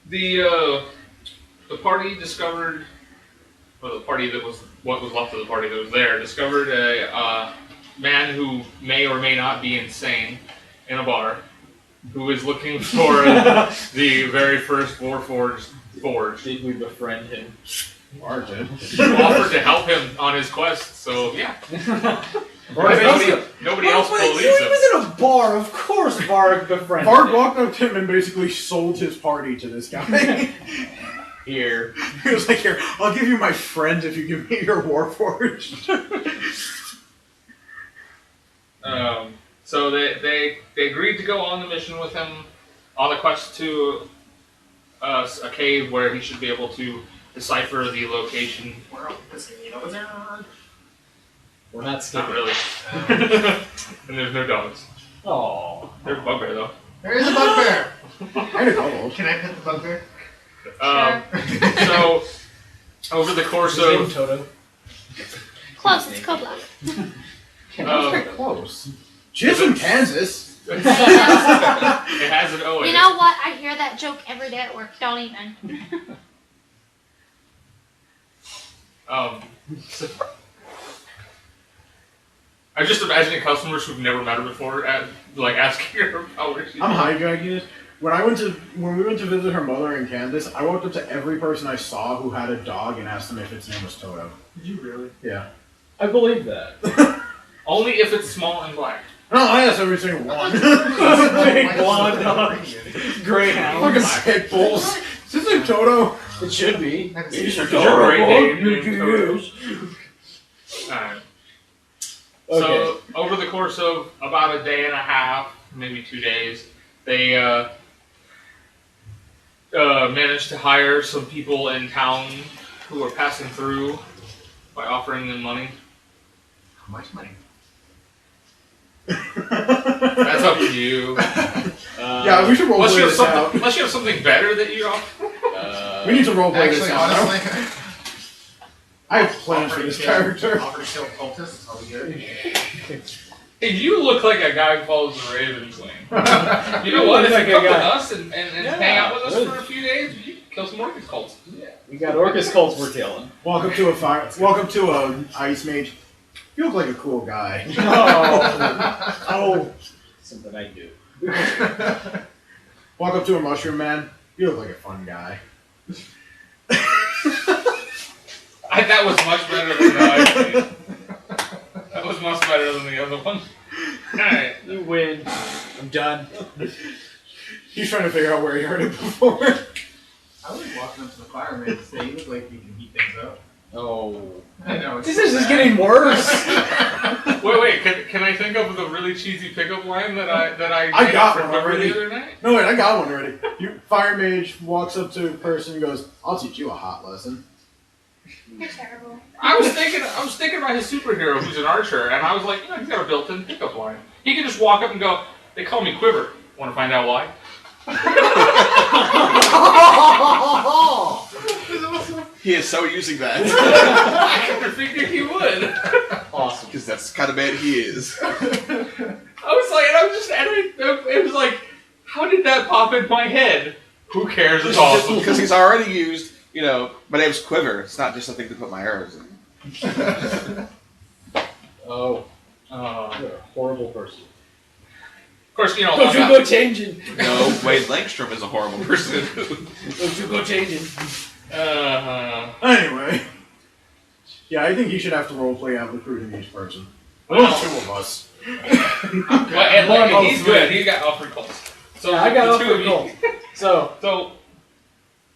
The party discovered, or the party that was what was left of the party that was there discovered a man who may or may not be insane in a bar, who is looking for the very first Warforged forge. Did we befriend him? Margin. You offered to help him on his quest, so yeah. Nobody else believes He him. was in a bar, of course Varg befriended Varg him. walked up to him and basically sold his party to this guy. Here. He was like, here, I'll give you my friend if you give me your Warforged. So they agreed to go on the mission with him on the quest to a cave where he should be able to decipher the location. We're not Not skipping. really. And there's no dogs. Oh. There's a bugbear though. There is a bugbear. And a kobold. Can I pet the bugbear? So over the course His name of Toto. Close, it's Kobold. Pretty close. She's in Kansas. it has an O in You it. know what? I hear that joke every day at work. Don't even. So, I'm just imagining customers who've never met her before, asking her about where she. I'm hijacking it. When we went to visit her mother in Kansas, I walked up to every person I saw who had a dog and asked them if its name was Toto. Did you really? Yeah. I believe that. Only if it's small and black. No, I asked every single one. Big blonde dog. Greyhound. Fucking pit bulls. Is his name Toto? It should be. These are great names. Alright. Okay. So, over the course of about a day and a half, maybe 2 days, they managed to hire some people in town who were passing through by offering them money. How much money? That's up to you. Yeah, we should roleplay this out. Unless you have something better that you offer. We need to roleplay this Actually, out. honestly, I have plans for this character. Offer to kill cultists. Are we good? Hey, you look like a guy who follows the Ravens lane. You know what? If you come with us and hang out with us for a few days, you can kill some Orcus cults. Yeah. We got Orcus cults we're killing. Welcome to a ice mage. You look like a cool guy. Oh. Something I do. Walk up to a mushroom man. You look like a fun guy. That was much better than the other one. That was much better than the other one. Alright. You win. I'm done. He's trying to figure out where he heard it before. I like walking up to the fireman and say, you look like you can heat things up. Oh. I know. This is just getting worse. Wait, can I think of the really cheesy pickup line that I I got from one already. the other night? No, wait, I got one already. Fire mage walks up to a person and goes, "I'll teach you a hot lesson." You're terrible. I was thinking about his superhero who's an archer, and I was like, he's got a built-in pickup line. He can just walk up and go, "They call me Quiver. Want to find out why?" He is so using that. I never figured he would. Awesome. Because that's the kind of man he is. I was like, it was like, how did that pop in my head? Who cares? It's awesome. Because he's already used, my name's Quiver. It's not just something to put my arrows in. Oh. You're a horrible person. Of course, Don't you go changing. No, Wade Langstrom is a horrible person. Don't you go changing. Anyway. Yeah, I think he should have to roleplay out recruiting each person. Well, Well, two of us. He's good. He got offered calls. So Yeah, I got the two offered of you- gold. So,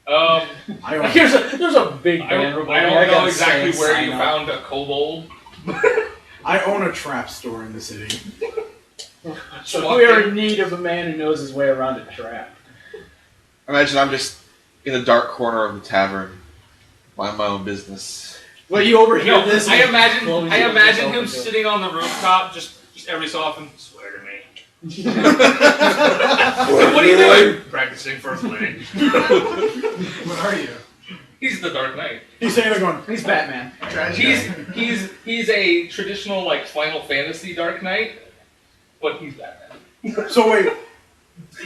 I don't there's a big I banner. don't I know gotta exactly say, where sign you up. found a kobold. I own a trap store in the city. So we are in need of a man who knows his way around a trap. Imagine I'm just in a dark corner of the tavern, minding my own business. Well, you overhear No, this. I and imagine close him yourself into it. sitting on the rooftop, just every so often. Swear to me. What are you doing? Practicing first lady. What are you? He's the Dark Knight. He's saying, going, He's Batman. He's a traditional Final Fantasy Dark Knight, but he's Batman. so wait,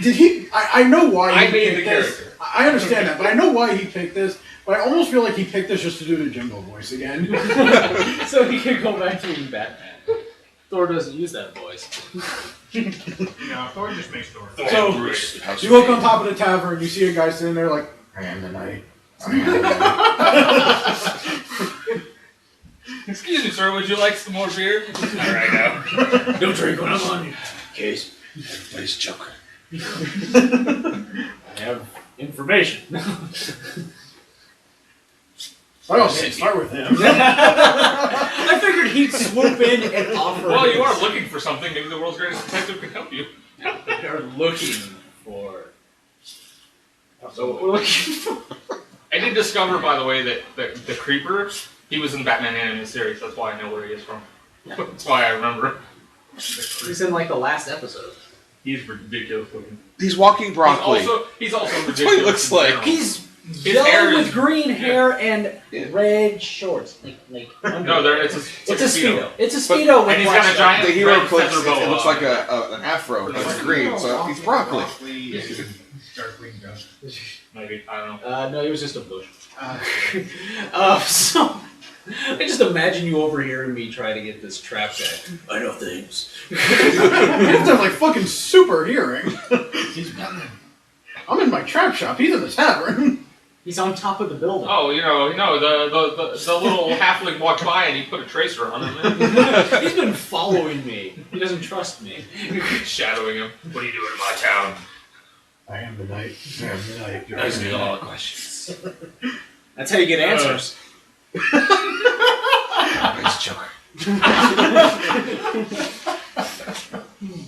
Did he? I know why I he made picked the this. character. I understand that, but I know why he picked this. But I almost feel like he picked this just to do the Jimbo voice again. So he can go back to being Batman. Thor doesn't use that voice. No, Thor just makes Thor. So, you look on top of the tavern, you see a guy sitting there like, I am the knight. I am the knight. Excuse me, sir, would you like some more beer? Alright now. No drink when I'm on you. Case. Everybody's Joker. I have information. Oh, okay, start with him. I figured he'd swoop in and offer. Well, you are looking for something. Maybe the world's greatest detective can help you. We are looking for. So what we're looking for. I did discover, by the way, that the Creeper, he was in the Batman animated series. That's why I know where he is from. That's why I remember him. He's in like the last episode. He's ridiculous looking. He's walking broccoli. He's also ridiculous. That's what he looks in like. general. He's His yellow hair with is- green hair and Yeah. red shorts. No, it's a Speedo. It's a Speedo with And he's black got a stripes. giant The hero red clips, feather boa. it looks like an afro, but it's green, so he's broccoli. Darkwing Duck. Maybe, I don't know. No, he was just a bush. So, I just imagine you overhearing me try to get this trap guy. I know things. You have to have like fucking super hearing. He's Batman. I'm in my trap shop, he's in the tavern. He's on top of the building. Oh, the little halfling walked by and he put a tracer on him. He's been following me. He doesn't trust me. Shadowing him. What are you doing in my town? I am the knight. I am the knight. You're Asking the me all knight. the questions. That's how you get answers. Nice Joker.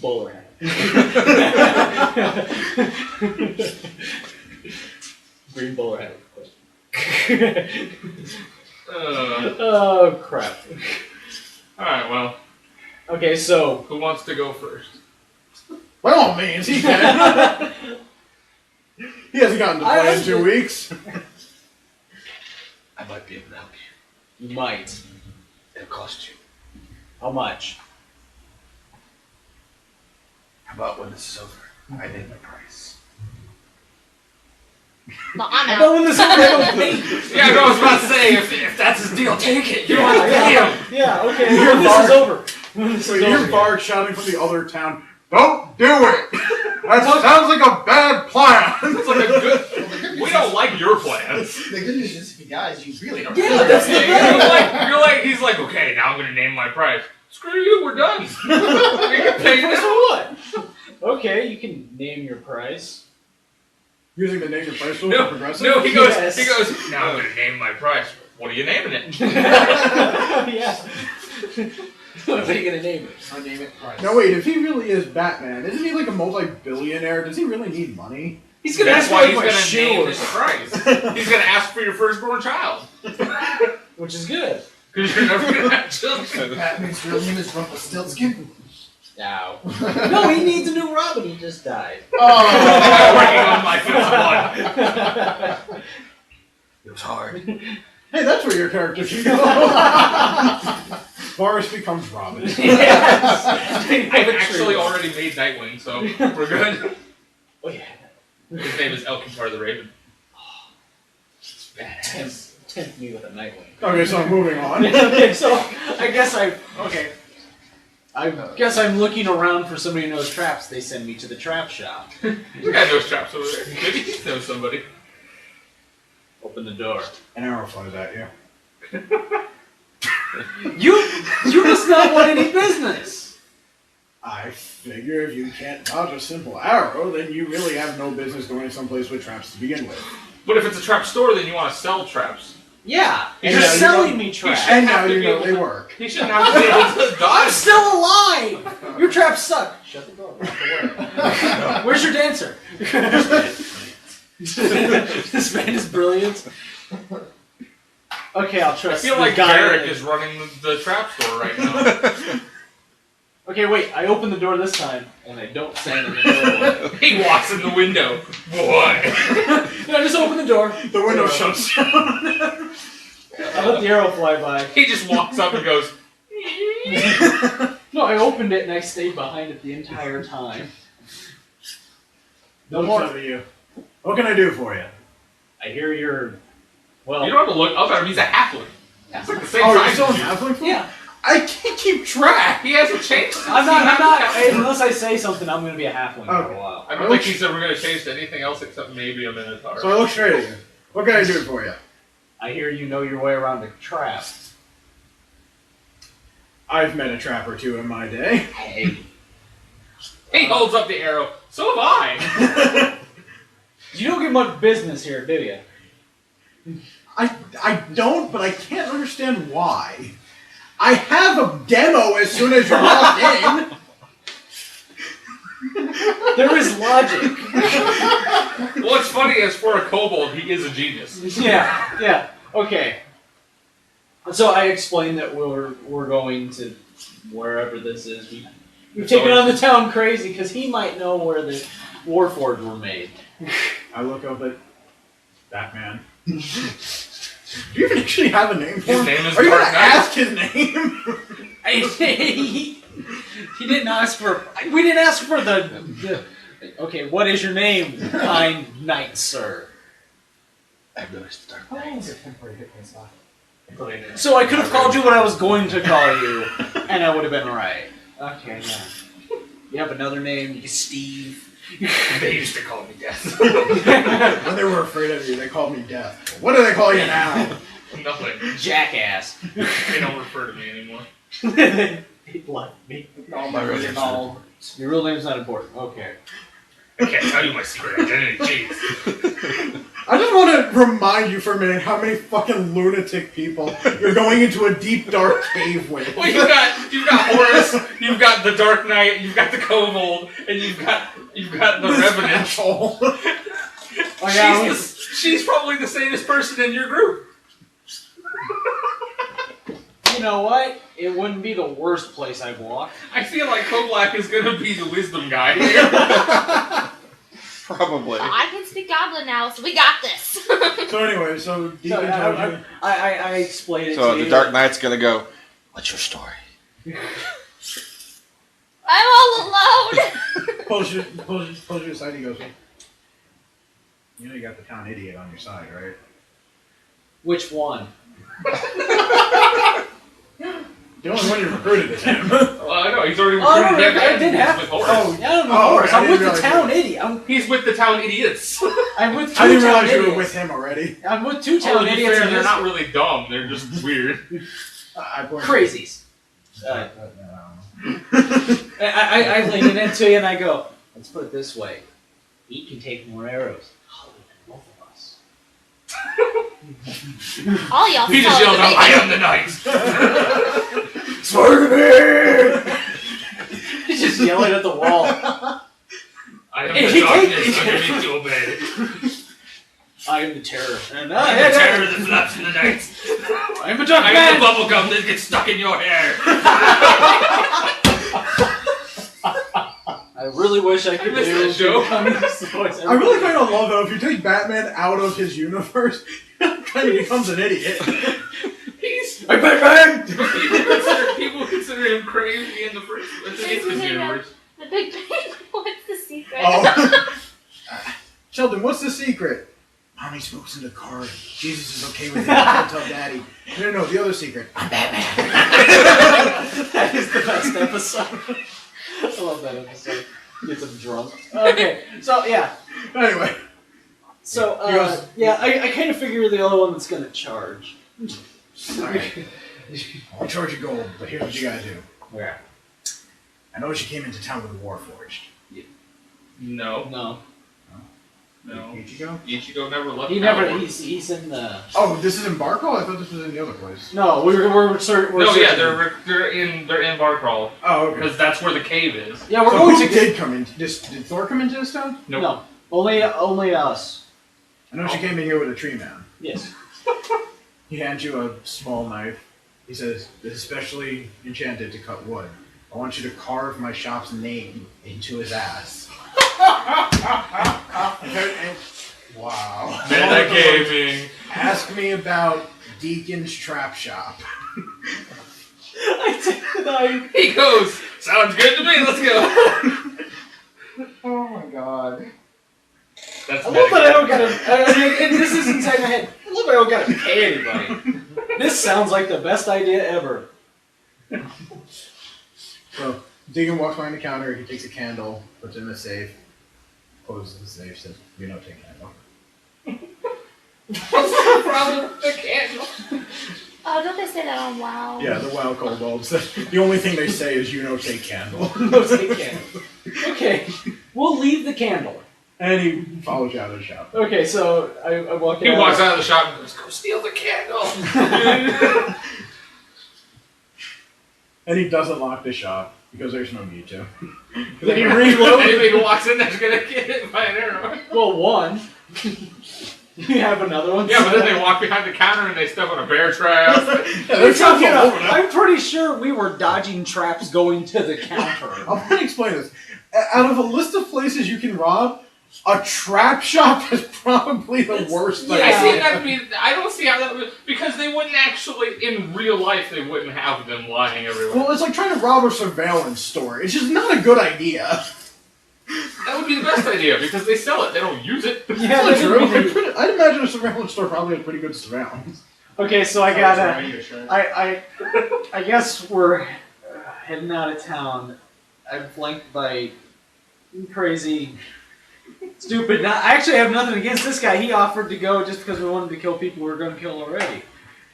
Bowler hat. Green bowler hat. Oh crap. Alright, well, Okay, so who wants to go first? By all means, he can. He hasn't gotten to play in 2 weeks. I might be able to help you. you might. It'll cost you. How much? How about when this is over, I name my price? No, I'm I out. know when this is over, I don't pay. Yeah, I was about to say, if that's his deal, take it. You don't have to pay him. Yeah, okay. You're When this is over. When this So is you hear over. Bard shouting from the other town, "Don't do it! That sounds like a bad plan!" It's like a good. We don't like your plans. The good news is if he dies, you really don't. Yeah, that's the thing. He's like, okay, now I'm gonna name my price. Screw you, we're done. You can pay Price now. for what? Okay, you can name your price. Using the name your price tool for No, progressive? no, he Yes. goes, now I'm gonna name my price. What are you naming it? Yeah. What are you gonna name it? I'll name it Price. No, wait, if he really is Batman, isn't he like a multi-billionaire? Does he really need money? He's gonna That's ask why for he's my gonna shoe name or his something, price. He's gonna ask for your firstborn child. which is good. Because you're never gonna have children. Batman's real name is Rumpelstiltskin. No. No, he needs a new Robin. He just died. Oh! Working on my fifth one. It was hard. Hey, that's where your character should go. Boris becomes Robin. Yes. I've actually already made Nightwing, so we're good. Oh yeah. His name is Elkitar the Raven. It's badass. Tempt me with a Nightwing. Okay, so moving on. Okay, so I guess I'm looking around for somebody who knows traps. They send me to the trap shop. We got no traps over there. Maybe he knows somebody. Open the door. An arrow flies at you. You must not want any business. I figure if you can't dodge a simple arrow, then you really have no business going someplace with traps to begin with. But if it's a trap store, then you want to sell traps. Yeah, And you're now you selling know- me traps. And now have to you be know able they to- work. He shouldn't have to be able to I'm dodge. still alive. Your traps suck. Shut the door. Walk away. Where's your dancer? This man is brilliant. Okay, I'll I trust. feel the like guy Derek that- is running the trap store right now. Okay, wait. I open the door this time, and I don't stand in the doorway. He walks in the window. Boy. No, I just open the door. The window shuts down. I let the arrow fly by. He just walks up and goes. No, I opened it and I stayed behind it the entire time. No Looks more. up at you. What can I do for you? I hear you're. Well. You don't have to look up at him. He's a halfling. It's like the same Oh, you're size still in as you. halfling form? Yeah. I can't keep track. He hasn't changed. Since I'm not. he had- Unless I say something, I'm gonna be a halfling for Okay. a while. I don't think he's ever going to change to anything else except maybe a minotaur. So I look straight at you. What can I do for you? I hear you know your way around a trap. I've met a trap or two in my day. Hey. He holds up the arrow. So have I. You don't get much business here, do you? I don't, but I can't understand why. I have a demo as soon as you walk in. There is logic. What's funny is for a kobold, he is a genius. Yeah. Okay. So I explained that we're going to wherever this is. We've taken on the town crazy because he might know where the Warforged were made. I look up at Batman. Do you even actually have a name for His him? name is Are you Dark gonna Knight. ask his name? He didn't ask for. We didn't ask for the. Okay, what is your name, kind knight, sir? I've noticed the Dark How long Knight. is it temporary hit points left? So I could have called you what I was going to call you, and I would have been right. Okay, yeah. You have another name, you Steve. They used to call me Death. When they were afraid of you, they called me Death. What do they call you now? Nothing. Jackass. They don't refer to me anymore. He left me. Oh, my real name's not important. Your real name's not important. Okay. I can't tell you my secret identity. Jeez. I just want to remind you for a minute how many fucking lunatic people you're going into a deep, dark cave with. Well, you've got Horus, you've got the Dark Knight, you've got the Kobold, and you've got the This Revenant. asshole. Oh, yeah, She's probably the sanest person in your group. you know what? It wouldn't be the worst place I've walked. I feel like Koblak is gonna be the wisdom guy here. Probably. I can speak Goblin now, so we got this. So anyway, so Deecan So, told you. I explained it So to the you. Dark Knight's gonna go, what's your story? I'm all alone. Pulls you aside. He goes, you know you got the town idiot on your side, right? Which one? The only one you recruited is him. Well, I know, he's already Oh, no, recruited him. I didn't He's have. with Horus. Oh, yeah, I'm with Oh, Horus. okay, I I'm with didn't the realize town idiot. He's with the town idiots. I'm with two I didn't town realize you idiots. were with him already. I'm with two Oh, town to be idiots. fair, and they're this- not really dumb, they're just weird. I pointed. crazies. I lean it into you and I go, let's put it this way. He can take more arrows. I'll leave both of us. All y'all He just fellas yelled out, make I it. am the knight! Spider-Man! He's just yelling at the wall. I am He the darkness can't- underneath your bed. I am the terror. And I am the terror that flaps in the night. I am a dark I am man. the bubble gum that gets stuck in your hair. I really wish I could I missed do that joke. Kel'nizzt voice. I really kind of love though if you take Batman out of his universe, he kind of becomes an idiot. He's... Hey Batman! People consider him crazy in the first universe. The big bang. What's the secret? Oh. Sheldon, what's the secret? Mommy smokes in the car. Jesus is okay with it. Don't tell Daddy. No, the other secret. I'm Batman. That is the best episode. I love that episode. Gets him drunk. Okay, so yeah. Anyway. So, I kind of figure you're the only one that's going to charge. Alright. I'll charge you gold, but here's what you gotta do. Yeah. I know she came into town with a Warforged. No. No. No. Ichigo? Ichigo never left He town. never, he's in the... Oh, this is in Barco? I thought this was in the other place. No, we're searching. No, yeah, they're in Barcrawl. Oh, okay. Because that's where the cave is. Yeah, we're So going who to did come in? Did Thor come into this town? Nope. No, only us. I know she came in here with a tree man. Yes. He hands you a small knife. He says, "It's especially enchanted to cut wood. I want you to carve my shop's name into his ass." Wow. Metagaming. Ask me about Deacon's Trap Shop. I take the knife. He goes, sounds good to me, let's go. Oh my god. That's I love that I metagame. don't gotta. And this is inside my head. I love that I don't gotta pay anybody. This sounds like the best idea ever. So Deecan walks behind the counter. He takes a candle, puts it in the safe, closes the safe, says, "We don't take candle." What's the problem with the candle? Oh, don't they say that on WoW? Yeah, the wild kobolds. The only thing they say is, "You don't take candle." No, take candle. Okay, we'll leave the candle. And he follows you out of the shop. Okay, so I walk He out. walks out of the shop and goes, "Go steal the candle." And he doesn't lock the shop because there's no need to. Then he reloads. Anybody who walks in there's gonna get hit by an arrow. Well, one. You have another one. Yeah, but then they walk behind the counter and they step on a bear trap. There's stuff You all know, over now. I'm pretty sure we were dodging traps going to the counter. I'm going to explain this. Out of a list of places you can rob, a trap shop is probably the worst thing. I see Yeah. that be. I don't see how that would, because they wouldn't actually in real life. They wouldn't have them lying everywhere. Well, it's like trying to rob a surveillance store. It's just not a good idea. That would be the best idea because they sell it. They don't use it. Yeah, That's they not didn't true. really- I'd imagine a surveillance store probably has pretty good surveillance. Okay, so I Sorry, gotta. I need a shirt. I guess we're heading out of town. I'm flanked by crazy, stupid. I actually have nothing against this guy. He offered to go just because we wanted to kill people we were going to kill already.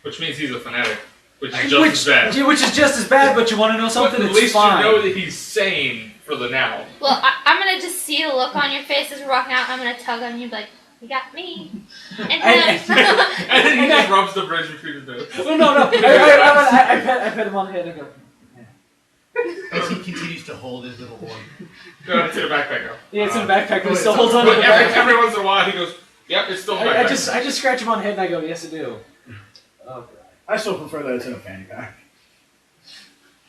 Which means he's a fanatic, which is just as bad. Which is just as bad. But you want to know something? But at It's least fine. you know that he's sane for the now. Well, I'm gonna just see the look on your face as we're walking out. I'm gonna tug on you, like, you got me. And him. And then he just rubs the bridge between his nose. Oh, no. I pet him on the head and I go. As he continues to hold his little boy. No, it's in a backpack now. Yeah, it's in the backpack, but Oh, he still it's holds on to But the every, backpack. every once in a while he goes, "Yep, it's still in the backpack." I just scratch him on the head and I go, yes, I do. Oh, I still prefer that it's in a fanny pack.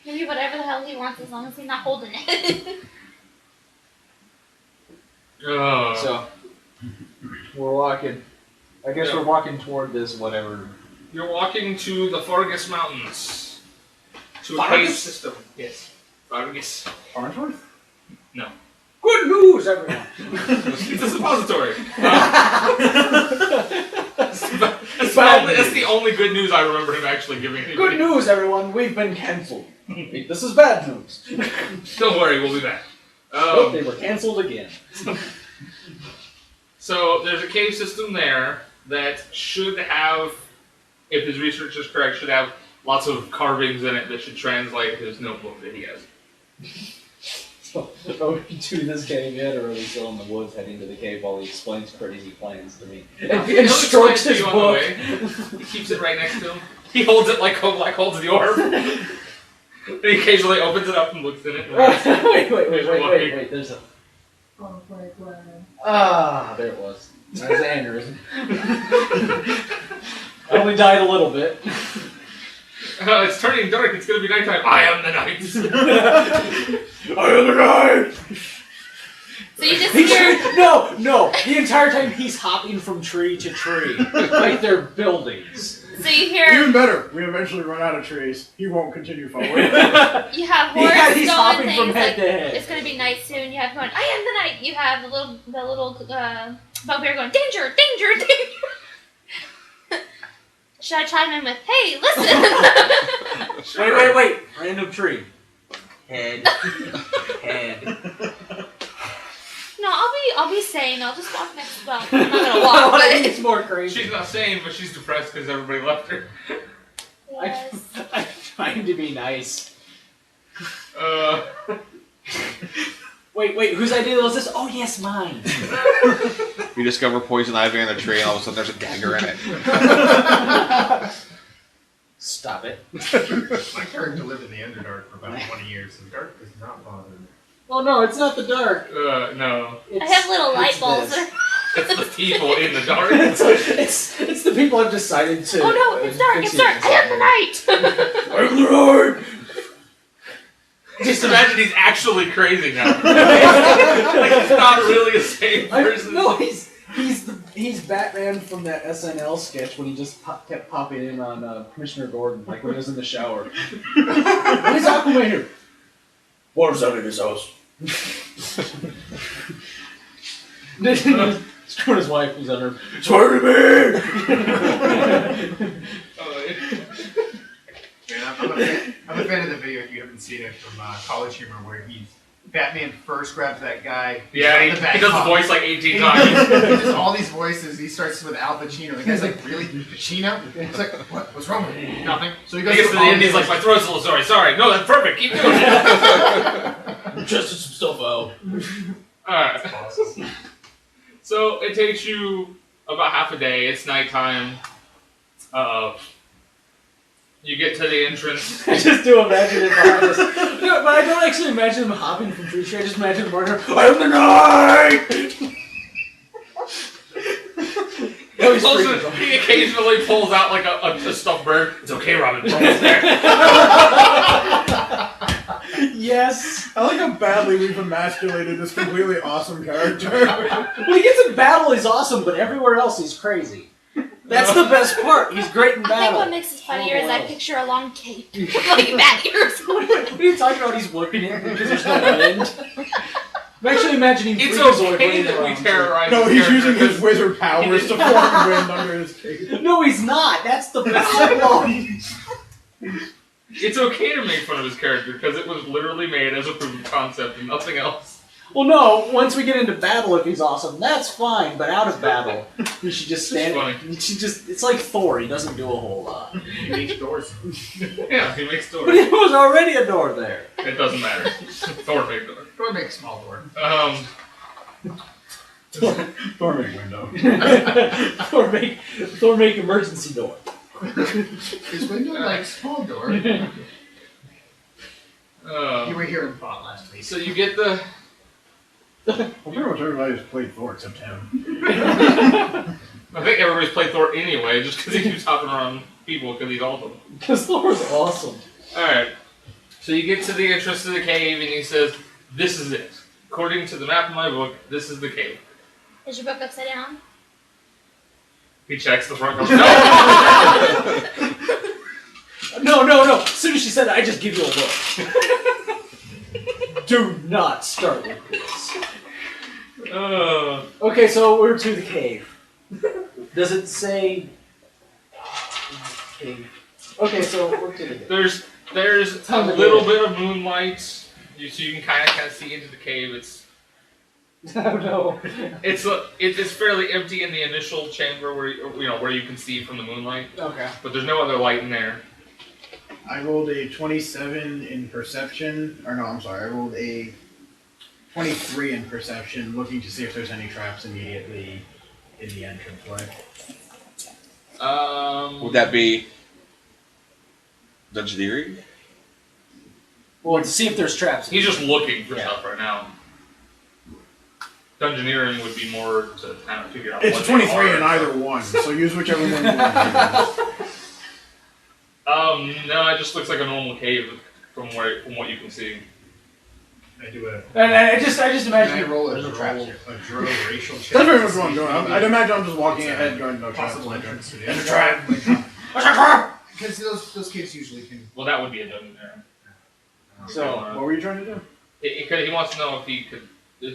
Maybe whatever the hell he wants as long as he's not holding it. So, we're walking. I guess Yeah. we're walking toward this whatever. You're walking to the Fargus Mountains. To a Fargus? cave system. Yes. Fargus. Farnsworth? Good news, everyone! It's a suppository. That's the only good news I remember him actually giving anybody. Good news, everyone! We've been cancelled. This is bad news. Don't worry, we'll be back. Oh, they were cancelled again. So there's a cave system there that should have, if his research is correct, should have lots of carvings in it that should translate his notebook that he has. So, are we to this cave yet, or are we still in the woods heading to the cave while he explains crazy plans to me? And He'll strokes explain his to you on the book. way. He keeps it right next to him. He holds it like Kobolak holds the orb. And he occasionally opens it up and looks in it. wait, there's a... Oh, what? Ah, there it was. That was an aneurysm. I only died a little bit. It's turning dark, it's gonna be nighttime. I am the night. I am the night! So you just He hear. should, no! The entire time he's hopping from tree to tree. Like they're buildings. So you hear. Even better, we eventually run out of trees. He won't continue forward. You have horse Yeah, he's going hopping things from head like to head. it's gonna be night soon. You have going. I am the night. You have the little bugbear going. Danger! Danger! Danger! Should I chime in with, hey, listen? Wait. Random tree. Head. No, I'll be sane. I'll just walk next. Well, I'm not gonna walk, but It's more crazy. She's not sane, but she's depressed because everybody left her. yes. I'm trying to be nice. Wait, whose idea was this? Oh, yes, mine. You discover poison ivy in a tree, and all of a sudden there's a dagger in it. Stop it. My character lived in the Underdark for about 20 years, so dark does not bother me. Oh, no, it's not the dark. No. I have little light it's bulbs. this. It's the people in the dark. it's the people I've decided to. Oh no, it's dark. It's dark. I am the night. I'm the night. Just imagine he's actually crazy now. Like he's not really a sane person. No, he's Batman from that SNL sketch when he just kept popping in on Commissioner Gordon, like when he was in the shower. What is Aquaman here? Water's out of his house. Scorner's wife who's under. Spider-Man! I'm a fan of the video if you haven't seen it from College Humor where Batman first grabs that guy. Yeah, he does the voice like 18 times. He does all these voices. He starts with Al Pacino. The guy's like, really? Pacino? He's like, what? What's wrong with me? Nothing. So he goes He gets to the end, he's like, my throat's a little sorry. Sorry. No, that's perfect. Keep doing it. I'm testing some stuff out. Alright. Awesome. So it takes you about half a day. It's nighttime. You get to the entrance. I just do imagine it behind us. No, but I don't actually imagine him hopping from tree to tree. I just imagine him running. I'm the night! He occasionally pulls out like a stuffed bird. It's okay, Robin. We're almost there. Yes. I like how badly we've emasculated this completely awesome character. When he gets in battle, he's awesome, but everywhere else, he's crazy. That's the best part. He's great in I think battle. what makes this funnier is I picture a long cape with like bat ears. What are you talking about? He's whipping it because there's no wind. I'm actually imagining It's Freakazoid okay running that we around. terrorize No, his he's character using his because wizard powers to form wind under his cape. No, he's not. That's the problem. It's okay to make fun of his character because it was literally made as a proof of concept and nothing else. Well, no. Once we get into battle, if he's awesome, that's fine. But out of battle, he should just stand. He should just—it's like Thor. He doesn't do a whole lot. He makes doors. Yeah, he makes But doors. there was already a door there. It doesn't matter. Thor made doors. Thor makes small door. Thor make window. Thor make emergency door. His window like small door. You were here in thought last week. So you get the. Well, pretty much everybody's played Thor except him. I think everybody's played Thor anyway, just because he keeps hopping around people because he's awesome. Because Thor's awesome. Alright. So you get to the entrance to the cave and he says, this is it. According to the map in my book, this is the cave. Is your book upside down? He checks the front door. No! No. As soon as she said it, I just give you a look. Do not start with this. Okay, so we're to the cave. Does it say... Cave. Okay, so we're to the cave. There's a little bit of moonlight, so you can kind of see into the cave. It's Oh no. It's fairly empty in the initial chamber where you can see from the moonlight. Okay. But there's no other light in there. I rolled a 27 in perception. Or no, I'm sorry. I rolled a 23 in perception, looking to see if there's any traps immediately in the entranceway. Would that be Dungeoneering? Well, to see if there's traps. He's just looking for Yeah. stuff right now. Dungeoneering would be more to kind of figure out It's what a 23 they are. in either one, so use whichever one you want to use. No, it just looks like a normal cave from what you can see. I do a. And I just Can imagine I roll a there's no traps here. drow racial check? That's very much what I'm doing. I'd imagine I'm just walking ahead going, no traps. Possible entrance to the There's a trap. trap! Because those caves usually can. Well, that would be a Dungeoneering. So, What were you trying to do? He wants to know if he could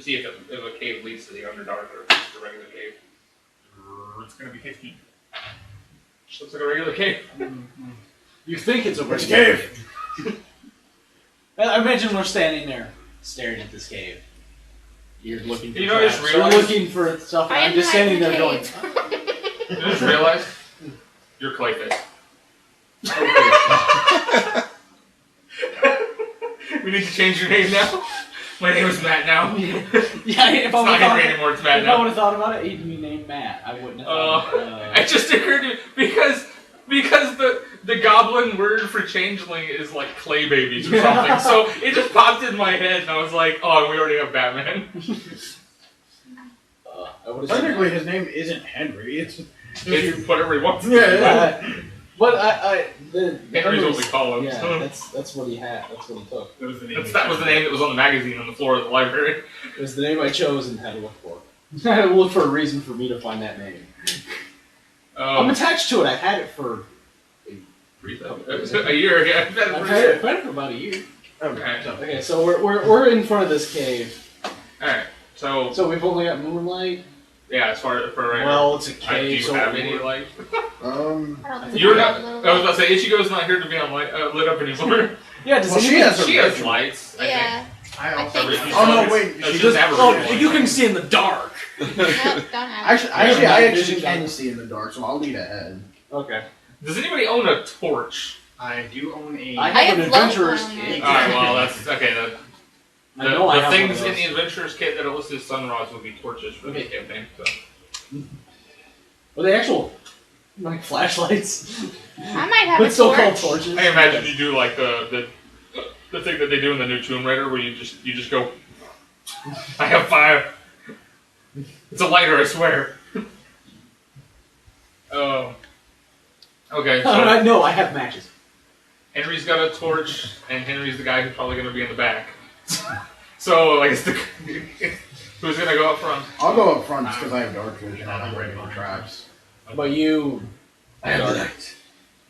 see if a cave leads to the Underdark or if it's just a regular cave. It's gonna be 15. Looks like a regular cave. you think it's a Which regular cave? I imagine we're standing there, staring at this cave. You're looking for You know, I just traps. You're realized- looking for stuff, and I I'm just am standing there the going, cave. You just realized you're Clayface. We need to change your name now. My name is Matt now. yeah, if It's I not would Henry anymore. It's Matt if I now. would have thought about it, he'd be named Matt. I wouldn't have thought. It just occurred to me because the goblin word for changeling is like clay babies or something. So it just popped in my head, and I was like, "Oh, we already have Batman." I would have Technically, his name isn't Henry. It's It's whatever he wants. Yeah. But the Henry's what we call him. Yeah, so. that's what he had. That's what he took. That was the name. That was the name that was on the magazine on the floor of the library. It was the name I chose and had to look for. I had to look for a reason for me to find that name. I'm attached to it. I've had it for a year. Yeah, I've had it for about a year. Okay. Okay, so we're in front of this cave. All right. So So we've only got moonlight. Yeah, as far for right Well, it's a now. Do cave, you so have any like? I don't think You're we not. have little I was about to say Ichigo's not here to be on lit up anymore. Yeah, does Well, she anybody- has her She has ritual. lights. I Yeah. I I also. think- Oh no, wait. No, She she does. doesn't have a Oh, ritual. you can see in the dark. Nope, don't have Actually, Yeah. I Vision actually gun. can see in the dark, so I'll lead ahead. Okay. Does anybody own a torch? I do own a. I I have an have low adventurer's one. kit. Alright, well that's okay. I know I The have things one in of the those. adventurer's kit that are listed as sun rods would be torches for Okay. the campaign. So. Were they actual like flashlights? I might have But a still torch. called torches. I imagine you do like the thing that they do in the new Tomb Raider, where you just go. I have fire. It's a lighter, I swear. Oh. Okay, so No, I have matches. Henry's got a torch, and Henry's the guy who's probably going to be in the back. So, I guess who's going to go up front? I'll go up front just because I have dark vision and I'm ready for traps. But you, I have the night.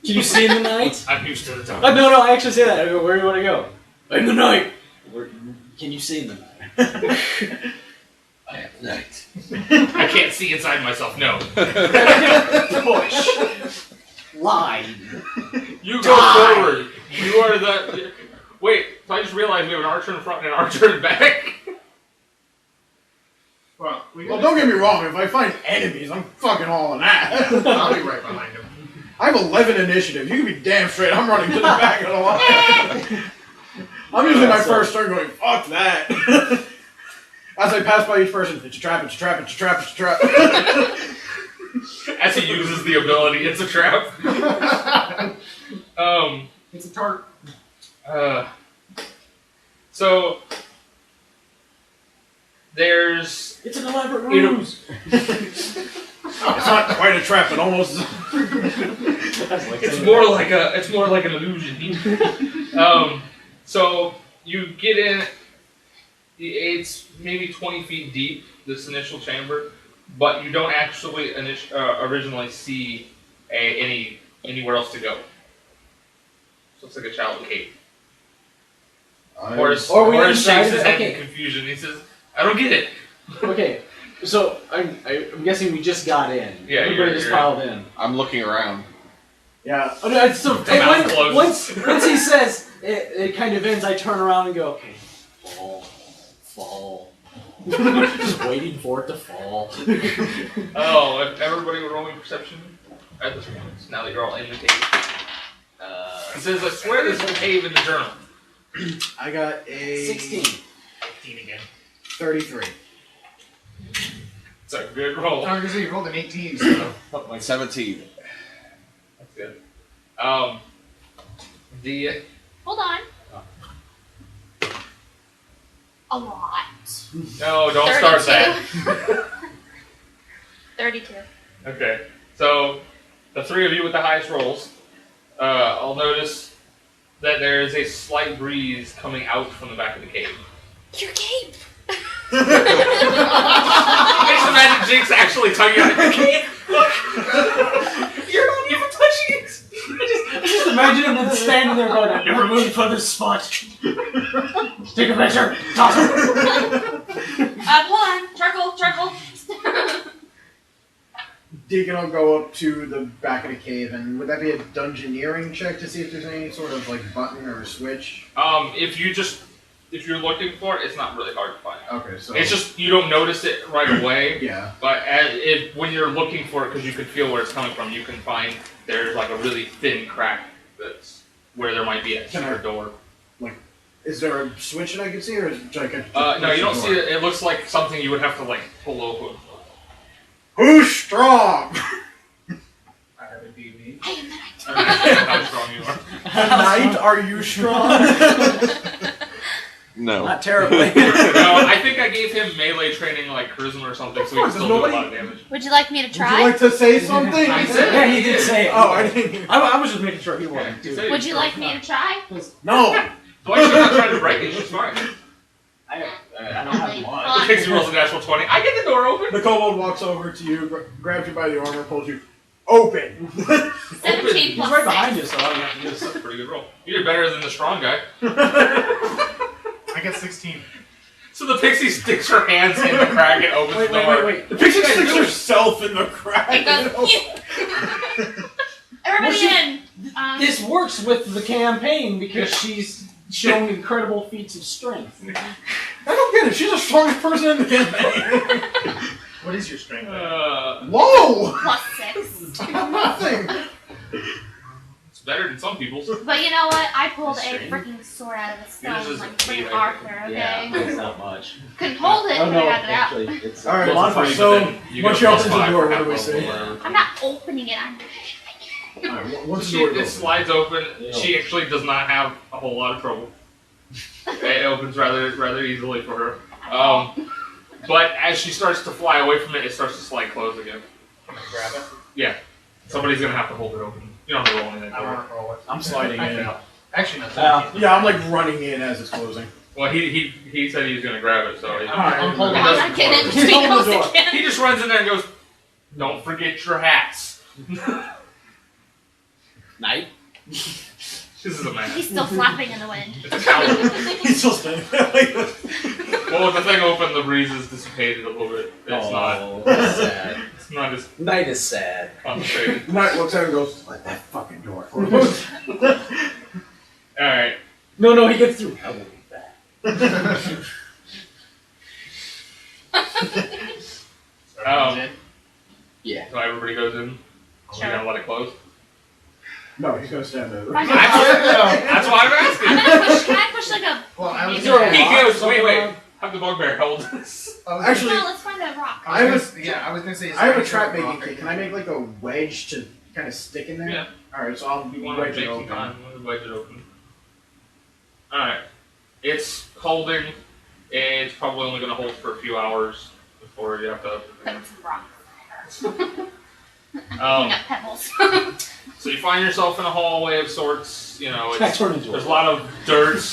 can you see in the night? I'm used to the dark. No, I actually say that. I go, where do you want to go? In the night. Can you see in the night? I have the night. I can't see inside myself, no. Push. Lie. You go forward. You are the... Wait, so I just realized we have an archer in front and an archer in back. Well, Well, don't get me wrong. If I find enemies, I'm fucking all in that. I'll be right behind him. I have 11 initiative. You can be damn straight. I'm running to the back of the line. I'm usually my first turn going, fuck that. As I pass by each person, it's a trap, it's a trap, it's a trap, it's a trap. As he uses the ability, it's a trap. It's a tart. So there's It's an elaborate ruse. It's not quite a trap, but almost. it's more like an illusion. So you get in. It's maybe 20 feet deep, this initial chamber, but you don't actually originally see anywhere else to go. So it's like a child cave. Horace shakes his head in confusion. He says, "I don't get it." Okay, so I'm guessing we just got in. Yeah, Everybody just you're- piled in. I'm looking around. Yeah. Oh, no, so The mouth closes. once he says it kind of ends, I turn around and go, okay, fall. Just waiting for it to fall. Oh, if everybody would roll me perception at this point. Now that you're all in the cave. He says, "I swear there's a cave in the journal." I got a 16. 15 again. 33. It's a good roll. I was gonna say you rolled an 18, so. 17. That's good. The Hold on. A lot. no, don't start that. 32. Okay, so the three of you with the highest rolls, I'll notice that there is a slight breeze coming out from the back of the cave. Your cape. I just imagine Jinx actually tugging on your cape. Look, you're not even touching it. I just imagine him standing there going, I've never moved from this spot. Take a picture. Toss it. Hold on. Charcoal. Deecan will go up to the back of the cave, and would that be a dungeoneering check to see if there's any sort of like button or switch? If you're looking for it, it's not really hard to find. Okay, so It's just you don't notice it right away. yeah. But when you're looking for it, because you can feel where it's coming from, you can find there's like a really thin crack that's where there might be a Can I- secret door. Is there a switch that I can see, or is it like a? No, you don't see it. It looks like something you would have to like pull open. Who's strong? I have a DVD. I am the knight. I don't know how strong you are. Knight, are you strong? No. Not terribly. No, I think I gave him melee training like charisma or something, so he can still do a lot of damage. Would you like me to Would try? you like to say something? I said Yeah, he did say it. Oh, I didn't. I was just making sure he Yeah, wasn't. he too. said he Would was you strong. like me to try? No. Why should not try to break it? She's fine. I don't have Hold one. on. Pixie rolls a natural 20. I get the door open. The kobold walks over to you, grabs you by the arm, and pulls you open. 17 He's plus right behind 6. you, so I don't have to That's a pretty good roll. You did better than the strong guy. I got 16. So the pixie sticks her hands in the crack and opens the door. Wait. The picture sticks herself in the crack. It goes, everybody in. This works with the campaign because she's shown incredible feats of strength. I don't get it. She's the strongest person in the campaign. What is your strength? Whoa! +6. Nothing. It's better than some people's. But you know what? I pulled That's a strange. freaking sword out of a Yours stone is like a freaking eight, I Arthur, okay? Yeah, it's not much. Couldn't hold it, Oh but no, I got it out. actually, it's All right, Plus modifier. three, So but then you once get she a opens +5 the door, for what half do we level say? or- I'm not opening it, I'm Alright, once the She, door it goes. slides open. Yeah. She actually does not have a whole lot of trouble. It opens rather easily for her. But as she starts to fly away from it, it starts to slide closed again. Can I grab it? Yeah. Somebody's gonna have to hold it open. You don't have to roll anything I for it. want to roll it. I'm sliding I in. failed. Actually, no. Yeah, I'm like running in as it's closing. Well, he said he was gonna grab it, so he, I'm holding I'm it. not getting in He's between holding the those door. again. he just runs in there and goes, "Don't forget your hats." Night. This is a man. He's still flapping in the wind. It's a coward. He's still standing there like this. Well, with the thing open, the breeze has dissipated a little bit. It's That's sad. It's not as Night is sad. concentrated. Knight looks at him and goes, let that fucking door close. All right. No, he gets through. I will be back. Yeah. So everybody goes in. Sure. We're gonna let it close. No, he's gonna stand over. I'm That's why I'm asking. can I push like a... Well, I was Is there a He rock goes, somewhere wait. around? Have the bugbear hold this. Actually, No, let's find a rock. I was- I was gonna say. is I have there a trap rock making right kit. Can I make like a wedge to kind of stick in there? Yeah. Alright, so I'll You want to wedge make it some open. time. Wedge it open. All right. It's holding. It's probably only gonna hold for a few hours before you have to. Put some rocks. Clean Um, up pebbles. so you find yourself in a hallway of sorts. You know, I it's, turn into there's a a lot of dirt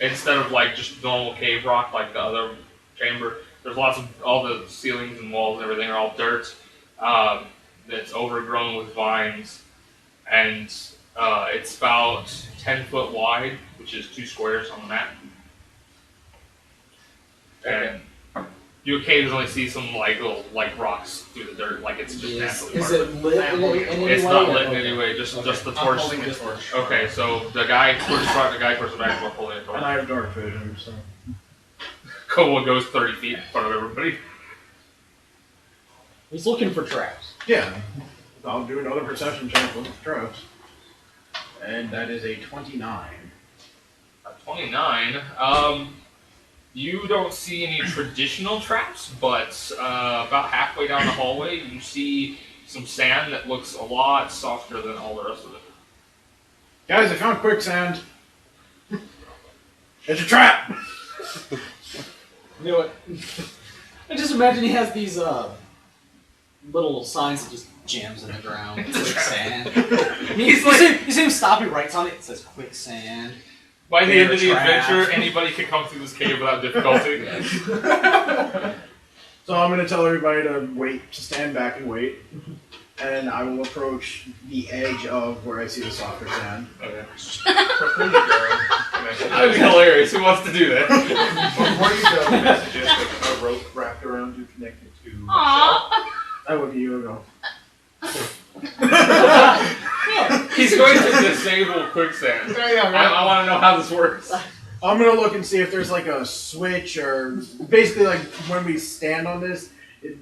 instead of like just normal cave rock like the other chamber. There's lots of all the ceilings and walls and everything are all dirt. That's overgrown with vines, and it's about 10 foot wide, which is 2 squares on the map. And you occasionally see some like little like rocks through the dirt, like it's just naturally Is part of it lit in any way? It's not lit in Okay. any way, just the I'm torch. holding a torch. Okay, so the guy towards front, the guy towards the back, will holding a torch. And I have dark vision, so. Kobold goes 30 feet in front of everybody. He's looking for traps. Yeah. I'll do another perception check with traps. And that is a 29. 29. You don't see any traditional traps, but about halfway down the hallway, you see some sand that looks a lot softer than all the rest of it. Guys, I found quicksand. It's a trap! You know what? I just imagine he has these little signs that just jams in the ground. Quicksand. He's you, like- see him stop, he writes on it, it says quicksand. By the end of the Trap. adventure, anybody can come through this cave without difficulty. So I'm going to tell everybody to wait, to stand back and wait. And I will approach the edge of where I see the softer sand. Okay. Before you go, That would be hilarious. Who wants to do that? before you go, Can I suggest a rope wrapped around you connected to a shelf? Aww. That would be you go. He's going to disable quicksand. there you go. I want to know how this works. I'm going to look and see if there's like a switch or basically like when we stand on this,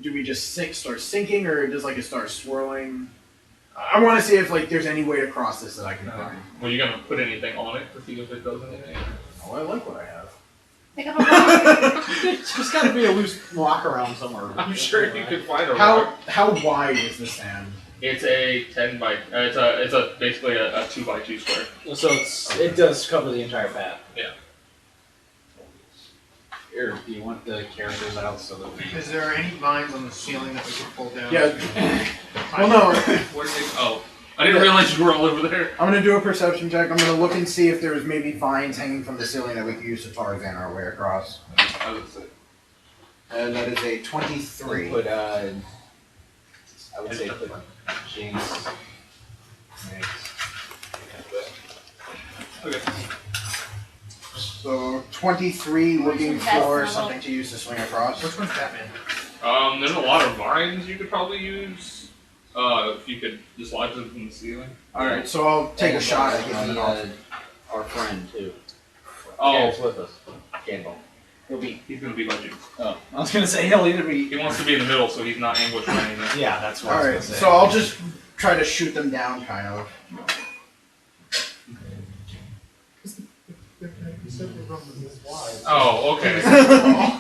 do we just start sinking or does like it start swirling? I want to see if like there's any way to cross this that I can find. Were you gonna put anything on it to see if it does anything? Oh, I like what I have. Pick up a rock. There's gotta be a loose rock around somewhere. I'm sure you could find a rock. How wide is the sand? It's a 10 by. It's a basically a 2 by 2 square. So it does cover the entire path. Yeah. Here, do you want the characters out so that we... Is there any vines on the ceiling that we can pull down? Yeah. Well, no. Where did they? Oh, I didn't realize you were all over there. I'm gonna do a perception check. I'm gonna look and see if there's maybe vines hanging from the ceiling that we can use to Tarzan our way across. And that is a 23. Put, I would say put Jinx. Okay. So 23, looking Invest in a for little- something to use to swing across. Which one's Batman? There's a lot of vines you could probably use. If you could dislodge them from the ceiling. Alright, so I'll take a And shot at getting the, it off. our friend too. Oh, Game's with us. Gamble. he's gonna be by Jinx. Oh, I was gonna say he'll either be. He wants to be in the middle, so he's not ambushed by anything. Yeah, that's what I was Alright, gonna say. so I'll just try to shoot them down, kind of. You said the room was this wide. Oh, okay.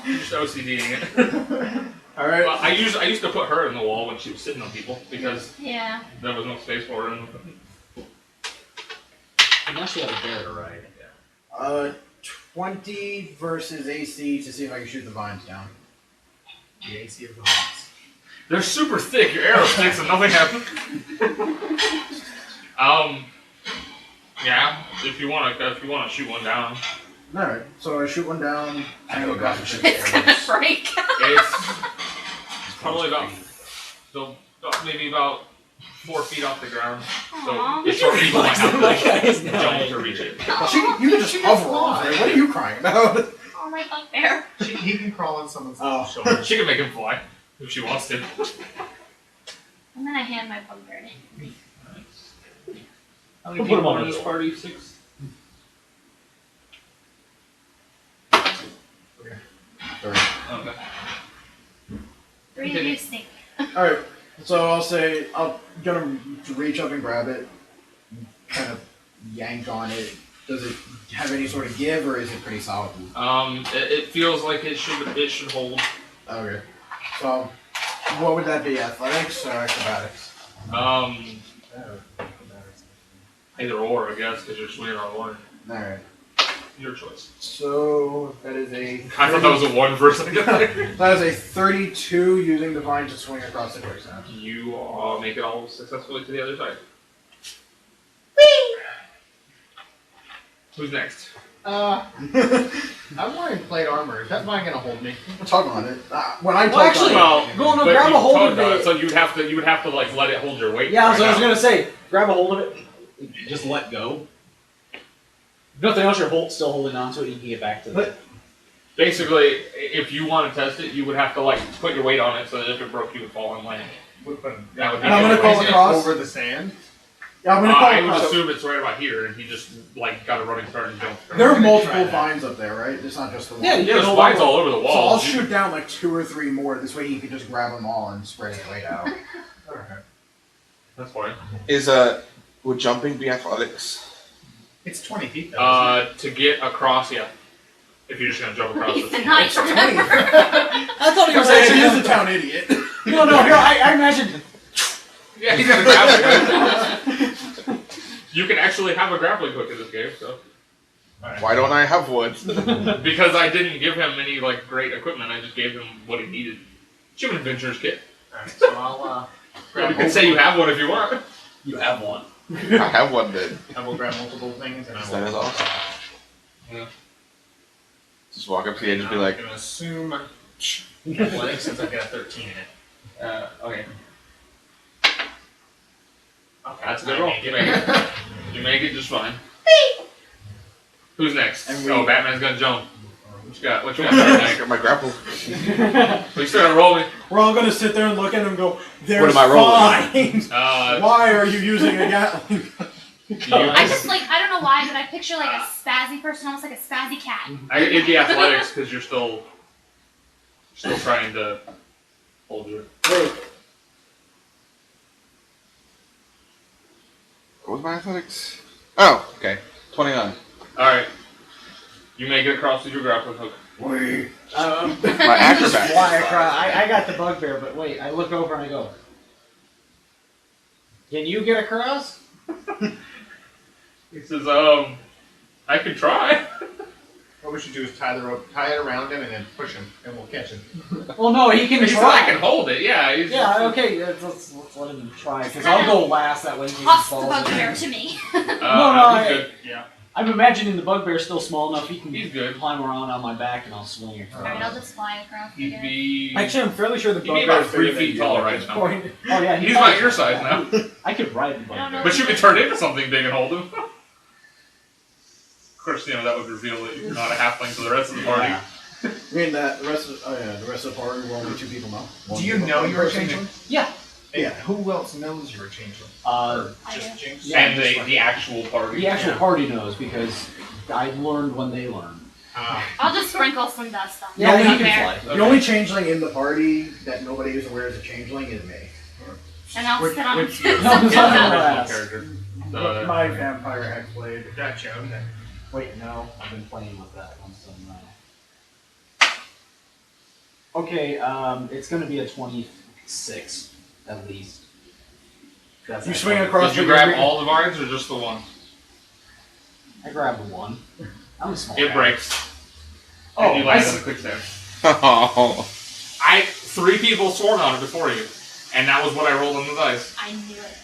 You're just OCDing it. Alright. Well, I used to put her in the wall when she was sitting on people because Yeah. there was no space for her. Unless you have a bear to ride. 20 versus AC to see if I can shoot the vines down. The AC of the Hawks. They're super thick. Your arrow sticks and nothing happens. Yeah. If you wanna shoot one down, Alright, so I shoot one down. I know a guy who should It's gonna break. it's probably maybe about 4 feet off the ground. So Aw. it's short people might have That guy is to not jump to reach it. Well, you can just hover off it. What are you crying about? Oh my bugbear. He can crawl on someone's Oh. shoulder. She can make him fly if she wants to. And then I hand my bugbear to him. How We'll put him on in the this floor. party? 6. Sorry. Okay. 3 of you stink. Alright, so I'll say, I'm gonna reach up and grab it, kind of yank on it. Does it have any sort of give, or is it pretty solid? It feels like it should hold. Okay. So, what would that be, athletics or acrobatics? Either or, I guess, because you're swinging on one. Alright. Your choice. So, that is a... I thought that was a 1 for a second. That is a 32 using the vine to swing across the quicksand. You make it all successfully to the other side. Who's next? I'm wearing plate armor. Is that vine gonna hold me? Tug on it. When I tug Well, actually, on it, go and but grab you a hold tugged of on it. So you would have to like let it hold your weight. Yeah, right so I was now. gonna say, grab a hold of it, just let go. If nothing else, you're still holding on to it, you can get back to the... Basically, if you want to test it, you would have to like put your weight on it so that if it broke, you would fall and land. That would be And I'm gonna the call way. it across. Over the sand. yeah, I'm gonna call I it would across. assume it's right about here, and he just like got a running start and jumped. There are I'm gonna multiple try that. vines up there, right? It's not just the one. Yeah, you There's can vines hold all over the So I'll walls. shoot down like 2 or 3 more. This way he can just grab them all and spread his weight out. That's fine. Would jumping be athletics? It's 20 feet though. To get across, yeah. If you're just gonna jump across He's the the knight. I thought he was He actually... is the town idiot. No, here, I imagined... Yeah, he's gonna grab it. You can actually have a grappling hook in this game, so. Why don't I have one? Because I didn't give him any like great equipment, I just gave him what he needed. Human Adventures kit. Alright, so I'll grab You can say you have one if you want. You have one. I have one then. I will grab multiple things and I will. That is awesome. Yeah. Just walk up to the edge and be like, I'm gonna assume athletics since I've got a 13 in it. Okay. Okay, That's a good I roll. make You it. make it. You make it just fine. Who's next? And Oh, we- Batman's gonna jump. What you got? What you got? Batman? my grapple. Well, you still gotta roll me. We're all gonna sit there and look at him and go, "There's What am I rolling?" fines. Uh, Why are you using a Gatling? I just like, I don't know why, but I picture like a spazzy person, almost like a spazzy cat. It'd be athletics because you're still trying to hold your. What was my athletics? Oh, okay. 29. All right. You make it across with your grappling hook. Wait. My acrobat. Why I cry? I got the bugbear, but wait, I look over and I go, can you get across? He says, I could try. What we should do is tie the rope, tie it around him, and then push him, and we'll catch him. Well, no, he can He said try. I can hold it. Yeah. He's Yeah, okay, let's let him try, because I'll go last, that way he Toss the falls. bugbear to me. No, I- he's good. Yeah. I'm imagining the bugbear's still small enough he can He's good. climb around on my back and I'll swing across. Alright, I'll just fly across. He'd again. be. Actually, I'm fairly sure the He'd be bugbear about 3 feet tall right now. Oh yeah, He's about your size now. I could ride the I don't know. bugbear. But you could turn into something big and hold him. course, that would reveal that you're not a halfling to the rest of the party. Yeah. I mean that the rest of the rest of the party will only 2 people know. Do you know you're a changeling? Yeah. Yeah. Who else knows you're a changeling? I Just do. Jinx. Yeah, And the actual party. The actual party knows because I learned when they learned. I'll just sprinkle some dust on Yeah, them you can there. fly. The only changeling in the party that nobody is aware is a changeling is me. And I'll sit on Which- some No, it's not Original grass. character. With my vampire hexblade. Gotcha. Okay. Wait, no, I've been playing with that one so now. Okay, it's gonna be a 26 at least. That's You at swing 20. across. Did you with grab your- all the vines or just the one? I grabbed one. I'm a small It guy. breaks. Oh, and you I land see. on the quicksand. Oh. 3 people sworn on it before you, and that was what I rolled on the dice. I knew it.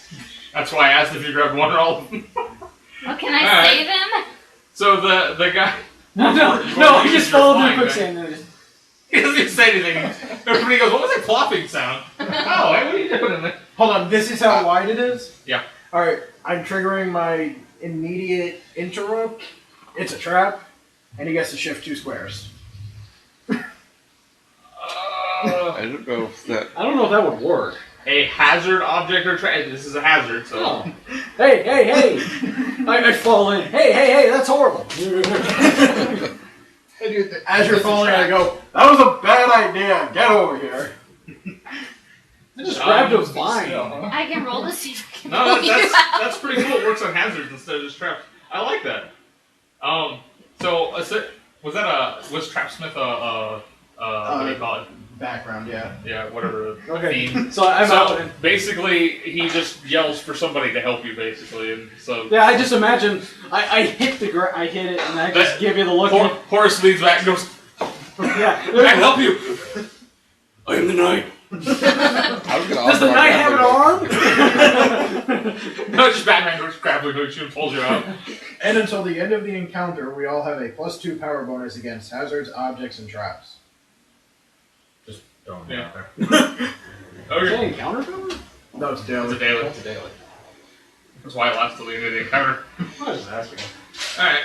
That's why I asked if you grabbed one or all of them. Oh, can I Alright. save him? So the guy, No, no, You no, wanna I use just your followed flying the quicksand and I just... he doesn't even say anything. Everybody goes, "What was that plopping sound?" Oh, hey, what are you doing in there? Hold on, this is how wide it is? Yeah. Alright, I'm triggering my immediate interrupt. It's a trap, and he gets to shift 2 squares. I don't know if that. I don't know if that would work. A hazard object or trap. This is a hazard, so. Oh. Hey, hey, hey! I fall in. Hey, hey, hey, that's horrible. Hey, dude, As you're falling, I go, that was a bad idea, get over here. I just grabbed a Um, vine. I can roll to see if I can No, pull you out. that's pretty cool. It works on hazards instead of just traps. I like that. So was Trapsmith what do you call it? Background, yeah. Yeah, whatever. Okay, Theme. so I'm out. So basically, he just yells for somebody to help you, basically, and so. Yeah, I just imagine I hit I hit it, and I just give you the look. Horace leans back and goes, Yeah. "I can help you." I am the knight. I was gonna Does the offer knight my have an grapple arm? No, just Batman goes grappling hooks you and pulls you out. And until the end of the encounter, we all have a +2 power bonus against hazards, objects, and traps. Just throwing it out there. Is that Okay. encounter power? No, it's It's daily. a daily. That's a daily. That's why it lasts till the end of the encounter. I was just asking. Alright,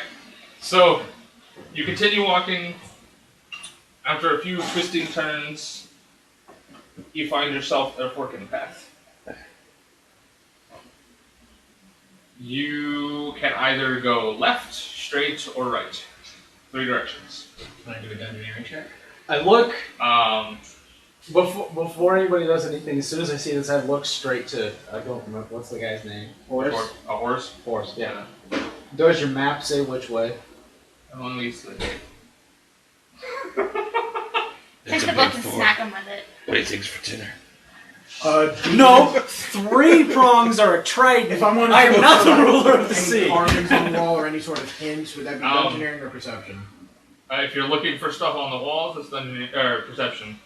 so you continue walking. After a few twisting turns, you find yourself at a fork in the path. You can either go left, straight, or right. 3 directions. Can I do a dungeoneering check? I look Um, before anybody does anything. As soon as I see this, I look straight to. I don't remember what's the guy's name. a horse. Horse. Yeah. Does your map say which way? Everyone leads to the gate. Take the book and snack him with it. Waiting's for dinner. No, 3 prongs are a trident. If I'm on I am not the ruler of the any sea. carvings on the wall or any sort of hints, would that be dungeoneering or perception? If you're looking for stuff on the walls, it's perception.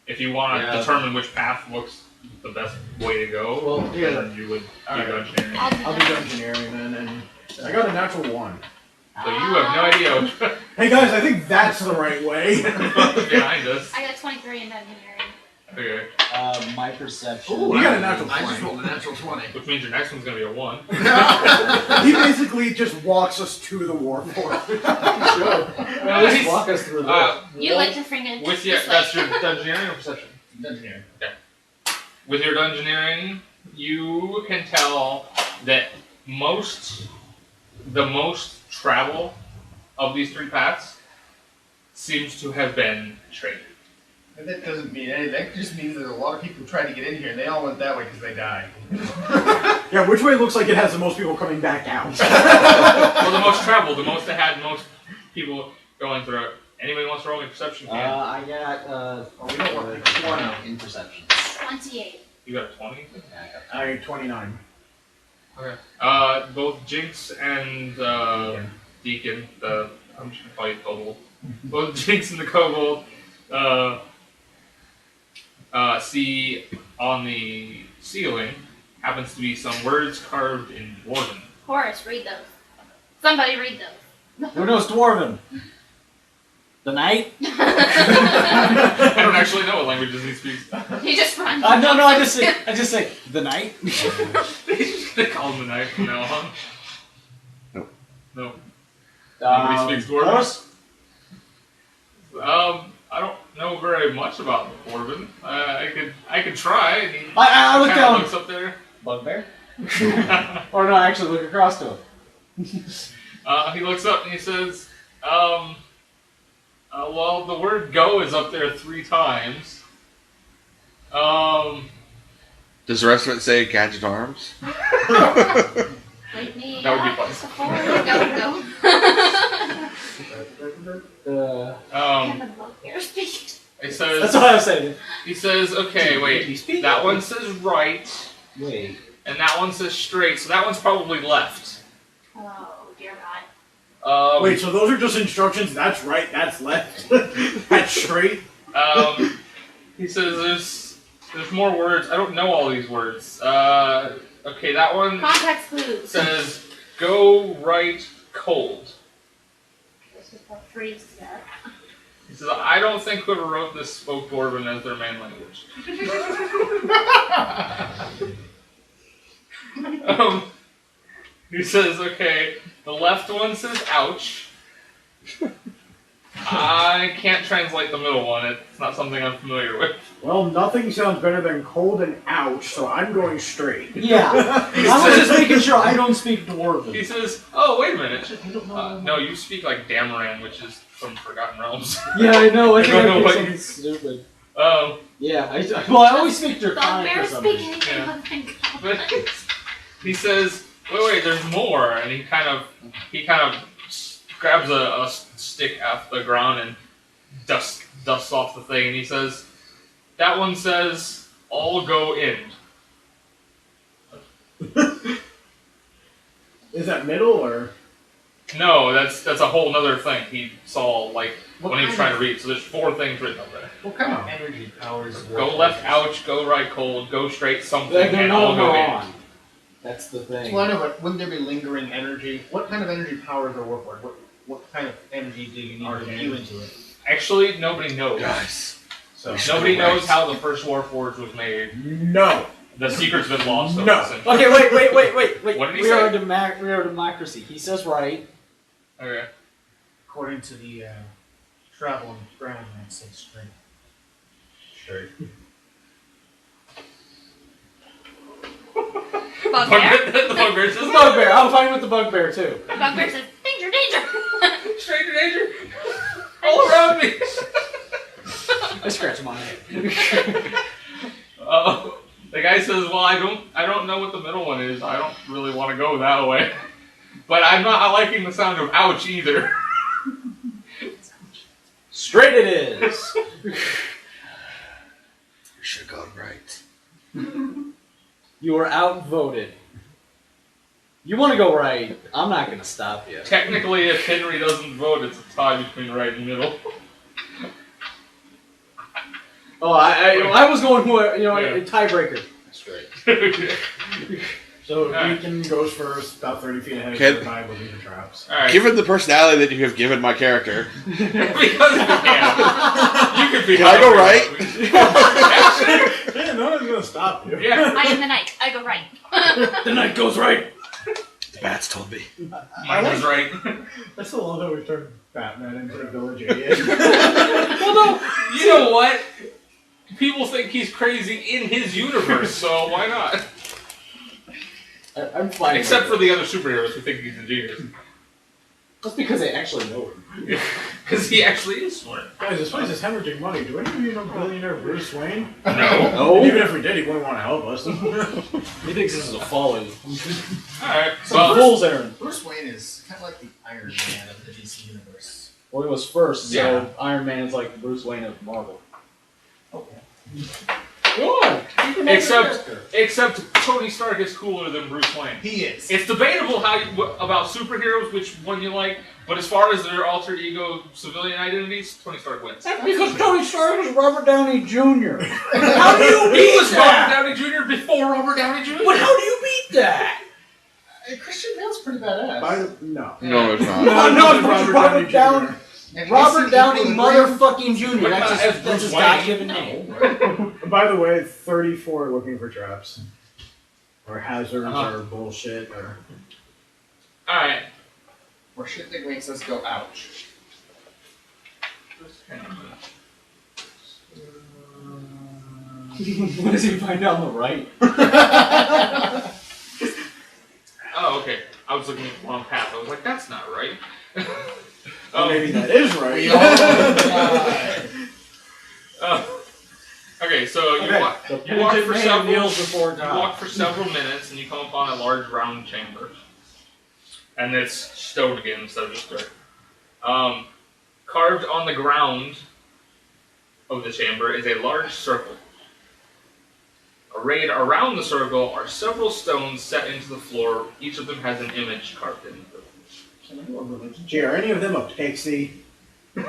If you want to determine which path looks the best way to go, Well, here. then you would do Alright. dungeoneering. I'll do dungeoneering then, and I got a natural 1. So you have no idea what's Hey guys, I think that's the right way. behind us. I got 23 in engineering. Okay. My perception. Ooh, you got a natural I just 20. rolled a natural 20. Which means your next one's gonna be a 1. He basically just walks us to the war force. At least walk us through that. You like to freaking with your, this way. that's your dungeoneering or perception? Dungeoneering. With your dungeoneering, you can tell that the most travel of these 3 paths seems to have been traded. And that doesn't mean anything. That just means that a lot of people tried to get in here and they all went that way because they died. Yeah, which way looks like it has the most people coming back out? Well, the most traveled, the most that had most people going through it. Anybody wants to roll me perception? Can. I got we don't want to 20 in perception. 28. You got a 20? Yeah, I 29. Okay. Both Jinx and Deecan, I'm just gonna call you Kobold. Both Jinx and the Kobold see on the ceiling happens to be some words carved in Dwarven. Horace, read those. Somebody read those. Who knows Dwarven? The knight? I don't actually know what languages he speaks. He just runs. No, I just say the knight. He's just gonna call him the knife from now on. Nope. No. Nobody speaks Dwarven? Morris? I don't know very much about Dwarven. I could try. And he I look kinda down. looks up there. Bugbear? Or no, actually look across to him. He looks up and he says, well, the word go is up there 3 times. Does the rest of it say gadget arms? Wait me That would be up fun. before we go. Can the bugbear speak? It says, That's what I was saying. he says, okay, wait, that one says right, Wait. and that one says straight, so that one's probably left. Oh, dear God. Wait, so those are just instructions? That's right, that's left, that's straight? He says there's more words. I don't know all these words. Okay, that one Context clues. says go right cold. This is what freeze said. He says, I don't think whoever wrote this spoke Dwarven as their main language. He says, okay, the left one says ouch. I can't translate the middle one. It's not something I'm familiar with. Well, nothing sounds better than cold and ouch, so I'm going straight. Yeah. I was just making sure I don't speak Dwarven. He says, oh, wait a minute. I don't know. No, you speak like Damaran, which is from Forgotten Realms. Yeah, I know. I I think don't know I what something you- stupid. Oh. Yeah, I always speak Draconic or Bugbear something. speak anything Yeah. other than But goblin? he says, wait, there's more, and he kind of grabs a stick off the ground and dusts off the thing, and he says, that one says, all go in. Is that middle or? No, that's a whole nother thing he saw, like, What when he was kind trying to read. So there's 4 things written up there. What kind of energy powers? Go left, ouch, go right, cold, go straight, something, They're and all not go in. on. That's the thing. Well, I know, but wouldn't there be lingering energy? What kind of energy powers are Warlord? What kind of energy do you need to view into it? Actually, nobody knows. Guys. So Nobody knows how the first Warforged was made. No. The secret's been lost. No. essentially. Okay, wait. What did he we say? are a democracy. He says right. Okay. according to the traveling ground, I'd say straight. Straight. Bugbear. The bugbear The says, bugbear. I'm fine with the bugbear too. Bugbear says, danger, danger. stranger danger, all around me. I scratch my head. The guy says, well, I don't know what the middle one is. I don't really want to go that way. But I'm not liking the sound of ouch either. Straight it is. You should have gone right. You are outvoted. You want to go right? I'm not going to stop you. Technically, if Henry doesn't vote, it's a tie between right and middle. Oh, I was going who Yeah. a tiebreaker. Straight. Okay. So Alright. Deacon goes first, about 30 feet ahead Okay. of the guy will leave the traps. Alright. Given the personality that you have given my character, Because you can. You could be. Can I go right? Yeah, no one's gonna stop you. Yeah. I am the knight. I go right. The night goes right. the bats told me. Mine was right. I still love that we turned Batman into a village idiot. Well, no. You know what? People think he's crazy in his universe, so why not? I'm fine. Except with for it. the other superheroes who think he's a genius. That's because they actually know him. Because he actually is smart. Guys, this place is hemorrhaging money. Do any of you know billionaire Bruce Wayne? No. No. Even if we did, he wouldn't want to help us. He thinks this is a folly. Alright. Some Well, fool's errand. Bruce Wayne is kind of like the Iron Man of the DC universe. Well, he was first, Yeah. so Iron Man is like the Bruce Wayne of Marvel. Okay. Go on. except Tony Stark is cooler than Bruce Wayne. He is. It's debatable about superheroes, which one you like, but as far as their alter ego civilian identities, Tony Stark wins. That's because Tony Stark was Robert Downey Jr. How do you He beat was Robert that? Downey Jr. before Robert Downey Jr. But how do you beat that? Christian Bale's pretty badass. No. No, it's not. No, it's Robert Downey. Have you Robert seen Downey Equal and Green? motherfucking Jr. But That's not as his Bruce Wayne. God-given name. By the way, 34 looking for traps. Or hazards Uh-huh. or bullshit or... Alright. Or shit that makes us go ouch. What does he find on the right? Oh, okay. I was looking at the wrong path. I was like, that's not right. Maybe that is right. We all die. Okay, so you Okay. walk, The you walk penitent for man several. kneels before You God. walk for several minutes, and you come upon a large round chamber, and it's stone again instead of just dirt. Carved on the ground of the chamber is a large circle. Arrayed around the circle are several stones set into the floor. Each of them has an image carved into them. Can I do a religion? Gee, are any of them a pixie? No,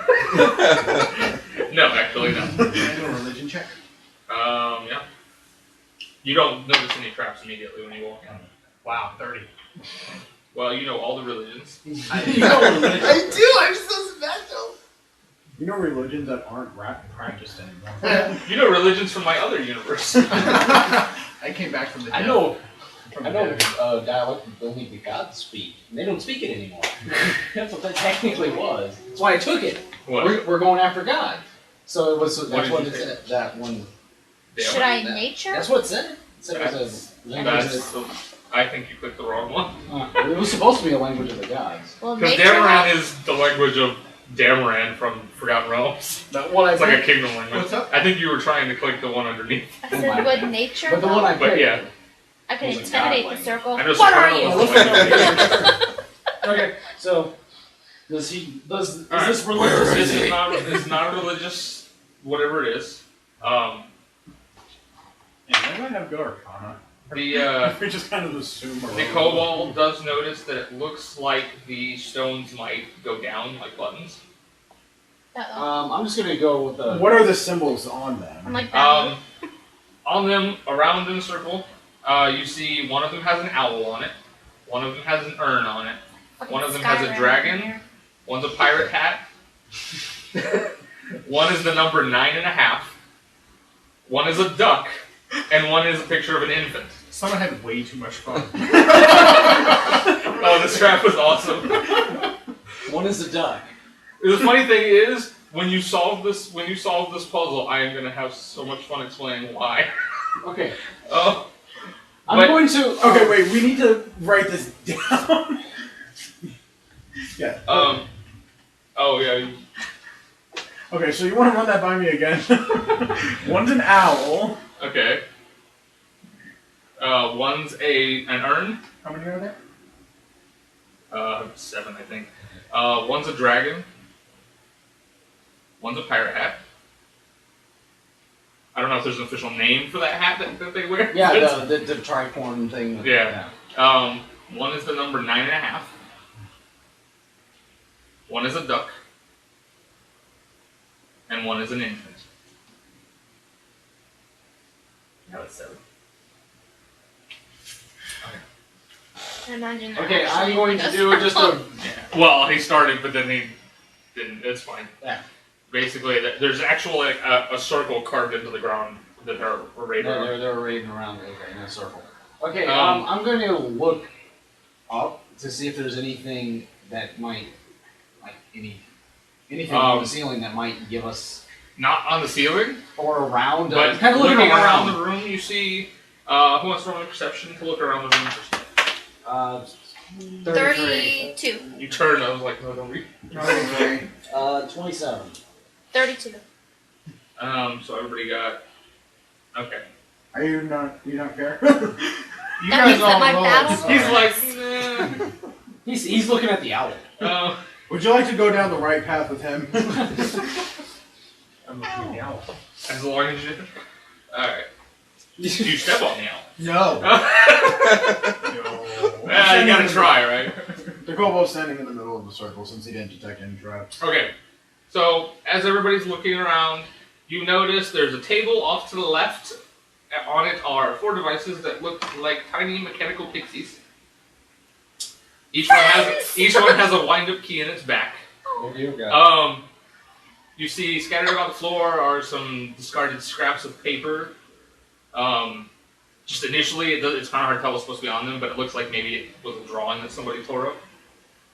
actually, no. Can I do a religion check? Yeah. You don't notice any traps immediately when you walk in. Wow, 30. Well, you know all the religions. I do, I'm just so special. You know religions that aren't practiced anymore. You know religions from my other universe. I came back from the I dead. know From I the know dead. dialect that only the gods speak. And they don't speak it anymore. That's what that technically was. That's why I took it. What? We're going after God. So it was. What That's did what you it say? said. That one. Should I nature? That's what it said. It said it was a language. I think you clicked the wrong one. It was supposed to be a language of the gods. Well, Because nature. Damaran is the language of Damaran from Forgotten Realms. That one I It's like a kingdom language. What's up? I think you were trying to click the one underneath. I said, would nature? But the one I But picked. yeah. I can was a intimidate god the circle. I know What are Soprano you? was the language. Okay, so does he? Is Alright, this religious? This is not a religious, whatever it is. Yeah, maybe I have good arcana. We just kind of assume. The Kobold does notice that it looks like the stones might go down like buttons. Uh-oh. I'm just gonna go with the. What are the symbols on them? I'm like that. On them, around in a circle, you see one of them has an owl on it, one of them has an urn on it, one of them has a dragon, one's a pirate hat, one is the number 9.5, one is a duck, and one is a picture of an infant. Someone had way too much fun. Oh, this trap was awesome. One is a duck. The funny thing is, when you solve this puzzle, I am gonna have so much fun explaining why. Okay. Oh, I'm But- going to. Okay, wait. We need to write this down. Yeah. Oh yeah. Okay, so you want to run that by me again? One's an owl. Okay. One's an urn. How many are there? 7, I think. One's a dragon. One's a pirate hat. I don't know if there's an official name for that hat that they wear. Yeah, the tricorn thing. Yeah. One is the number 9.5. One is a duck. And one is an infant. Now it's 7. I imagine they're Okay, I'm actually going like to a do just a. Well, he started, but then he didn't. It's fine. Yeah. Basically, there's actually a circle carved into the ground that are arrayed around. They're arrayed around in a circle. Okay, Um, I'm going to look up to see if there's anything that might, like anything on the ceiling that might give us, Not on the ceiling, or around. but kind of looking looking around the room, you see. Who wants to roll a perception to look around the room for stuff? 33. 32. You turn. I was like, no, don't read. 27. 32. So everybody got. Okay. Are you not? You don't care? You That means that my rolled, battle- so- He's like, He's looking at the owl. Would you like to go down the right path with him? I'm looking at the owl. As long as you. Alright. You step on the owl. No. You gotta try, right? The kobold's standing in the middle of the circle since he didn't detect any traps. Okay. So, as everybody's looking around, you notice there's a table off to the left. On it are 4 devices that look like tiny mechanical pixies. Each one has a wind-up key in its back. Oh dear God. You see scattered about the floor are some discarded scraps of paper. Just initially, it's kind of hard to tell what's supposed to be on them, but it looks like maybe it was a drawing that somebody tore up.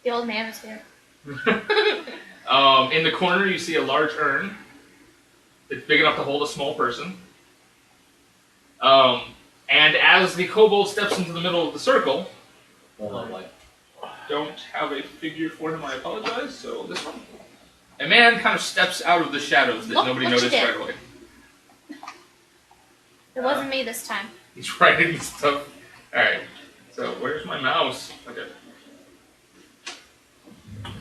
The old man is here. In the corner, you see a large urn. It's big enough to hold a small person. And as the kobold steps into the middle of the circle, don't have a figure for him, I apologize, so this one. A man kind of steps out of the shadows that nobody noticed right away. It wasn't me this time. He's writing stuff. Alright, so where's my mouse? Okay.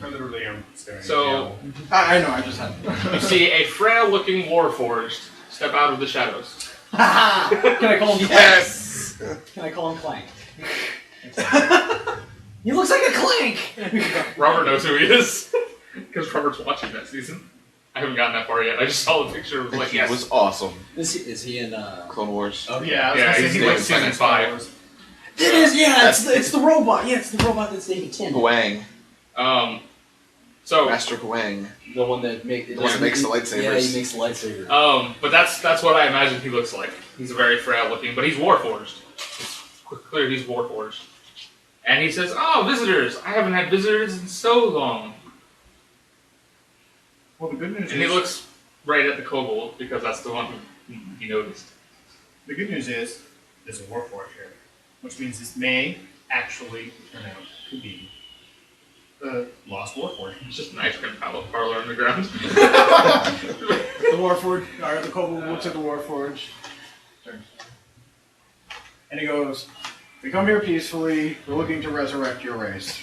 I literally am staring. So, I know, I just had. you see a frail-looking warforged step out of the shadows. Can I call him Yes! Can I call him Clank? He looks like a Clank! Robert knows who he is. Because Robert's watching that season. I haven't gotten that far yet. I just saw the picture of like, He yes. was awesome. Is he in Clone Wars. Okay. Yeah, I was Yeah, gonna say he's he like likes season Star 5. Wars. It is, yeah, it's the robot. Yeah, it's the robot that's dating Tim. Huang. So, Master Huang. The one that makes The one that makes the lightsabers. Yeah, he makes the lightsaber. but that's what I imagine he looks like. He's very frail looking, but he's warforged. It's clear he's warforged. And he says, "Oh, visitors! I haven't had visitors in so long." Well, the good news And he is looks right at the kobold because that's the one who he noticed. there's a warforged here, which means this may actually turn out to be the lost warforged. It's just an ice cream parlor on the ground. The Warforged, or the Kobold looks at the Warforged. And he goes, "We come here peacefully, we're looking to resurrect your race."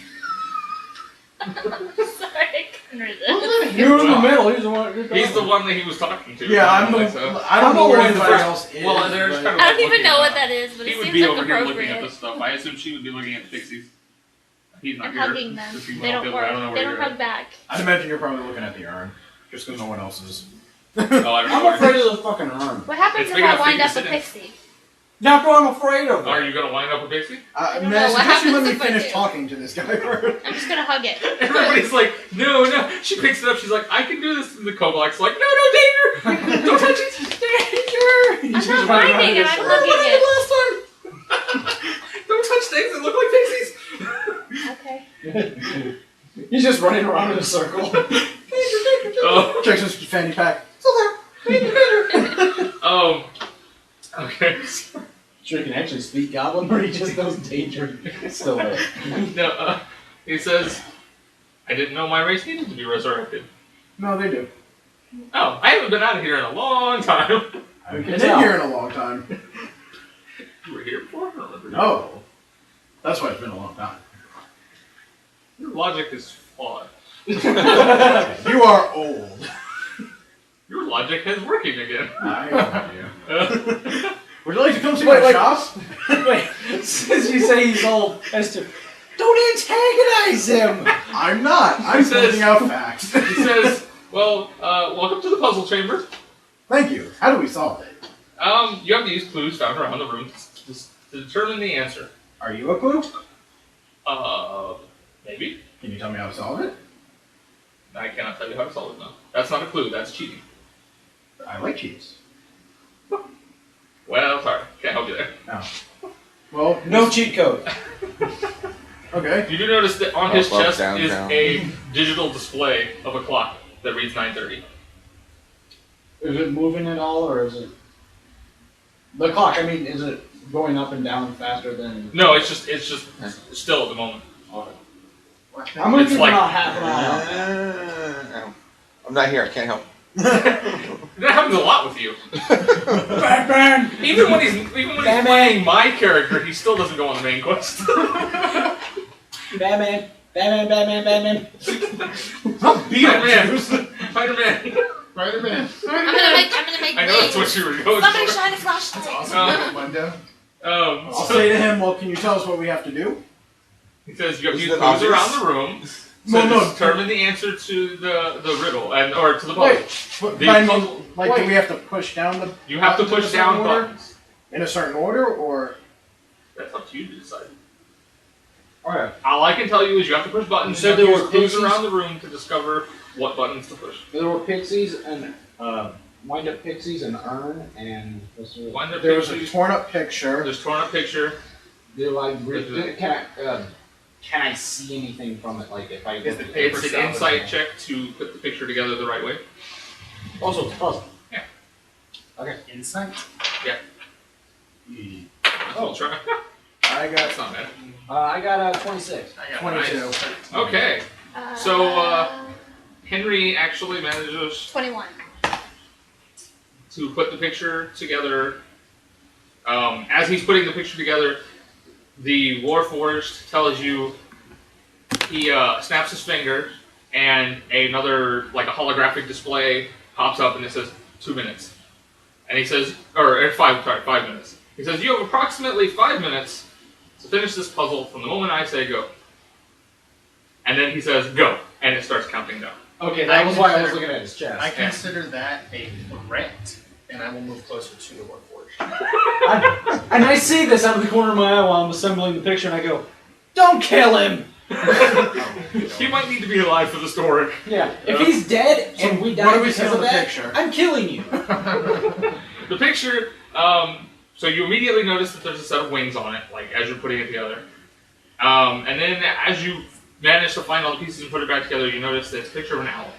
Sorry, I couldn't resist. You're in the middle. He's the one. He's the one that he was talking to. Yeah, I'm the. So. I don't know where I'm the anybody one- else is. Well, there's but- kind of I like don't even looking know what at- that is, but He it would seems be like over here looking appropriate. at this stuff. I assume she would be looking at Pixies. He's not And here. hugging them. If he They don't went work. I don't know where They don't you're hug back. I'd imagine you're probably looking at the urn, just because no one else is. at. Oh, I don't know. I'm where afraid you're- of the fucking arm. What happens It's if big I enough for wind you to up a sit in. pixie? That's what I'm afraid of. Are you gonna wind up with Pixie? I don't May know, I what suggest you let happens me if I finish do? talking to this guy first? I'm just gonna hug it. Everybody's like, no. She picks it up. She's like, I can do this. And the Kobol's like, no, danger! Don't touch it! Danger! I'm not finding it. I'm hugging it. Don't touch things that look like Pixies. Okay. He's just running around in a circle. Oh. Checks his fanny pack. Okay. Sure, he can actually speak Goblin, or he just knows danger. Still there. No, he says, I didn't know my race needed to be resurrected. No, they do. Oh, I haven't been out of here in a long time. I've can been in tell. here in a long time. You were here before? I don't remember. No. That's why it's been a long time. Your logic is flawed. You are old. Your logic is working again. I know you. Would you like to come see my Wait, shop? Wait, since you say he's old, as to don't antagonize him. I'm not. I'm He says- pointing out facts. He says, well, welcome to the puzzle chamber. Thank you. How do we solve it? You have to use clues found around the room to determine the answer. Are you a clue? Maybe. Can you tell me how to solve it? I cannot tell you how to solve it now. That's not a clue, that's cheating. I like cheese. Well, sorry, can't help you there. No. Well, No cheat code. Okay. You do notice that on his Up, up, chest down, is down. a digital display of a clock that reads 9:30. Is it moving at all, or is it the clock? I mean, is it going up and down faster than? No, it's just still at the moment. I'm gonna It's keep like- about half an eye out. I'm not here. I can't help. That happens a lot with you. Batman! Even when he's Batman. playing my character, he still doesn't go on the main quest. Batman! Batman! Batman! Batman! Spider-Man. Spider-Man. Spider-Man. I'm gonna make I know that's what wings. you were going Somebody for. shine a flashlight. Awesome. Window. I'll So say to him, well, can you tell us what we have to do? he says you have to Isn't use it clues obvious? around the room to Well, no. determine the answer to the riddle or to the puzzle. Wait. The I mean, puzzle- like, do we have to push down the You have to buttons push in a certain down order? buttons. In a certain order, or? That's up to you to decide. Alright. All I can tell you is you have to push buttons. You said you have there to were use clues pixies? around the room to discover what buttons to push. There were pixies and wind up pixies and urn and what's the Wind up There was a pixies. torn up picture. There's torn up picture. can I can I see anything from it? Like if I Is the look at paper It's an salvage? insight check to put the picture together the right way. also it's a puzzle. Insight? Oh, try. I got That's not bad. I got a 26. I got 22. nice. Okay, So, Henry actually manages 21. to put the picture together. As he's putting the picture together, the Warforged tells you he snaps his finger, and another like a holographic display pops up, and it says 2 minutes. And he says, or 5 minutes. He says, you have approximately 5 minutes to finish this puzzle from the moment I say go. And then he says go, and it starts counting down. Okay, that was why I was looking at his chest. I consider that a threat, and I will move closer to the Warforged. And I see this out of the corner of my eye while I'm assembling the picture, and I go, "Don't kill him!" He might need to be alive for the story. Yeah, if he's dead and we die what do we because see on of the that, picture? I'm killing you. The picture, so you immediately notice that there's a set of wings on it, like as you're putting it together. And then as you manage to find all the pieces and put it back together, you notice that it's a picture of an owl.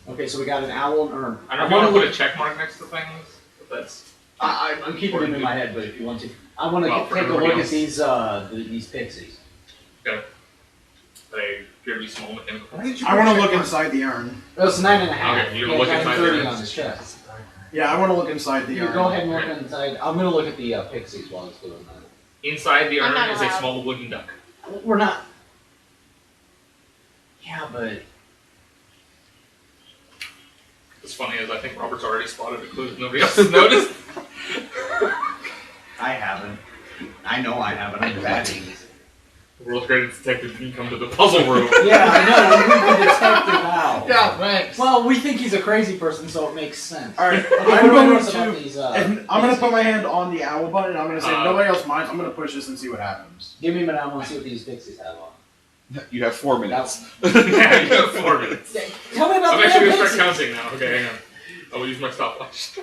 Okay, so we got an owl and urn. I don't know if you want to put a check mark next to things, but that's... I'm keeping them in my head, but if you want to, I want to Well, for take a everybody look else. at these pixies. Okay. They appear to be small mechanical. I want to look inside the urn. Oh, it's 9.5. Okay, you're gonna look inside 9:30 there. on his chest. Yeah, I want to look inside the You urn. go ahead and look inside. I'm gonna look at the pixies while it's doing that. Inside the I'm urn not is a allowed. small wooden duck. We're not. Yeah, but What's funny is I think Robert's already spotted a clue that nobody else has noticed. I haven't. I know I haven't. I'm bad. The world's greatest detective didn't come to the puzzle room. Yeah, I know. We need the detective now. Yeah, thanks. Well, we think he's a crazy person, so it makes sense. All right, Okay, I'm what do I going notice to. about these, I'm going to put my hand on the owl button. And I'm going to say, if nobody else minds, I'm going to push this and see what happens. Give me a minute. I want to see what these pixies have on. You have 4 minutes. Yeah, you have 4 minutes. Tell me about I'm the actually damn going to start pixies. counting now. Okay, hang on. I will use my stopwatch.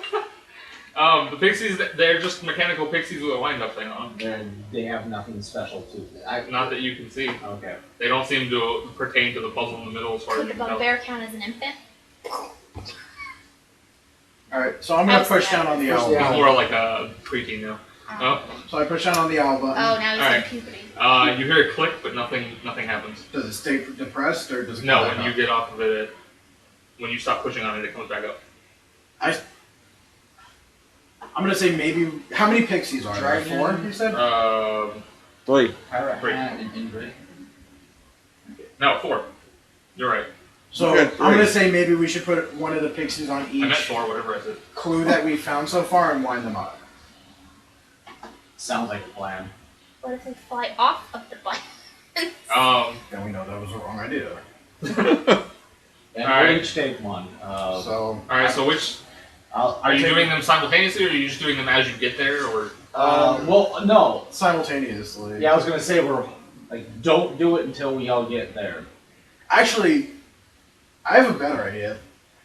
The pixies, they're just mechanical pixies with a wind-up thing on them. They have nothing special to them. Not that you can see. Okay. They don't seem to pertain to the puzzle in the middle as far as Could you the can tell. bugbear count as an infant? Alright, so I'm going to push down on the owl Yeah. He's button. more like a preteen now. Oh, So I push down on the owl button. Oh, now he's Alright. in puberty. you hear a click, but nothing happens. Does it stay depressed or does it No, come back when you up? get off of it, when you stop pushing on it, it comes back up. I'm going to say maybe. How many pixies are there? Dragon. 4, you said? 3. Pirate Great. hat and Ingrid. No, 4. You're right. So Okay, I'm going three. to say maybe we should put one of the pixies on I meant each 4, whatever I said. clue that we found so far and wind them up. Sounds like a plan. What if they fly off of the button? Then we know that was the wrong idea. And Alright. we'll each take one. So. Alright, so which... I'll Are you take- doing them simultaneously, or are you just doing them as you get there, or... well, no. Simultaneously. Yeah, I was gonna say we're like, don't do it until we all get there. Actually, I have a better idea.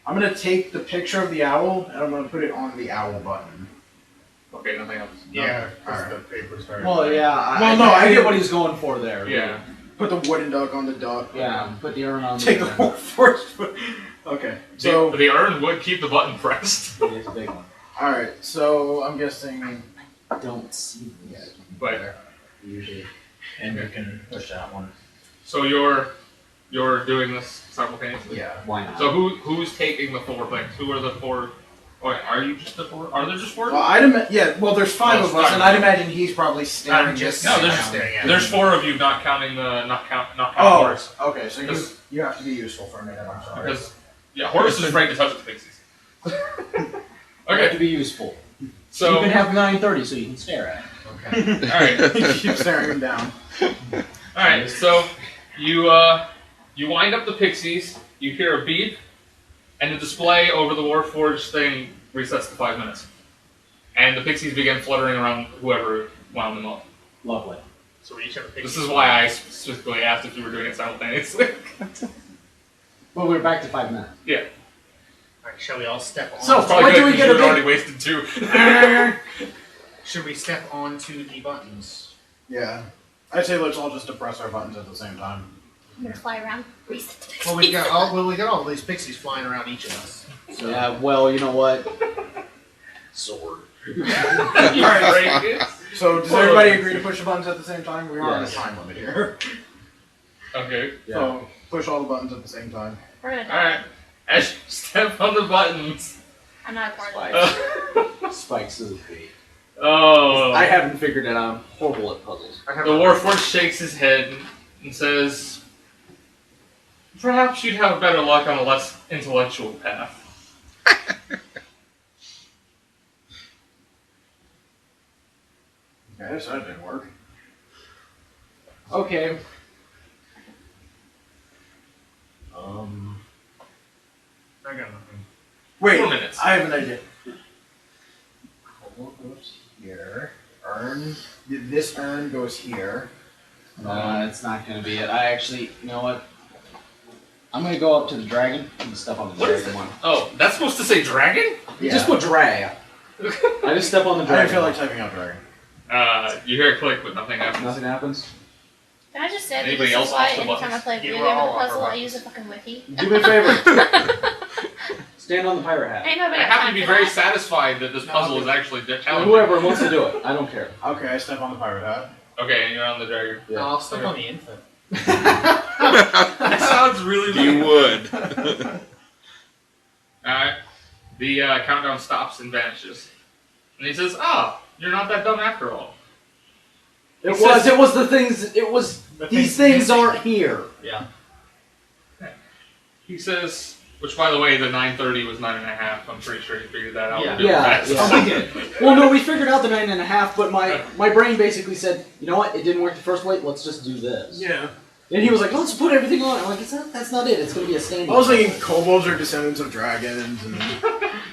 I'm going to take the picture of the owl and I'm going to put it on the owl button. Okay, nothing else. Yeah, because Alright. the paper started. Well, yeah. I get get what he's going for there. Yeah. Put the wooden duck on the duck. Yeah. Put the urn on. Take the whole first. Okay. So. The urn would keep the button pressed. It's a big one. Alright, so I'm guessing. Don't see yet. But Usually, and we can push that one. so you're doing this simultaneously. Yeah. Why not? So who's taking the 4 things? Who are the 4? Oh, wait, are you just the 4? Are there just 4? Well, there's 5 Oh, of us, sorry. and I'd imagine he's probably staring just- no, there's down. staring at There's 4 of you, not counting Oh, Horace. okay, so Because- you have to be useful for a minute, I'm sorry. Because Horace is afraid to touch the pixies. You have Okay, to be useful. so you can have 9:30 so you can stare at it. Okay. all right. Keep staring him down. Alright, so you wind up the pixies, you hear a beep, and the display over the Warforged thing resets to 5 minutes. And the pixies begin fluttering around whoever wound them up. Lovely. So we each have a picture. This is why I specifically asked if you were doing it simultaneously. Well, we're back to 5 minutes. Yeah. Alright, shall we all step on? So- It's probably What do good we 'cause get you a had already big- wasted 2. Should we step on to the buttons? Yeah. I say let's all just depress our buttons at the same time. I'm gonna fly around. Reset the Well, we got all these pixies flying around each of us. So. Yeah, well, you know what? Sword. Right. So does everybody agree to push the buttons at the same time? We are on a time limit here. Okay. So push all the buttons at the same time. We're gonna die. Alright. As you step on the buttons. I'm not a part of it. Spikes to the feet. Oh. I haven't figured it out. I'm horrible at puzzles. The Warforged shakes his head and says, "Perhaps you'd have better luck on a less intellectual path." Okay, so that didn't work. Okay. I got nothing. Wait, 4 minutes. I have an idea. Kobold goes here. Urn. This urn goes here. It's not gonna be it. I actually, you know what? I'm gonna go up to the dragon and step on the What is dragon one. Oh, that's supposed to say dragon? You just put drag. I just step on the I dragon. didn't feel like typing out dragon. You hear a click, but nothing happens. Nothing happens. Can I just say that Anybody this else is why off the anytime I buttons? play a You video are game all with a off puzzle, the I buttons. use a fucking wiki? Do me a favor. Stand on the pirate hat. Ain't nobody I got happen time to be for very that. satisfied that this puzzle is actually challenging. Whoever wants to do it, I don't care. Okay, I step on the pirate hat. Okay, and you're on the dragon. Yeah. I'll step on the infant. That sounds really You weird. would. Alright. The countdown stops and vanishes. And he says, you're not that dumb after all. It He was. says- It was the things. It was. These things aren't here. Yeah. He says, which by the way, the 9:30 was 9.5. I'm pretty sure you figured that out. Yeah. Doing Yeah, that. yeah. Oh, we did. Well, no, we figured out the 9.5, but my brain basically said, you know what? It didn't work the first way. Let's just do this. Yeah. And he was like, let's put everything on. I'm like, that's not it. It's gonna be a standing. I was thinking kobolds are descendants of dragons and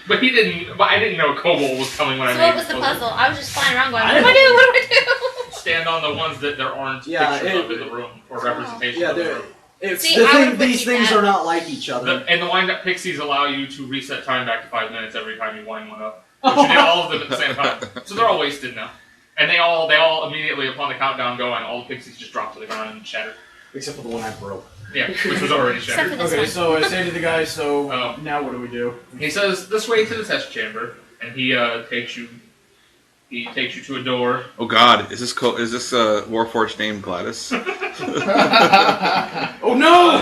But he didn't. But I didn't know Kobold was coming when I So made what was the puzzle? I was just flying around going, what do I do? What do I do? Stand on the ones that there aren't Yeah, pictures of in the room or representation Yeah, of the they're. room. It's See, the I thing. would These believe things that. are not like each other. And the wind-up pixies allow you to reset time back to 5 minutes every time you wind one up. But you did all of them at the same time. So they're all wasted now. And they all immediately upon the countdown going, all the pixies just drop to the ground and shatter. Except for the one I broke. Yeah, which was already Except for shattered. this okay, one. so I say to the guy, so Oh. now what do we do? He says, "This way to the test chamber," and he takes you. He takes you to a door. Oh God, is this Warforged named Gladys? Oh no!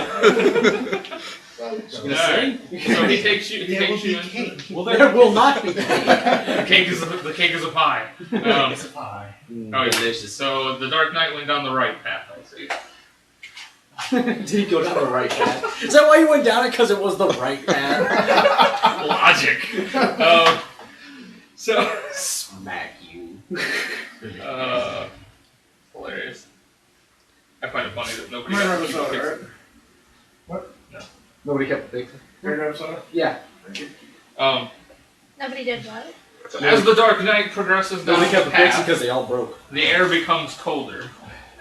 Gonna say? So he takes you. He There will takes be you. In, cake. Well, there will not be. the cake is a pie. It's a pie. Oh, delicious. So the Dark Knight went down the right path. I see. Did he go down the right path? Is that why you went down it? Because it was the right path? Logic. So. Smack you. Hilarious. I find it funny that nobody I'm gonna got grab a to soda, fix right? it. Nobody kept the big. Can I grab soda? Yeah. Nobody did what? As the Dark Knight progresses down Nobody kept the the Pixie path, because they all broke. the air becomes colder,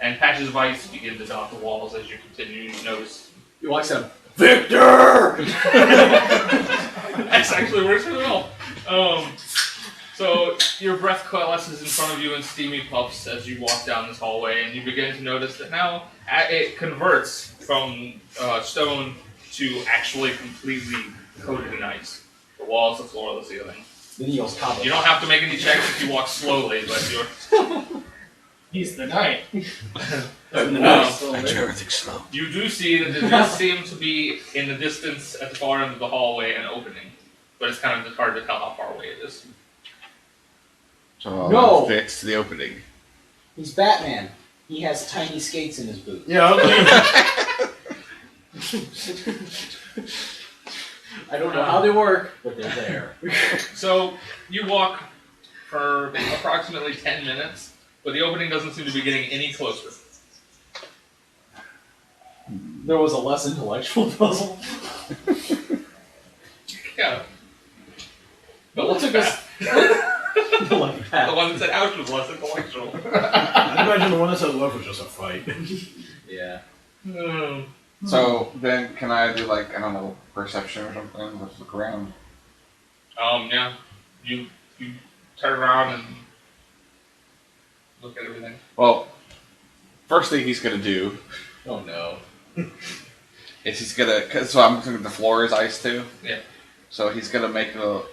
and patches of ice begin to dot the walls as you continue to notice. He walks out. Victor! That's actually works really well. So your breath coalesces in front of you in steamy puffs as you walk down this hallway, and you begin to notice that now it converts from stone to actually completely coated in ice. The walls, the floor, the ceiling. Then he goes Cabo. You don't have to make any checks if you walk slowly, but you're. He's the knight. I do everything slow. You do see that there does seem to be in the distance at the far end of the hallway an opening, but it's kind of hard to tell how far away it is. So No. fix the opening. He's Batman. He has tiny skates in his boots. Yeah, I don't know how they work, but they're there. So you walk for approximately 10 minutes, but the opening doesn't seem to be getting any closer. There was a less intellectual puzzle. Yeah. But what took us? The one that said ouch was less intellectual. I imagine the one that said love was just a fight. Yeah. So then, can I do like, I don't know, perception or something? Let's look around. Yeah. You turn around and look at everything. Well, first thing he's gonna do Oh no. is so I'm thinking the floor is ice too. Yeah. So he's gonna make a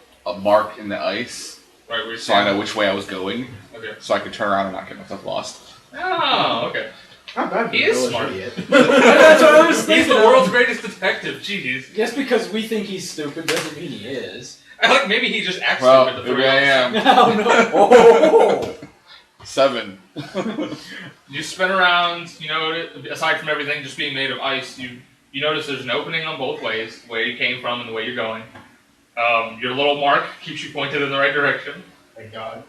mark in the ice, Right, where you're so I know standing. which way I was going, Okay. so I can turn around and not get myself lost. Oh, okay. Not bad. He is smart. Idiot. That's what I was He's thinking. the world's greatest detective. Jeez. Just because we think he's stupid doesn't mean he is. I like maybe he just acts Well, stupid to maybe throw I you off. am. Oh no. Oh. 7. You spin around, you know, aside from everything just being made of ice, you notice there's an opening on both ways, where you came from and the way you're going. Your little mark keeps you pointed in the right direction. Thank God.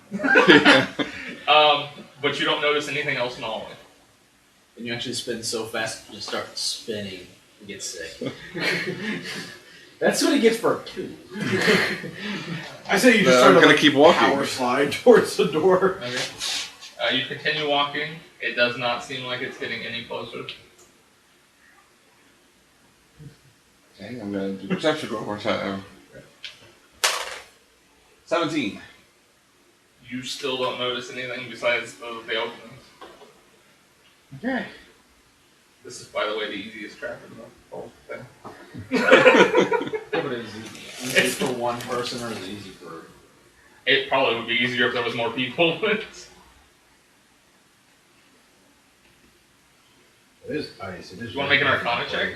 But you don't notice anything else in the hallway. And you actually spin so fast, you just start spinning and get sick. That's what he gets for 2. I say you just I'm start to gonna keep walking. power slide towards the door. Okay. You continue walking. It does not seem like it's getting any closer. Okay, I'm gonna do perception one more time. 17. You still don't notice anything besides the openings. Okay. This is, by the way, the easiest trap in the whole thing. Yeah, but is it easy for one person or is it easy for... It probably would be easier if there was more people. It is ice. It is. You want to make an Arcana check?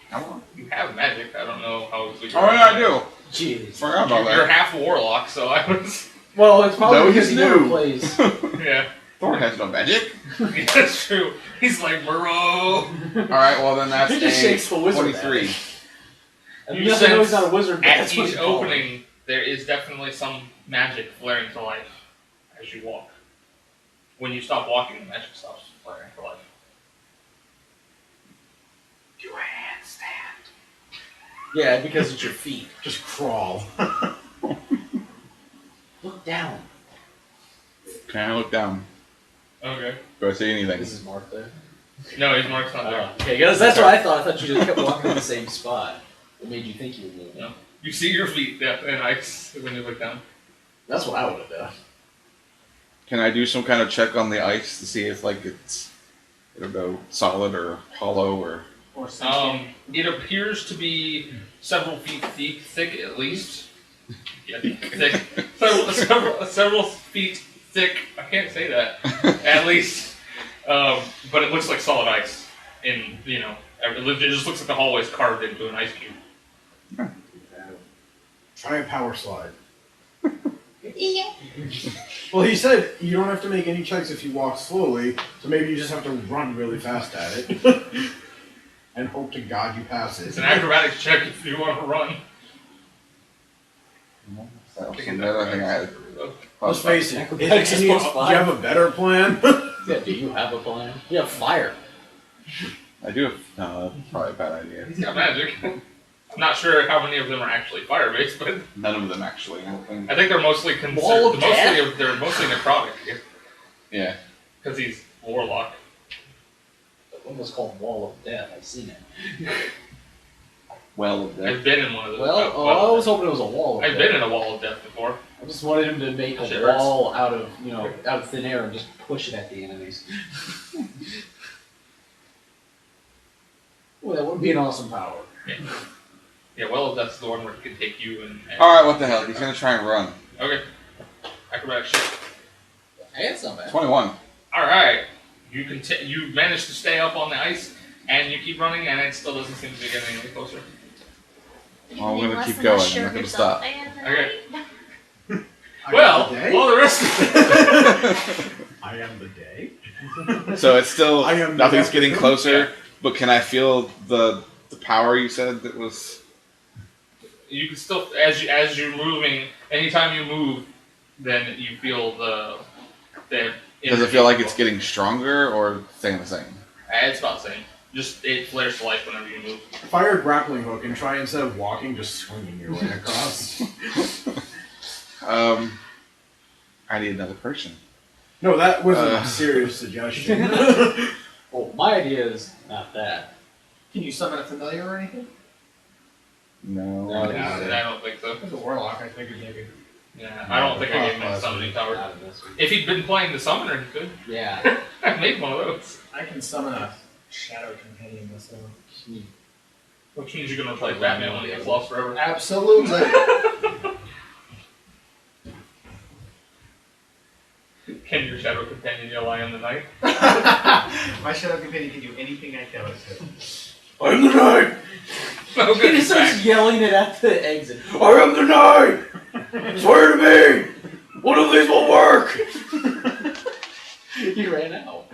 Come on. You have magic. I don't know how it's. Oh yeah, I do. Jeez. Forgot about You're that. half warlock, so I was. Well, it's probably No, because he's he never new. plays. Yeah, Thorn has no magic. that's true. He's like, bro. Alright, well then that's He just shakes the wizard 23. And You nothing knows sense not a wizard, but At that's what each he called it. opening, there is definitely some magic flaring to life as you walk. When you stop walking, the magic stops flaring to life. Do a handstand. Yeah, because it's your feet. Just crawl. Look down. Can I look down? Okay. Do I see anything? This is Mark there. No, his mark's not there. Okay, because that's what I thought. I thought you just kept walking in the same spot. It made you think you were moving. No. You see your feet in ice when you look down. That's what I would have done. Can I do some kind of check on the ice to see if like it's, I don't know, solid or hollow or... Or something. It appears to be several feet thick at least. Yeah, thick. Several feet thick. I can't say that. At least. But it looks like solid ice. It just looks like the hallway's carved into an ice cube. Try a power slide. Yeah. Well, he said you don't have to make any checks if you walk slowly, so maybe you just have to run really fast at it. And hope to God you pass it. It's an acrobatics check if you want to run. That was the other thing I had. Let's face it, Acrobatics do is you plus 5. have a better plan? Yeah, do you have a plan? You have fire. I do have, no, that's probably a bad idea. He's got magic. I'm not sure how many of them are actually fire-based, but None of them actually, I don't think. I think they're mostly Wall of they're mostly necrotic Yeah. because he's warlock. The one was called Wall of Death. I've seen it. Well of I've death. been in one of those. Well, I was hoping it was a wall of I've death. been in a wall of death before. I just wanted him to make a Shit hurts. wall out of thin air and just push it at the enemies. Well, that would be an awesome power. Yeah, well, that's the one where it can take you and Alright, what the hell? He's gonna try and run. okay. Acrobatic check. Hey, it's not bad. 21. All right, you manage to stay up on the ice, and you keep running, and it still doesn't seem to be getting any closer. Well, I'm gonna Less keep than going. sure I'm of not gonna yourself, stop. and Okay. I Well, am the day. well, the rest of I am the day. So it's still, I am nothing's the- getting closer, Yeah. but can I feel the power you said that was... you can still, as you're moving, anytime you move, then you feel the Does it feel like it's getting stronger or staying the same? It's about the same. Just it flares to life whenever you move. Fire a grappling hook and try instead of walking, just swinging your way across. I need another person. No, that was a serious suggestion. Well, my idea is not that. Can you summon a familiar or anything? No. No, I don't think so. As a warlock, I figured maybe. Yeah, I don't think I gave him a summoning power. Out of this one. If he'd been playing the summoner, he could. Yeah. I'd make one of those. I can summon a shadow companion myself. Which means you're gonna play Batman when he gets lost forever. Absolutely. Can your shadow companion yell "I am the night"? My shadow companion can do anything I tell it to. I am the knight! Oh, He good. just starts yelling it at the exit. I am the knight! Swear to me! One of these will work! He ran out.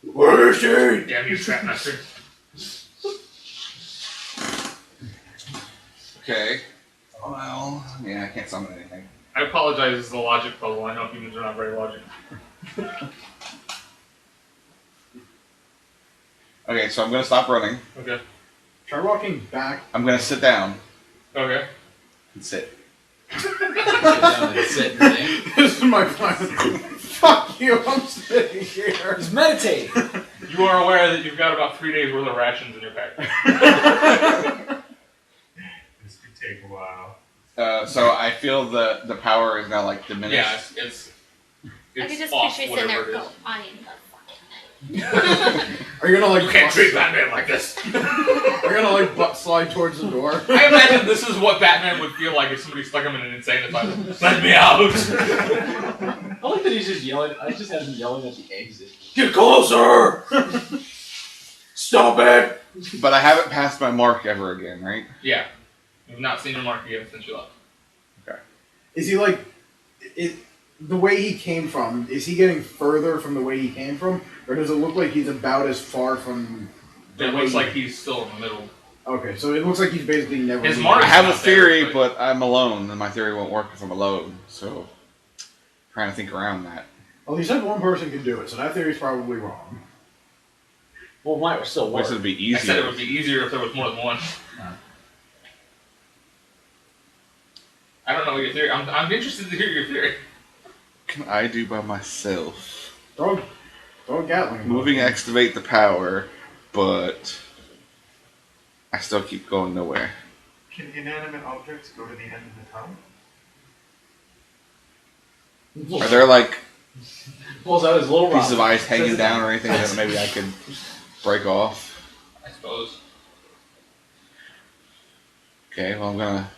Where is she? Damn you, Trapmaster. Okay. Well, yeah, I can't summon anything. I apologize, it's a logic puzzle. I know humans are not very logical. Okay, so I'm gonna stop running. Okay. Try walking back. I'm gonna sit down Okay. and sit. Sit down and sit and think. This is my plan. Fuck you, I'm sitting here. He's meditating. You are aware that you've got about 3 days worth of rations in your pack. This could take a while. So I feel the power is now like diminished. Yeah, it's I could just off, picture you sitting there whatever and it go, is. I am the fucking Are you gonna like You can't butt- treat Batman like this. Are you gonna like butt slide towards the door? I imagine this is what Batman would feel like if somebody stuck him in an insane asylum. Let me out! I like that he's just yelling. I just had him yelling at the exit. Get closer! Stop it! But I haven't passed my mark ever again, right? Yeah. You've not seen your mark again since you left. Is he like the way he came from? Is he getting further from the way he came from, or does it look like he's about as far from? The It way looks he- like he's still in the middle. Okay, so it looks like he's basically never. His leaving. mark- I have a not there, theory, but- but I'm alone, and my theory won't work if I'm alone. So, trying to think around that. Well, you said one person could do it, so that theory's probably wrong. Well, might still Which work. would be I said it easier. would be easier if there was more than one. I don't know your theory. I'm interested to hear your theory. Can I do by myself? Throw a Gatling. Moving activate the power, but I still keep going nowhere. Can inanimate objects go to the end of the tunnel? Are there like Pulls out his little rock. pieces of ice hanging down or anything that maybe I could break off? I suppose. Okay, well I'm gonna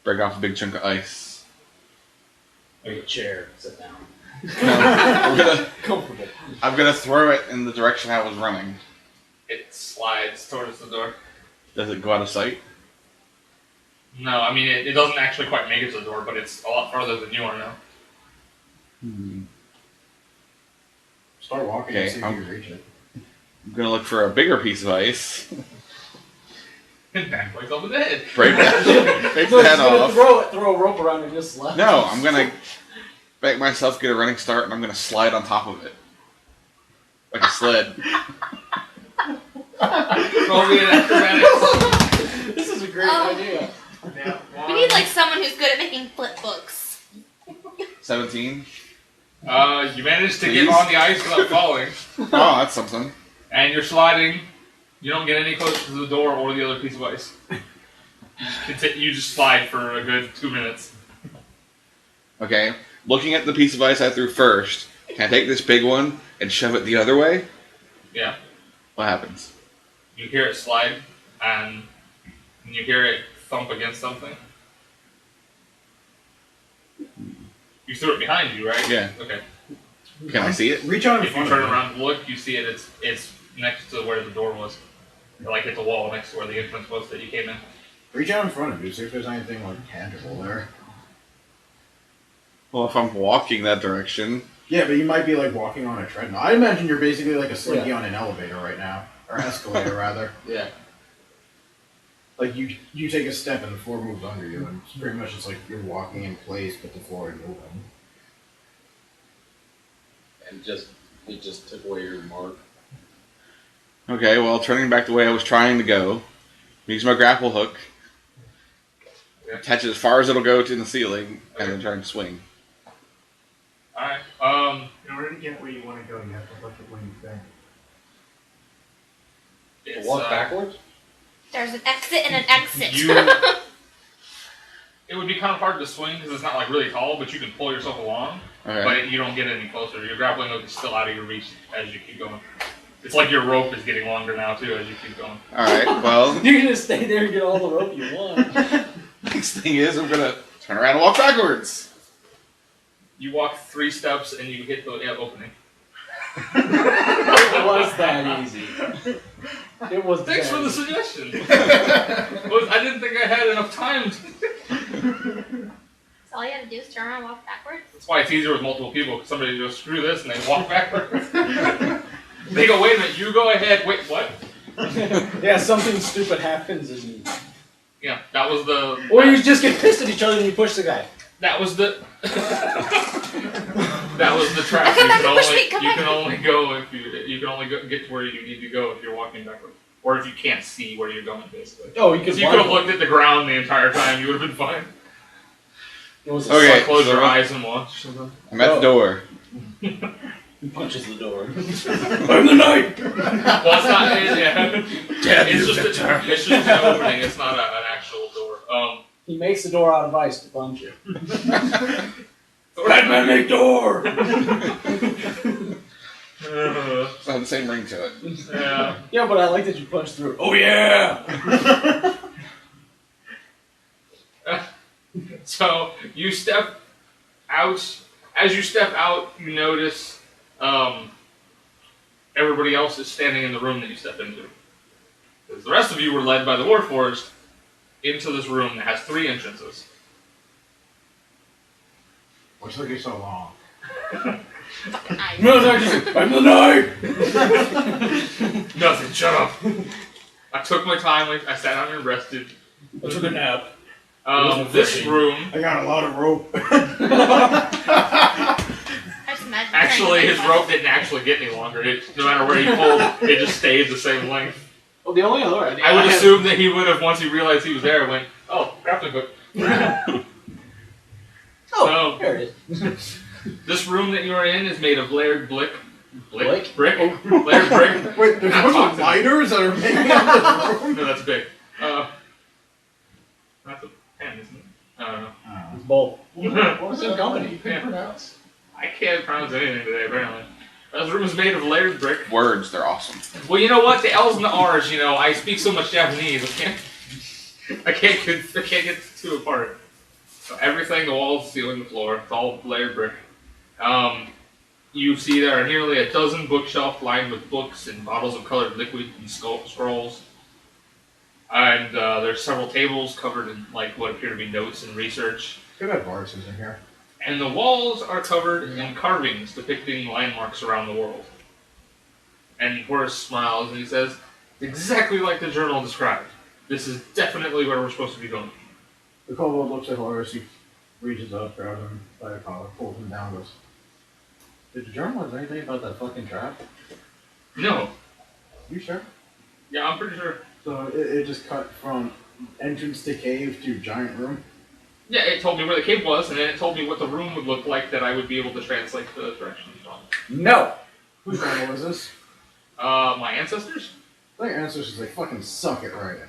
break off a big chunk of ice. Make a chair. Sit down. No, Comfortable. I'm gonna throw it in the direction I was running. It slides towards the door. Does it go out of sight? No, I mean, it doesn't actually quite make it to the door, but it's a lot farther than you are now. Start walking Okay, and see if I'm- you can reach it. I'm gonna look for a bigger piece of ice. And back myself in the head. Break that break So the he's head gonna off. throw a rope around and just slap. No, I'm gonna make myself get a running start and I'm gonna slide on top of it. Like a sled. Roll me an acrobatics. This is a great Oh. idea. We need like someone who's good at making flip books. 17. You managed to get on the ice without falling, Oh, that's something. and you're sliding. You don't get any closer to the door or the other piece of ice. You just slide for a good 2 minutes. Okay, looking at the piece of ice I threw first, can I take this big one and shove it the other way? Yeah. What happens? You hear it slide, and you hear it thump against something. You threw it behind you, right? Yeah. Okay. Can I see it? Reach out in If you front turn of around and look, you see it. It's next to where the door was. Like at the wall next to where the entrance was that you came in. Reach out in front of you, see if there's anything like tangible there. Well, if I'm walking that direction, Yeah, but you might be like walking on a treadmill. I imagine you're basically like a slinky Yeah. on an elevator right now. Or escalator rather. Yeah. Like you take a step and the floor moves under you, and it's pretty much just like you're walking in place, but the floor is moving. And it just took away your mark. okay, well, turning back the way I was trying to go, use my grapple hook, attach it as far as it'll go to the ceiling, and then try and swing. Alright. In order to get where you want to go, you have to look at where you've been. It's, Walk backwards? There's an exit and an exit. You It would be kind of hard to swing because it's not like really tall, but you can pull yourself along. Okay. But you don't get any closer. Your grappling hook is still out of your reach as you keep going. It's like your rope is getting longer now too as you keep going. Alright, well, You're gonna stay there and get all the rope you want. next thing is I'm gonna turn around and walk backwards. You walk 3 steps and you hit the opening. It was that easy. It was. Thanks that for the easy. suggestion. I didn't think I had enough time. So all you have to do is turn around and walk backwards. That's why it's easier with multiple people, because somebody goes, screw this, and they walk backwards. They go, wait a minute, you go ahead, wait, what? Yeah, something stupid happens and Yeah, that was the... or you just get pissed at each other and you push the guy. That was the... that was the trap. You can only go if you can only get to where you need to go if you're walking backwards. Or if you can't see where you're going, basically. Oh, you could. So you could have looked at the ground the entire time, you would have been fine. It was Okay. Like, close your eyes and watch or something. I'm at the door. He punches the door. I'm the knight! Well, it's not... It's just an opening, it's not an actual door. He makes the door out of ice to punch you. Batman, make door! It's not the same ring to it. Yeah. Yeah, but I like that you punch through. Oh yeah! So you step out. As you step out, you notice everybody else is standing in the room that you step into. Because the rest of you were led by the Warforged into this room that has 3 entrances. What's taking so long? Nice. No, I'm the knight! Nothing. Shut up. I took my time. I sat down and rested. I took a nap. This room. I got a lot of rope. I just imagine Actually, trying his to rope didn't actually get any longer. No matter where he pulled, it just stayed the same length. Well, the only other idea I would assume that he would have, once he realized he was there, went, oh, grappling hook. Oh, there it is. This room that you are in is made of layered brick. Brick? Brick? Layered brick. Wait, there's a bunch of lighters that are making up this room? No, that's big. That's a pen, isn't it? I don't know. It's both. What was Good it? company. What do you pronounce? I can't pronounce anything today, apparently. This room is made of layered brick. Words, they're awesome. Well, you know what? The L's and the R's, I speak so much Japanese, I can't get the 2 apart. So everything, the walls, the ceiling, the floor, it's all layered brick. You see there are nearly a dozen bookshelves lined with books and bottles of colored liquid and scrolls. And there's several tables covered in what appear to be notes and research. Good advices in here. And the walls are covered in carvings depicting landmarks around the world. And Horace smiles and he says, it's exactly like the journal described. This is definitely where we're supposed to be going. The kobold looks at Horace, he reaches up, grabs him by the collar, pulls him down, goes, did the journal have anything about that fucking trap? No. You sure? Yeah, I'm pretty sure. So it just cut from entrance to cave to giant room? Yeah, it told me where the cave was, and then it told me what the room would look like that I would be able to translate the directions on. No! Whose journal is this? My ancestors? Their ancestors, they fucking suck at writing.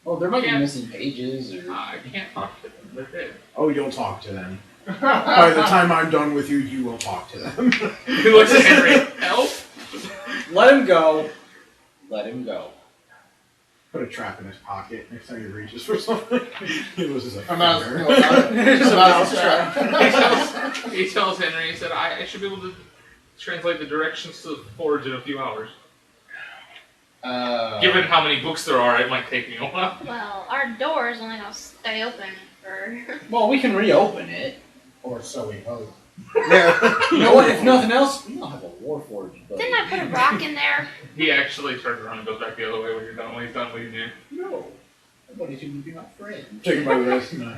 Oh, there might be Yeah. missing pages or. I can't talk to them. They're dead. Oh, you'll talk to them. By the time I'm done with you, you will talk to them. He looks at Henry. Help? Let him go. Let him go. Put a trap in his pocket next time he reaches for something. He loses a A mouse. finger. It's a mouse trap. He tells Henry, he said, I should be able to translate the directions to the forge in a few hours. Given how many books there are, it might take me a while. Well, our door is only gonna stay open for. Well, we can reopen it. Or so we hope. Yeah. You know what? If nothing else, we don't have a warforged. Didn't I put a rock in there? He actually turns around and goes back the other way when he's done leaving you. No. Nobody should be my friend. Take him by the wrist. No,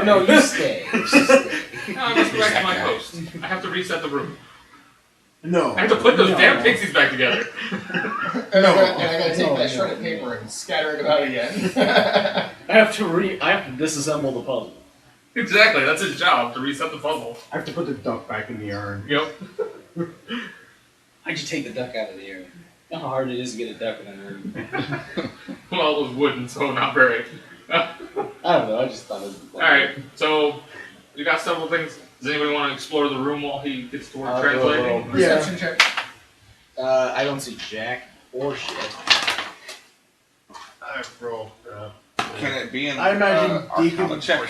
No, you stay. You stay. No, I must go back to my post. I have to reset the room. No. I have to put those No. damn pixies back together. And I gotta take that shredded paper and scatter it about again. I have to disassemble the puzzle. Exactly, that's his job, to reset the puzzle. I have to put the duck back in the urn. Yep. How'd you take the duck out of the air? You know how hard it is to get a duck in an urn. Well, it was wooden, so not very. I don't know. I just thought it was All right. So we got several things. Does anybody want to explore the room while he gets to work I'll do a translating? little- Perception check. I don't see jack or shit. I roll. Can it be in I imagine Arcana Deacon- check?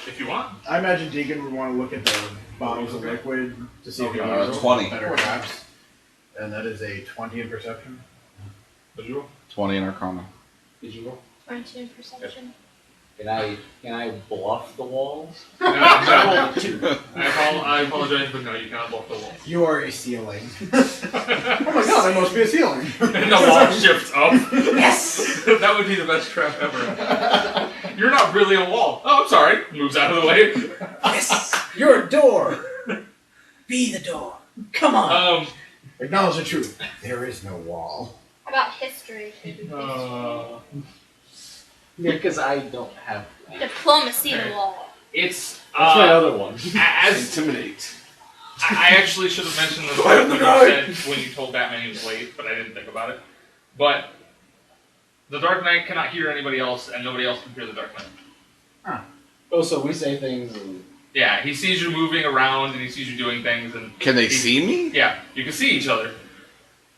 If you want. I imagine Deacon would want to look at the bottles of liquid to see if he can 20. better traps. And that is a 20 in perception. Did you roll? 20 in Arcana. Did you roll? 22 perception. Can I bluff the walls? No, I rolled a 2. I apologize, but no, you cannot block the wall. You are a ceiling. Oh my god, I must be a ceiling. And the wall shifts up. Yes! That would be the best trap ever. You're not really a wall. Oh, I'm sorry. Moves out of the way. Yes! You're a door! Be the door. Come on! Acknowledge the truth. There is no wall. How about history? Yeah, because I don't have... Diplomacy the wall. It's That's my other one. as Intimidate. I actually should have mentioned this Quiet when the you night! said when you told Batman he was late, but I didn't think about it. But the Dark Knight cannot hear anybody else, and nobody else can hear the Dark Knight. Oh, so we say things and... Yeah, he sees you moving around, and he sees you doing things, and Can they see me? yeah, you can see each other,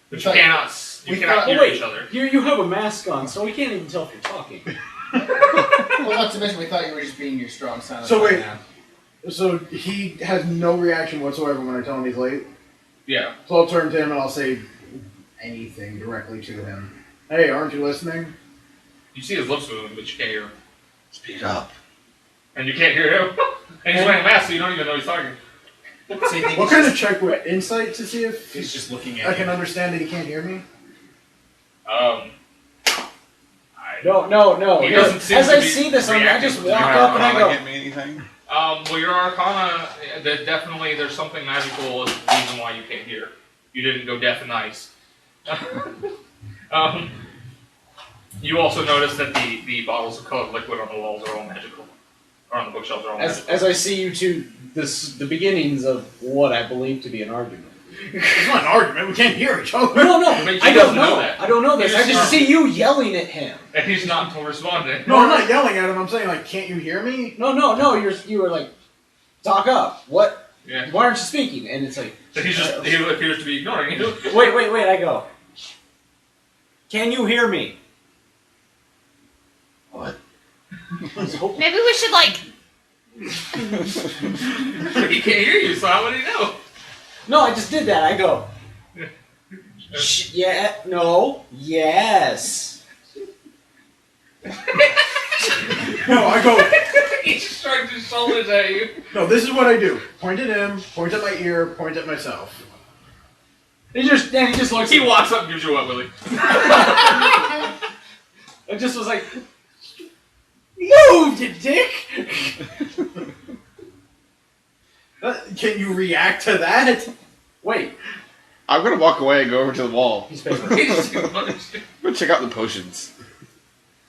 but you But- cannot Oh, hear wait. each other. You have a mask on, so we can't even tell if you're talking. Well, not to mention, we thought you were just being your strong silent. So wait. now. So he has no reaction whatsoever when I tell him he's late. Yeah. So I'll turn to him and I'll say anything directly to him. Hey, aren't you listening? You see his lips moving, but you can't hear him. Speak up. And you can't hear him. And he's wearing a mask, so you don't even know he's talking. So you think What he's kind of just, check would insight to see if he's just looking at I you? can understand that he can't hear me? No. He doesn't seem As to I be see this, I reacting just to walk your up and I Arcana go... get me anything? Well, your Arcana, that definitely there's something magical is the reason why you can't hear. You didn't go deaf and nice. You also notice that the bottles of colored liquid on the walls are all magical. Or on the bookshelves are all magical. As I see you two, the beginnings of what I believe to be an argument. It's not an argument. We can't hear each other. No, But he I don't doesn't know. know that. I don't know this. I just see you yelling at him. And he's not responding. No, I'm not yelling at him. I'm saying, like, can't you hear me? No. You were like, talk up. What? Yeah. Why aren't you speaking? And it's like, So he appears to be ignoring you. wait. I go. Can you hear me? What? Maybe we should like. He can't hear you, so how would he know? No, I just did that. I go. Yeah. No. Yes. No, I go. He just shrugged his shoulders at you. No, this is what I do. Point at him, point at my ear, point at myself. He just looks. He walks up and gives you what, Willie? It just was like, move, you dick. Can you react to that? Wait. I'm gonna walk away and go over to the wall. Piece of paper. He's too much. I'm gonna check out the potions.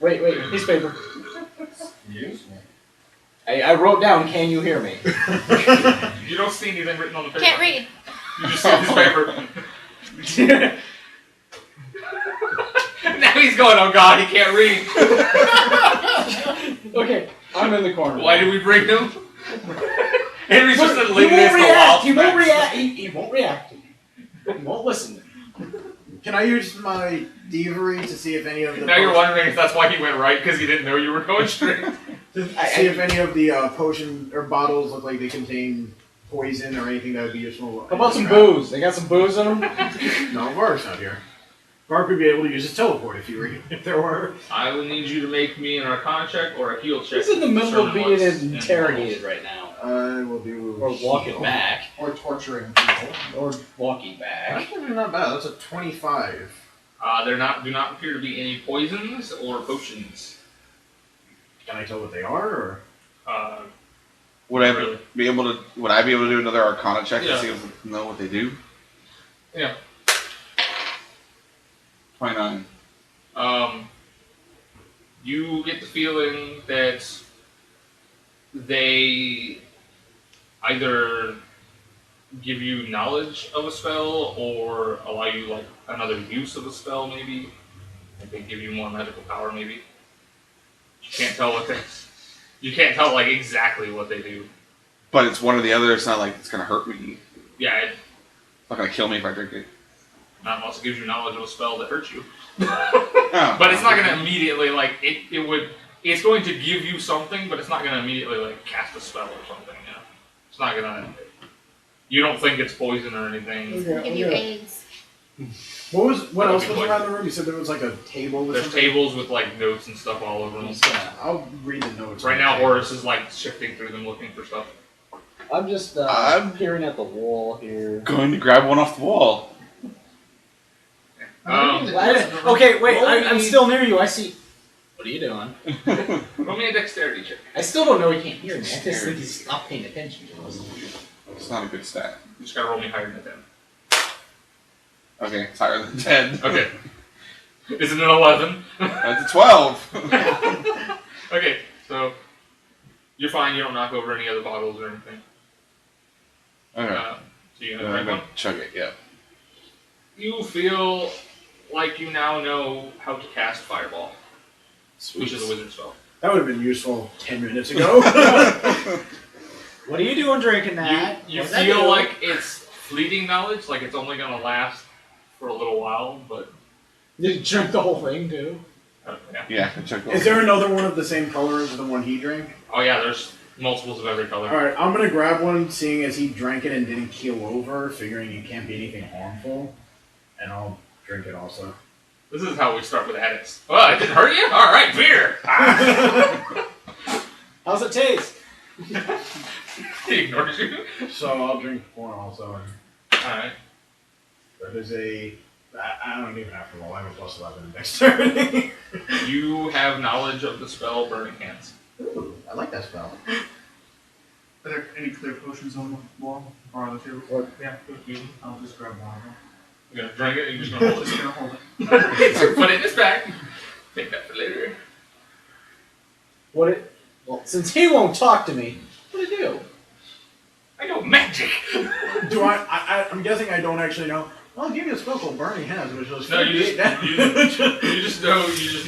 Wait. Piece of paper. You? I wrote down, can you hear me? You don't see anything written on the paper. Can't read. You just see this paper. Now he's going, oh god, he can't read. Okay, I'm in the corner. Why did we bring him? Henry's just He leaving won't this to react. He wild won't facts. react. He won't react. He won't listen. Can I use my thievery to see if any of the Now you're wondering if that's why he went right, because he didn't know you were going straight. to see if any of the potion or bottles look like they contain poison or anything that would be useful? How about some booze? They got some booze in them? No, Vark's not here. Vark would be able to use his teleport if there were. I will need you to make me an Arcana check or a heal check. He's in the middle of being Determine what's in interrogated right now. I will do. Or walking back. Or torturing people. Or walking back. Actually, not bad. That's a 25. Do not appear to be any poisons or potions. Can I tell what they are, or? Would I Really? be able to? Would I be able to do another Arcana check Yeah. to see if know what they do? Yeah. 29. You get the feeling that they either give you knowledge of a spell or allow you like another use of a spell, maybe. Like they give you more magical power, maybe. You can't tell what they. You can't tell like exactly what they do. But it's one or the other. It's not like it's gonna hurt me. Yeah, It's not gonna kill me if I drink it. not unless it gives you knowledge of a spell that hurts you. Oh, But it's not gonna immediately like it would. It's going to give you something, but it's not gonna immediately like cast a spell or something. You know, it's not gonna. You don't think it's poison or anything. Give you AIDS. What That else would be was good. around the room? You said there was like a table with There's something? tables with like notes and stuff all over them. Yeah, I'll read the notes. Right now, Horus is like shifting through them looking for stuff. I'm just I'm- peering at the wall here. Going to grab one off the wall. Okay, wait, I'm still near you. I see. What are you doing? Roll me a dexterity check. I still don't know he can't hear me. I just think he's not paying attention to us. It's not a good stat. You just gotta roll me higher than a 10. Okay, it's higher than 10. Okay. Is it an 11? That's a 12. Okay, so you're fine. You don't knock over any other bottles or anything. Okay. So you Then gonna I'm drink one? gonna chug it, yeah. You feel like you now know how to cast Fireball, which is a wizard spell. That would have been useful 10 minutes ago. What are you doing drinking that? You What's that feel do? like it's fleeting knowledge, like it's only gonna last for a little while, but Did you drink the whole thing too? yeah. Yeah, I chug Is there another one of the same color as the one he drank? Oh yeah, there's multiples of every color. Alright, I'm gonna grab one, seeing as he drank it and didn't keel over, figuring it can't be anything harmful, and I'll drink it also. This is how we start with addicts. Oh, it didn't hurt you? Alright, beer! How's it taste? He ignores you. So I'll drink one also. Alright. That is I don't even have to roll, I have a plus 11 in dexterity. You have knowledge of the spell Burning Hands. Ooh, I like that spell. Are there any clear potions on the wall or on the table? What? Yeah, I'll just grab one of them. You're gonna drink it and you're just gonna hold Just it. gonna hold it. Put it in his bag. Take that for later. Well, since he won't talk to me, what do you do? I know magic! Do I'm guessing I don't actually know. Well, I'll give you a spell called Burning Hands, which was No, you 58 damage. you just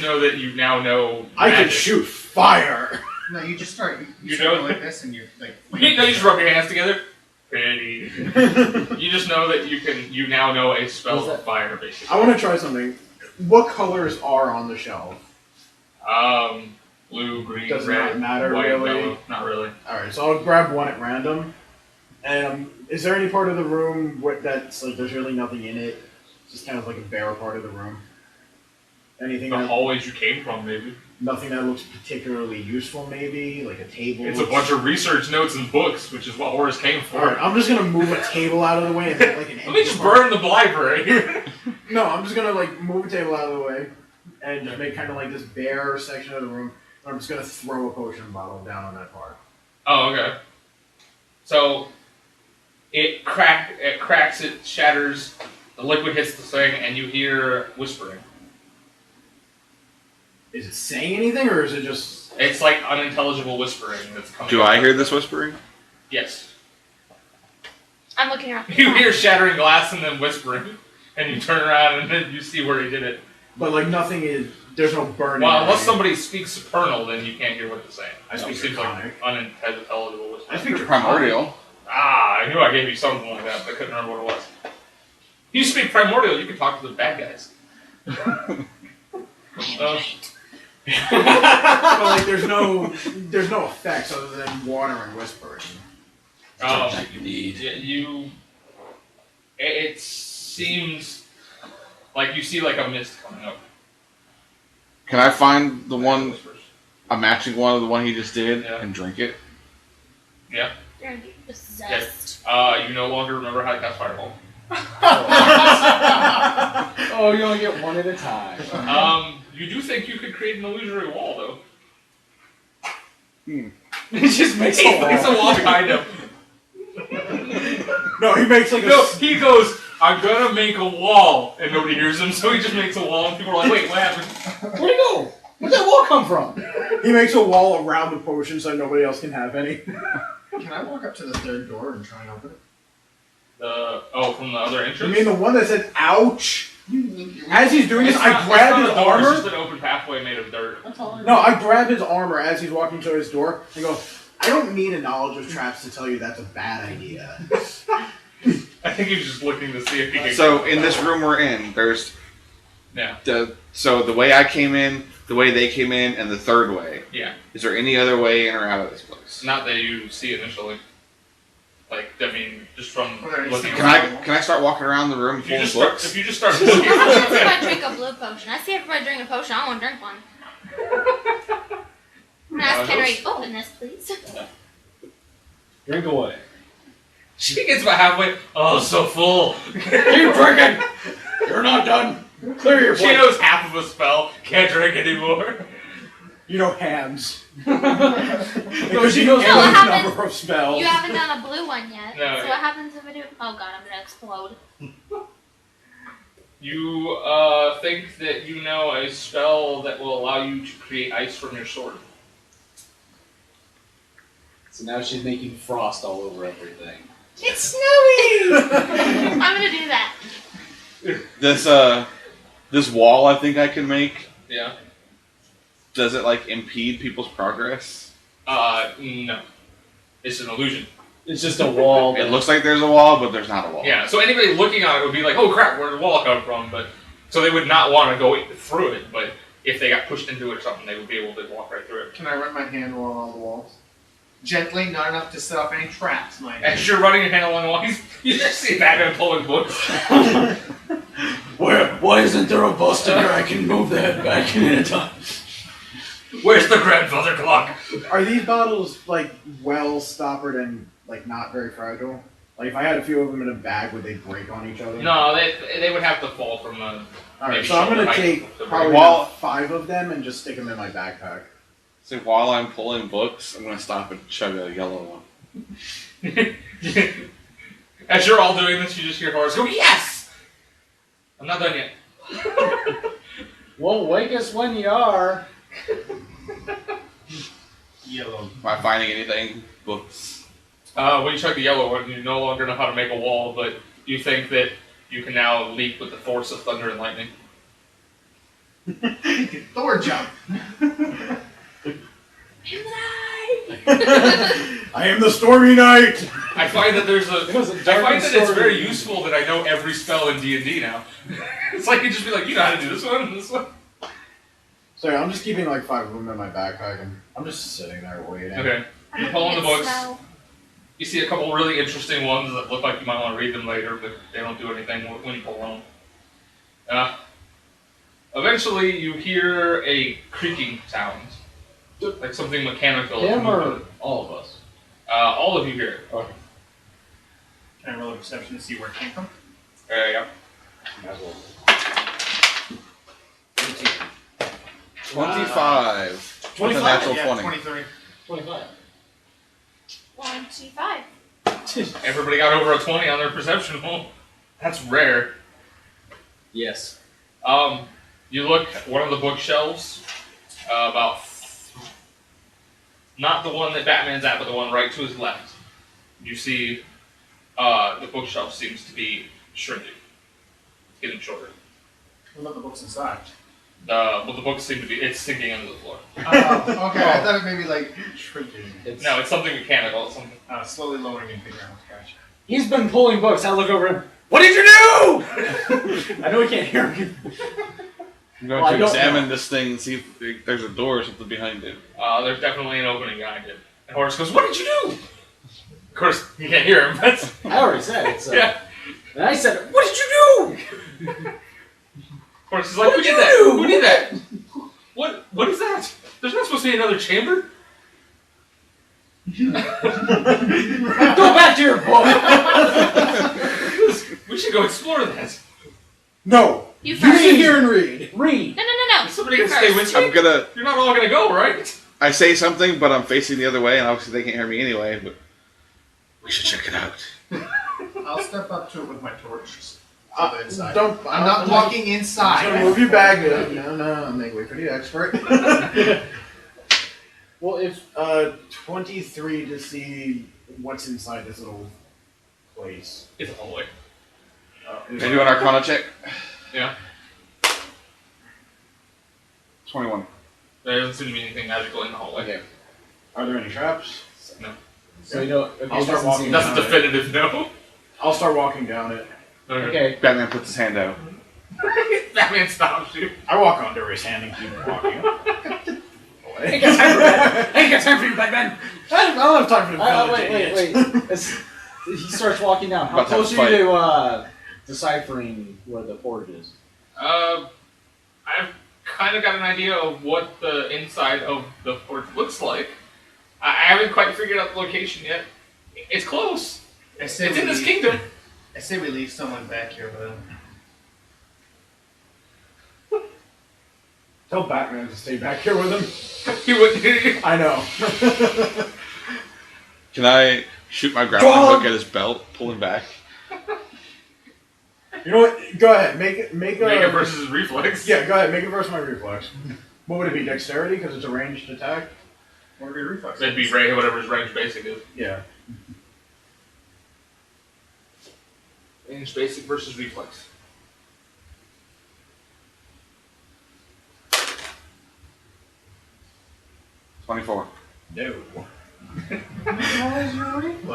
know that you now know I can magic. shoot fire! No, you just start. You start know- like this, and you're like. You just rub your hands together. Pretty. You just know that you now know a spell What's of that? fire, basically. I want to try something. What colors are on the shelf? Blue, green, Does red, not matter, white, really. yellow. Not really. Alright, so I'll grab one at random. Is there any part of the room that's like there's really nothing in it? It's just kind of like a bare part of the room. Anything The that, hallways you came from, maybe. nothing that looks particularly useful, maybe like a table. It's a bunch of research notes and books, which is what Horus came for. Alright, I'm just gonna move a table out of the way and make like an. Let me just burn the library. No, I'm just gonna like move a table out of the way and just make kind of like this bare section of the room. I'm just gonna throw a potion bottle down on that part. Oh, okay. So it cracks, it shatters. The liquid hits the thing, and you hear whispering. Is it saying anything, or is it just? It's like unintelligible whispering that's coming. Do I hear this whispering? Yes. I'm looking around. You hear shattering glass and then whispering, and you turn around and then you see where he did it. But like nothing is. There's no burning. Well, or unless anything. somebody speaks supernal, then you can't hear what they're saying. I speak It seems like Draconic. unintelligible I whispering. speak Primordial. Ah, I knew I gave you something like that, but I couldn't remember what it was. You speak primordial, you can talk to the bad guys. But like there's no effects other than water and whispering. You need. It seems like you see like a mist coming up. Can I find the one, Whispers. a matching one of the one he just did, Yeah. and drink it? Yeah. You're gonna get possessed. You no longer remember how to cast fireball. Oh, you only get one at a time. You do think you could create an illusory wall, though. It just makes He a makes a wall. wall behind him. No, he makes like No, he goes, I'm gonna make a wall, and nobody hears him, so he just makes a wall, and people are like, wait, what happened? Where'd he go? Where'd that wall come from? he makes a wall around the potion so nobody else can have any. Can I walk up to the third door and try and open it? From the other You entrance? mean the one that said "ouch"? As he's doing this, I grab his It's just armor. an open pathway made of dirt. That's all I No, I grab his armor as he's walking to his door and go, I don't need a knowledge of traps to tell you that's a bad idea. I think he's just looking to see if he can. So in this room we're in, there's Yeah. so the way I came in, the way they came in, and the third way. Yeah. Is there any other way in or out of this place? Not that you see initially. Like, I mean, just from Well, there is looking some- around. Can I start walking around the room If you full of just start, books? if you just start I looking, see everybody drink a blue potion. I see everybody drink a potion. I want to drink one. I'm gonna ask Henry, open this, please. Drink away. she gets about halfway. Oh, so full. Keep drinking! You're not done. Clear your She plate. knows half of a spell. Can't drink anymore. You know hams. No, Because she you knows know what any happens- number of spells. You haven't done a blue one yet. No, so yeah. what happens if I do? Oh god, I'm gonna explode. You think that you know a spell that will allow you to create ice from your sword. So now she's making frost all over everything. It's snowy! I'm gonna do that. This wall I think I can make. Yeah. Does it like impede people's progress? No. It's an illusion. It's just a wall. It looks like there's a wall, but there's not a wall. Yeah, so anybody looking on it would be like, oh crap, where did the wall come from? But so they would not want to go through it, but if they got pushed into it or something, they would be able to walk right through it. Can I run my hand along the walls? Gently, not enough to set off any traps, mind As you're running your hand along the wall, you just see Batman pulling books. Why isn't there a bust in here? I can move the head back in a time. Where's the grandfather clock? Are these bottles like well stoppered and like not very fragile? Like if I had a few of them in a bag, would they break on each other? No, they would have to fall from the. Alright, maybe so I'm gonna shoulder height take to probably Well- about 5 of them and just stick them in my backpack. So while I'm pulling books, I'm gonna stop and chug a yellow one. As you're all doing this, you just hear Horace go, yes! I'm not done yet. Well, wake us when you are. Yellow. Am I finding anything? Books. When you chug the yellow one, you no longer know how to make a wall, but you think that you can now leap with the force of thunder and lightning. Thor jump. I am the Stormy Knight! I find that there's It was a I dark find that it's story. very useful that I know every spell in D&D now. It's like you just be like, you know how to do this one and this one. Sorry, I'm just keeping like 5 of them in my backpack and I'm just sitting there waiting. Okay. I'm You're pulling the making it books. snow. You see a couple really interesting ones that look like you might want to read them later, but they don't do anything when you pull them. Eventually, you hear a creaking sound. Like something mechanical. Him or all of us? All of you hear it. Okay. Can I roll a perception to see where it came from? Yeah. 25. With a 25? natural Yeah, 20. 23. 25. 1, 2, 5. Everybody got over a 20 on their perception roll. That's rare. Yes. You look at one of the bookshelves, not the one that Batman's at, but the one right to his left. You see, the bookshelf seems to be shrinking. It's getting shorter. What about the books inside? Well, the books seem to be, it's sinking into the floor. Oh, okay. I thought it may be like shrinking. It's- No, it's something mechanical. It's something. Slowly lowering into the ground. Gotcha. He's been pulling books. I look over him. What did you do? I know we can't hear him. I'm going Well, I to don't examine know. this thing and see if there's a door or something behind it. There's definitely an opening behind it. And Horace goes, "What did you do?" Of course, you can't hear him, but I already said it. So. yeah. And I said, what did you do? Horace is like, What "Who did did you that? do? Who did that? What is that? There's not supposed to be another chamber." Go back to your book. We should go explore that. No! You You first. sit here and read! Read. No. Is somebody gonna You stay first. with you? I'm gonna. You're not all gonna go, right? I say something, but I'm facing the other way, and obviously they can't hear me anyway. But we should check it out. I'll step up to it with my torch. Inside. Don't. I'm not walking So inside. move your bag up. No, I'm making way for the expert. Well, if 23 to see what's inside this little place. It's a hallway. Can I do an Arcana check? Yeah. 21. There doesn't seem to be anything magical in the hallway. Okay. Are there any traps? No. So you don't. Okay, I'll start doesn't walking seem- That's a down it. definitive no. I'll start walking down it. Okay. Batman puts his hand out. Batman stops you. I walk under his hand and keep walking. I ain't got time for that. I ain't got time for you, Batman. I don't have time for the Wait. He starts walking down. How About to have close a are you to deciphering where the porch is? I've kind of got an idea of what the inside of the fort looks like. I haven't quite figured out the location yet. It's close. I say It's we in this leave- kingdom. I say we leave someone back here with him. Tell Batman to stay back here with him. He wouldn't hear you. I know. Can I shoot my grappling hook at his belt, pull him back? You know what? Go ahead. Make a Mega versus reflex. Yeah, go ahead. Make it versus my reflex. What would it be? Dexterity because it's a ranged attack. What would be reflex? That'd be Ray, whatever his range basic is. Yeah. Range basic versus reflex. $24. No.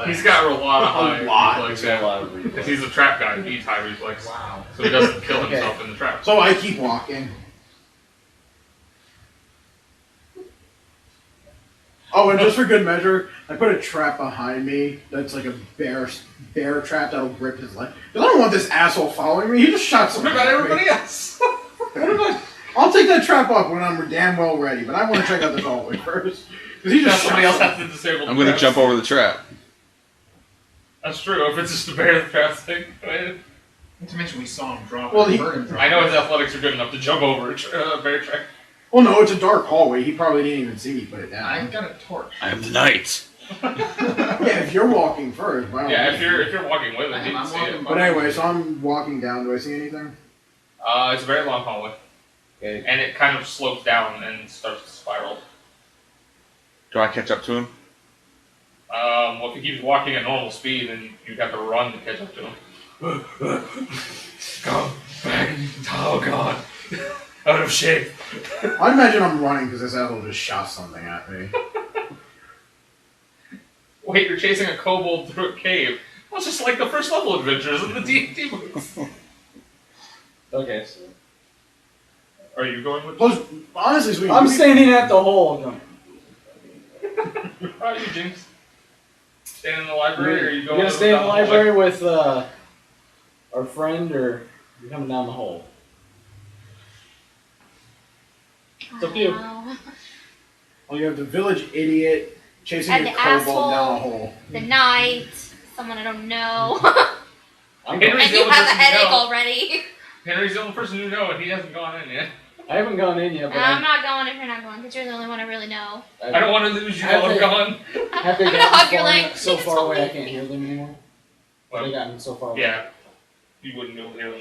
He's got a lot of high lot. reflex. Yeah. Because he's a trap guy, he needs high reflex. Wow. So he doesn't kill Okay. himself in the trap. So I keep walking. Oh, and just for good measure, I put a trap behind me that's like a bear trap that'll grip his leg. Because I don't want this asshole following me. He just shot What something. about at me. everybody else? I'll take that trap up when I'm damn well ready, but I want to check out this hallway first. Because he just Somebody shot else something. has to disable the I'm going to traps. jump over the trap. That's true, if it's just a bear trap thing. Not to mention we saw him drop. Well, and he- heard him drop. I know his athletics are good enough to jump over a bear trap. Well, no, it's a dark hallway. He probably didn't even see me put it I down. got a torch. I am the knight. Yeah, if you're walking first. By all Yeah, means. if you're walking with him, he I'm can see walking it. But anyway, so I'm walking down. Do I see anything? It's a very long hallway. Okay. And it kind of slopes down and starts to spiral. Do I catch up to him? Well, if he keeps walking at normal speed, then you'd have to run to catch up to him. Go back. Oh, God. Out of shape. I imagine I'm running because this asshole just shot something at me. Wait, you're chasing a kobold through a cave. Well, it's just like the first level adventures in the D&D books. Okay. So Are you going with... Plus, honestly, sweet. I'm standing at the hole. Going, How are you, Jinx? Staying in the library, or are you you going gonna stay in the down hallway? library with our friend, or you coming down the hole? It's up to you. Wow. Well, you have the village idiot chasing And a the kobold asshole. down a hole. The knight, someone I don't know. I'm Henry's And the you only have a person headache know. already. Henry's the only person you know, and he hasn't gone in yet. I haven't gone in yet, but I'm not going if you're not going, because you're the only one I really know. I don't want to lose you while I'm gone. Have they I'm gonna gotten hug your far leg. enough- so It's far away I totally- can't hear them anymore? Have they gotten so far away? Yeah. You wouldn't be able to hear them.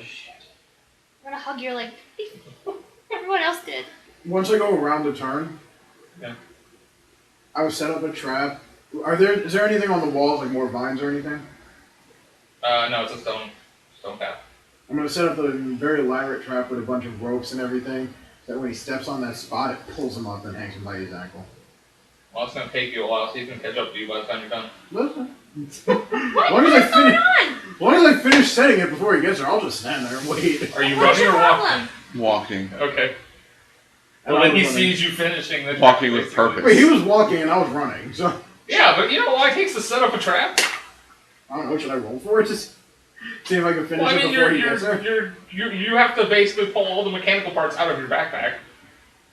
I'm gonna hug your leg. Everyone else did. Once I go around the turn, Yeah. I would set up a trap. Is there anything on the walls, like more vines or anything? No, it's a stone path. I'm going to set up a very elaborate trap with a bunch of ropes and everything. So that when he steps on that spot, it pulls him up and hangs him by his ankle. Well, it's going to take you a while, so he's going to catch up to you by the time you're done. Listen. What As long as is I going finish, on? as long as I finish setting it before he gets there, I'll just stand there and wait. Are you What's running your or walking? problem? Walking. Okay. And Well, I then he was running. sees you finishing the Walking with basically. purpose. Wait, he was walking and I was running, so Yeah, but you know why it takes to set up a trap? I don't know. Should I roll for it? Just see if I can finish Well, I it mean, before he gets there. you have to basically pull all the mechanical parts out of your backpack.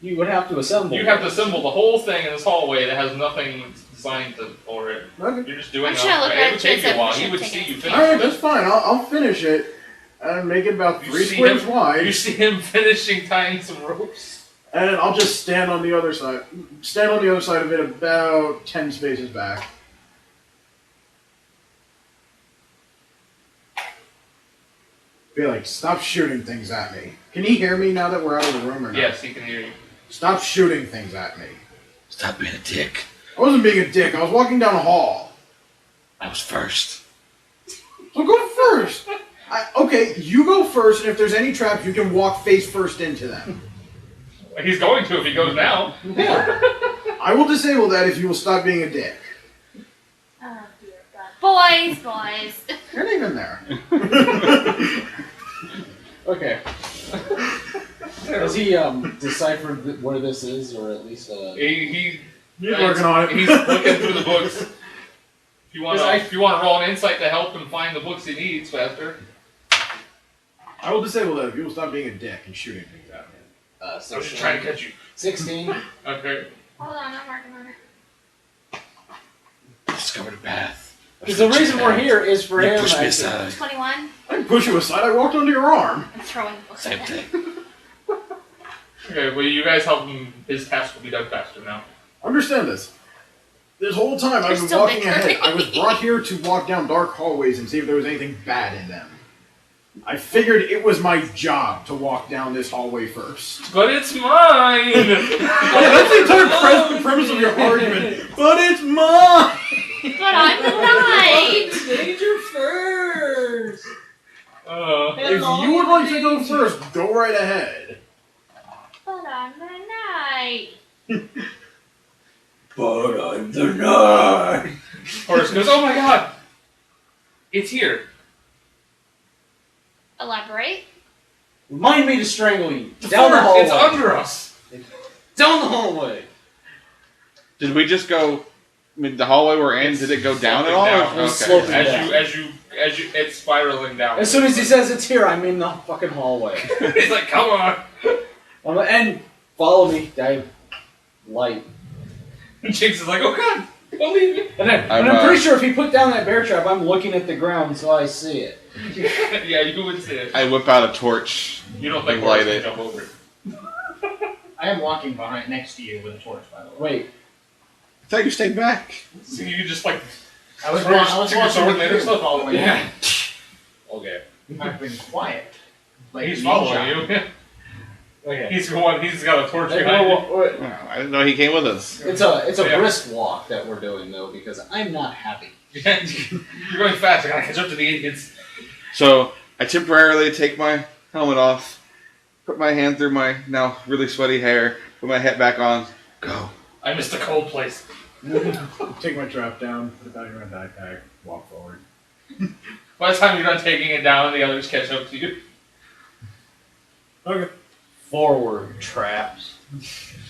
You would have to assemble. You have to assemble the whole thing in this hallway that has nothing designed for it. Okay. You're just doing I'm it. sure I look It at would it take you a and while. say, He would "We see should you take finish All right, it. that's fine. I'll finish it and make it about You 3 see squares him- wide, You see him finishing tying some ropes. and I'll just stand on the other side. Stand on the other side of it, about 10 spaces back. Be like, stop shooting things at me. Can he hear me now that we're out of the room or not? Yes, he can hear you. Stop shooting things at me. Stop being a dick. I wasn't being a dick. I was walking down a hall. I was first. So go first. Okay, you go first, and if there's any traps, you can walk face first into them. He's going to if he goes now. Yeah. I will disable that if you will stop being a dick. Oh dear God. Boys. You're not even there. Okay. Has he deciphered where this is, or at least He's working on it. He's looking through the books. If you want to roll an insight to help him find the books he needs faster. I will disable that if you will stop being a dick and shooting things at me. I was just trying to catch you. 16. Okay. Hold on, I'm working on it. Discovered a path. Because the reason we're here is for him. Push me I aside. 21. I didn't push you aside, I walked onto your arm. I'm throwing books Same at him. thing. Okay, well, you guys help him. His task will be done faster now. Understand this. This whole time I've You're been still walking bickering. ahead. I was brought here to walk down dark hallways and see if there was anything bad in them. I figured it was my job to walk down this hallway first. But it's mine! That's the entire premise of your argument. But it's mine! But I'm the knight! Danger first! If you would like to go first, go right ahead. But I'm the knight! But I'm the knight! Horace goes, oh my god! It's here. Elaborate. Remind me to strangle you. Down the hallway. It's under us. Down the hallway. Did we just go? I mean, the hallway we're in. Did it go down at all? Down. Or- It's sloping down. As you, it's spiraling down. As soon as he says it's here, I'm in the fucking hallway. He's like, come on. And follow me. I light. And Jinx is like, oh god, believe me. And I'm pretty sure if he put down that bear trap, I'm looking at the ground so I see it. Yeah, you would see it. I whip out a torch. You don't think Light Horace it. can jump over it. I am walking behind next to you with a torch, by the way. Wait. I thought you stayed back. So you could just like, I was Took your walking sword with later, you so- all the way yeah. down. Okay. I've been quiet. Like He's a following ninja. you. Okay. He's got a torch behind you. Oh, I didn't know he came with us. It's a Yeah. brisk walk that we're doing though because I'm not happy. You're going fast. I gotta catch up to the idiots. So I temporarily take my helmet off, put my hand through my now really sweaty hair, put my hat back on, go. I missed a cold place. Take my trap down, put it back in my backpack, walk forward. By the time you're done taking it down, the others catch up to you. Okay. Forward traps.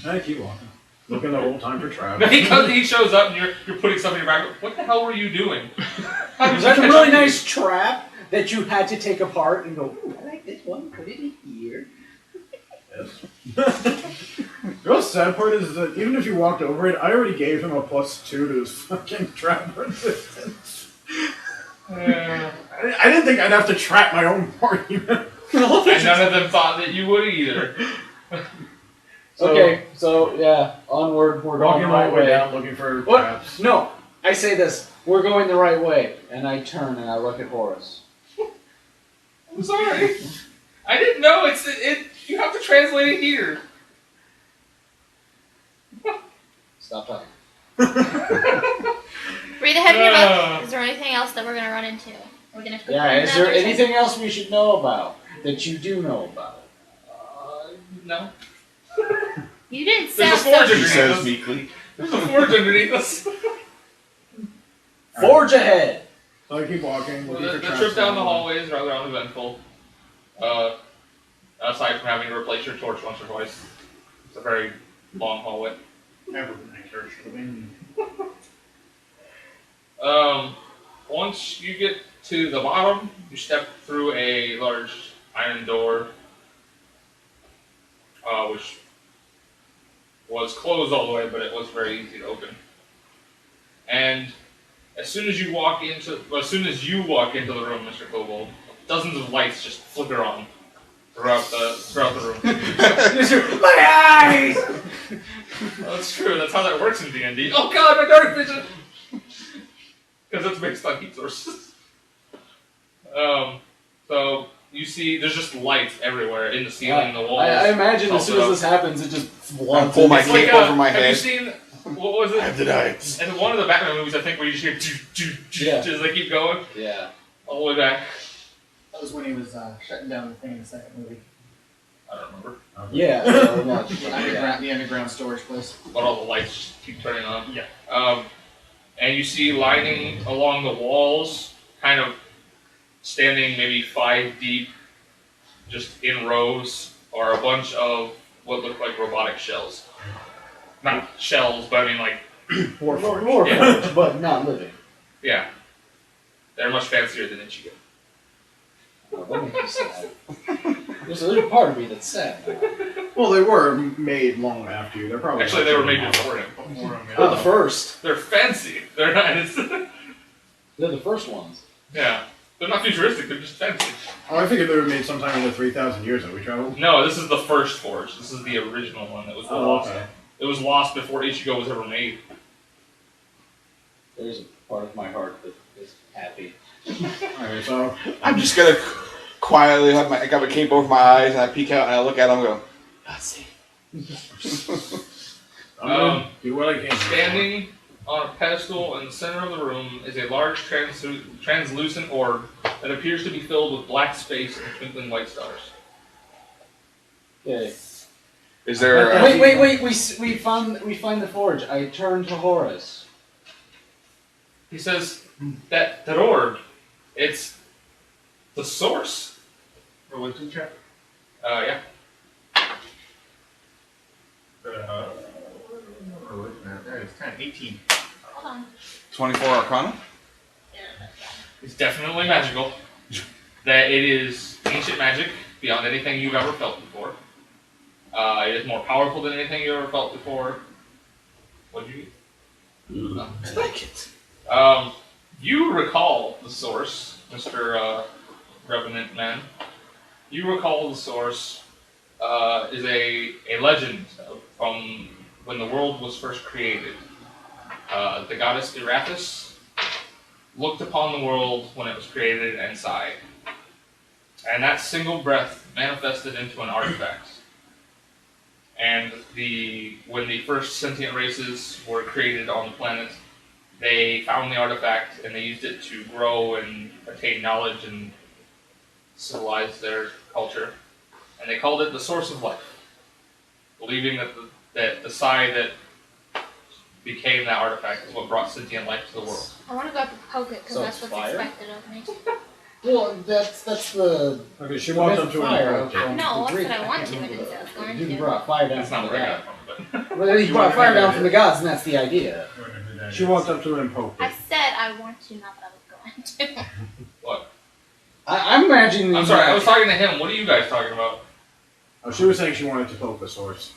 I keep walking. Looking the whole time for traps. He shows up and you're putting something in your back. What the hell were you doing? How did you That's a catch really up to nice trap that you had to take apart and go, ooh, I like this one, put it in here. Yes. The real sad part is that even if you walked over it, I already gave him a +2 to his fucking trap resistance. you? I didn't think I'd have to trap my own party member. And none of them thought that you would either. Okay, so yeah, onward, we're going Walking the my right way way. down looking for What? traps. No, I say this, we're going the right way. And I turn and I look at Horace. I'm sorry. I didn't know you have to translate it here. Stop talking. Read ahead of your book. Is there anything else that we're gonna run into? We're gonna. Yeah, is there anything else we should know about that you do know about? No. You didn't There's a sound forge so. He underneath says us. meekly. There's a forge underneath us. Forge ahead! So I keep walking, looking The for traps. trip down the hallway is rather uneventful. Aside from having to replace your torch once or twice. It's a very long hallway. Never been encouraged to win. Once you get to the bottom, you step through a large iron door, which was closed all the way, but it was very easy to open. And as soon as you walk into the room, Mr. Kobold, dozens of lights just flicker on throughout the room. My eyes! Well, that's true. That's how that works in D&D. Oh god, my dark vision! Because it's based on heat sources. So you see, there's just lights everywhere in the ceiling, the walls. I imagine as soon as Also- this happens, it just I floods. pull my It's like, cape over my have you head. seen what was it? I have the knights. And one of the Batman movies, I think, where you just hear Yeah. as they keep going Yeah. all the way back. was when he was shutting down the thing in the second movie. I don't remember. Yeah. The underground storage place. But all the lights just keep turning on. Yeah. And you see lining along the walls, kind of standing maybe 5 deep, just in rows, are a bunch of what look like robotic shells. Not shells, but I mean like, Warforged, but not living. yeah. They're much fancier than Ichigo. Oh, that makes me sad. There's a part of me that's sad. Well, they were made long after you. They're probably Actually, they were made before him. They're the first. They're fancy. They're not. They're the first ones. Yeah. They're not futuristic, they're just fancy. Oh, I figured they were made sometime in the 3,000 years that we traveled. No, this is the first forge. This is the original one that was lost. Okay. It was lost before Ichigo was ever made. There's a part of my heart that is happy. Alright, so I'm just gonna quietly have I got my cape over my eyes and I peek out and I look at him and go, let's see. I'm gonna do what I can. Standing on a pedestal in the center of the room is a large translucent orb that appears to be filled with black space and twinkling white stars. Okay. Is there Wait! We find the forge. I turn to Horus. He says that orb, it's the source. Religion check. Yeah. There it is. 10, 18. Hold on. 24 Arcana? It's definitely magical. That it is ancient magic beyond anything you've ever felt before. It is more powerful than anything you ever felt before. What'd you get? I like it. You recall the source, Mr. Revenant Man. You recall the source is a legend from when the world was first created. The goddess Erathis looked upon the world when it was created and sighed. And that single breath manifested into an artifact. And when the first sentient races were created on the planet, they found the artifact and they used it to grow and attain knowledge and civilize their culture. And they called it the source of life, believing that the sigh that became that artifact is what brought sentient life to the world. I want to go up and poke it because So that's it's what's fire? expected of me. Well, that's the. Okay, she walked up to it fire. and poked it. No, the that's Greek. what I want can't to, remember but it says the- going You to. brought fire down That's from not the where I gods. got it from, but Well, you brought fire down from the gods, and that's the idea. I don't know who that She is. walked up to it and poked I it. said I want to, not that I was going to. what? I'm imagining. I'm sorry, I was talking to him. What are you guys talking about? Oh, she was saying she wanted to poke the source.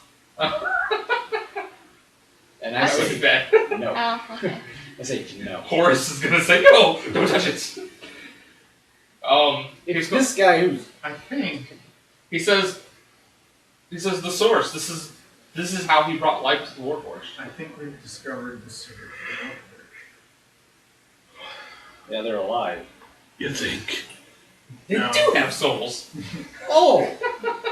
And I That would be say bad. no. Oh, okay. I say no. Horus is gonna say, no, don't touch it. It's this guy who's. I think. He says the source. This is how he brought life to the Warforged. I think we've discovered the secret of the Warforged. Yeah, they're alive. You think? They No. do have souls. Oh!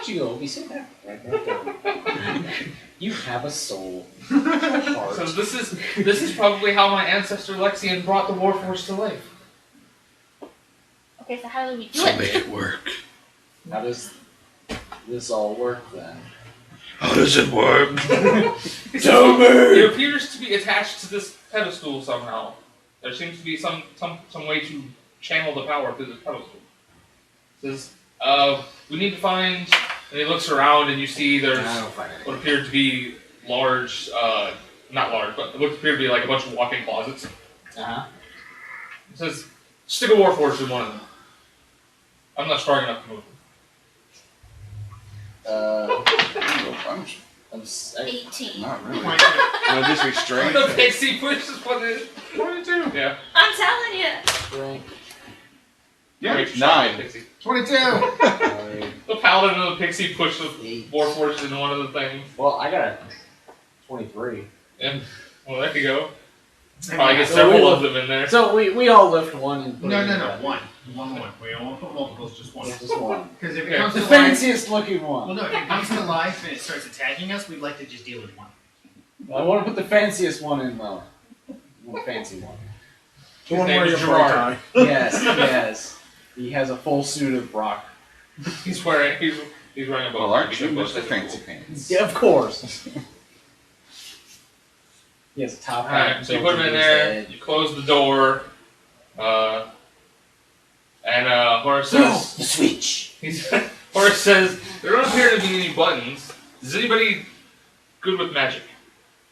Gio, be so happy. Right there. You have a soul. A heart. So this is probably how my ancestor Lexian brought the Warforged to life. Okay, so how do we do So it? make it work. How does this all work then? How does it work? It appears to be attached to this pedestal somehow. There seems to be some way to channel the power through this pedestal. It says, we need to find, and he looks around and you see there's I don't find what it. appear to be large, not large, but what appear to be like a bunch of walk-in closets. Uh-huh. It says, stick a Warforged in one of them. I'm not strong enough to move them. I'm 18. not really. 22. Will just restrain. The pixie pushes what it is. 22. Yeah. I'm telling you. Right. Yeah, Wait, 9. Pixie. 22. The paladin and the pixie push the Eight. Warforged in one of the things. Well, I got a 23. And, well, there you go. And Probably get So several we- of them in there. So we all lift one and put No, it no, in no. the- One. We don't want to put multiples, just one. Just one. Because if it Yeah. comes The to life, fanciest looking well, one. no, if it comes to life and it starts attacking us, we'd like to just deal with one. I want to put the fanciest one in though. I want a fancy one. The one name where is you Gerard. tie. Yes, yes. He has a full suit of rock. He's wearing a bow. Well, aren't you Mr. Fancy Pants? Yeah, of course. He has a top hat. Alright, so you put him in there, you close the door, and Horace says... the switch! Horace says, there don't appear to be any buttons. Is anybody good with magic?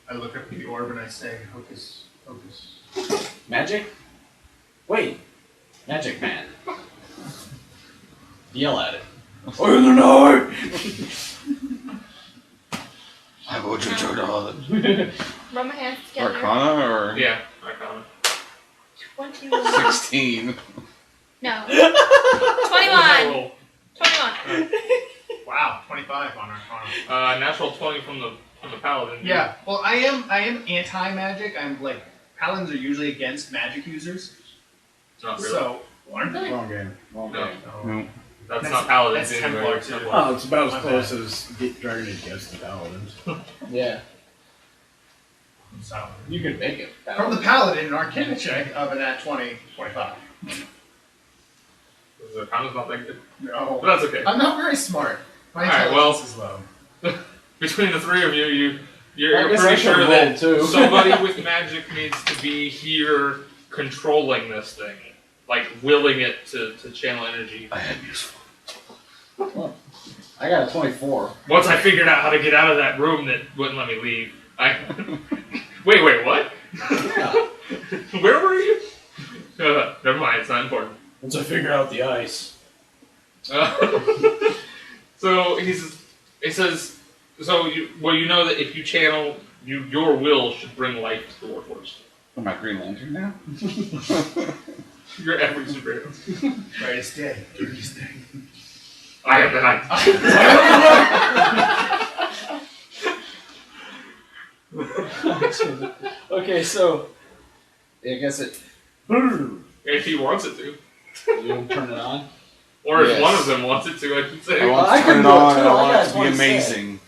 I look up at the orb and I say, hocus, hocus. Magic? Wait. Magic man. Yell at it. In the night! I will judge your dog. Rub my hands together. Arcana or Yeah, Arcana. 21. 16? No. What 21. roll? 21. Wow, 25 on Arcana. Natural 20 from the paladin. Yeah, well, I am anti-magic. I'm like, paladins are usually against magic users. Not really. So, aren't they? Wrong game. Wrong No. game. No. That's not paladins That's anyway. Templar, It's too. Templar. Oh, it's about as My close bad. as Dragon Age gets to Paladins. Yeah. So, You can make it. from the paladin, an Arcana check of a nat 20, 25. Arcana's not that good. No. But that's okay. I'm not very smart. My Alright, intelligence is low. Between the three of you, I you're guess I pretty should sure roll, that too. somebody with magic needs to be here controlling this thing. Like, willing it to channel energy. I am useful. I got a 24. Once I figured out how to get out of that room that wouldn't let me leave, Wait, what? Yeah. Where were you? Never mind, it's not important. Once I figure out the ice. So he says, so you know that if you channel, your will should bring life to the Warforged. Am I Green Lantern now? You're every superhero. Brightest day, darkest day. I am the night. Okay, so I guess it. If he wants it to. You'll turn it on. Or if Yes. one of them wants it to, I should say. I want I to can turn it do it on too. and I I want got it to be 26. amazing.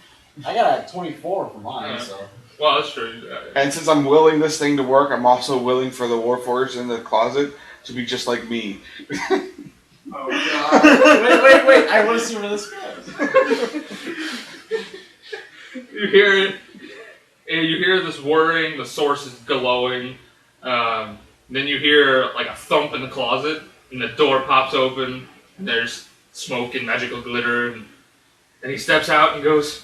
I got a 24 for mine, Yeah. so. Well, that's true. And since I'm willing this thing to work, I'm also willing for the Warforged in the closet to be just like me. Oh god. Wait! I want to see where this goes. You hear it. And you hear this whirring. The source is glowing. Then you hear like a thump in the closet, and the door pops open. And there's smoke and magical glitter, and he steps out and goes.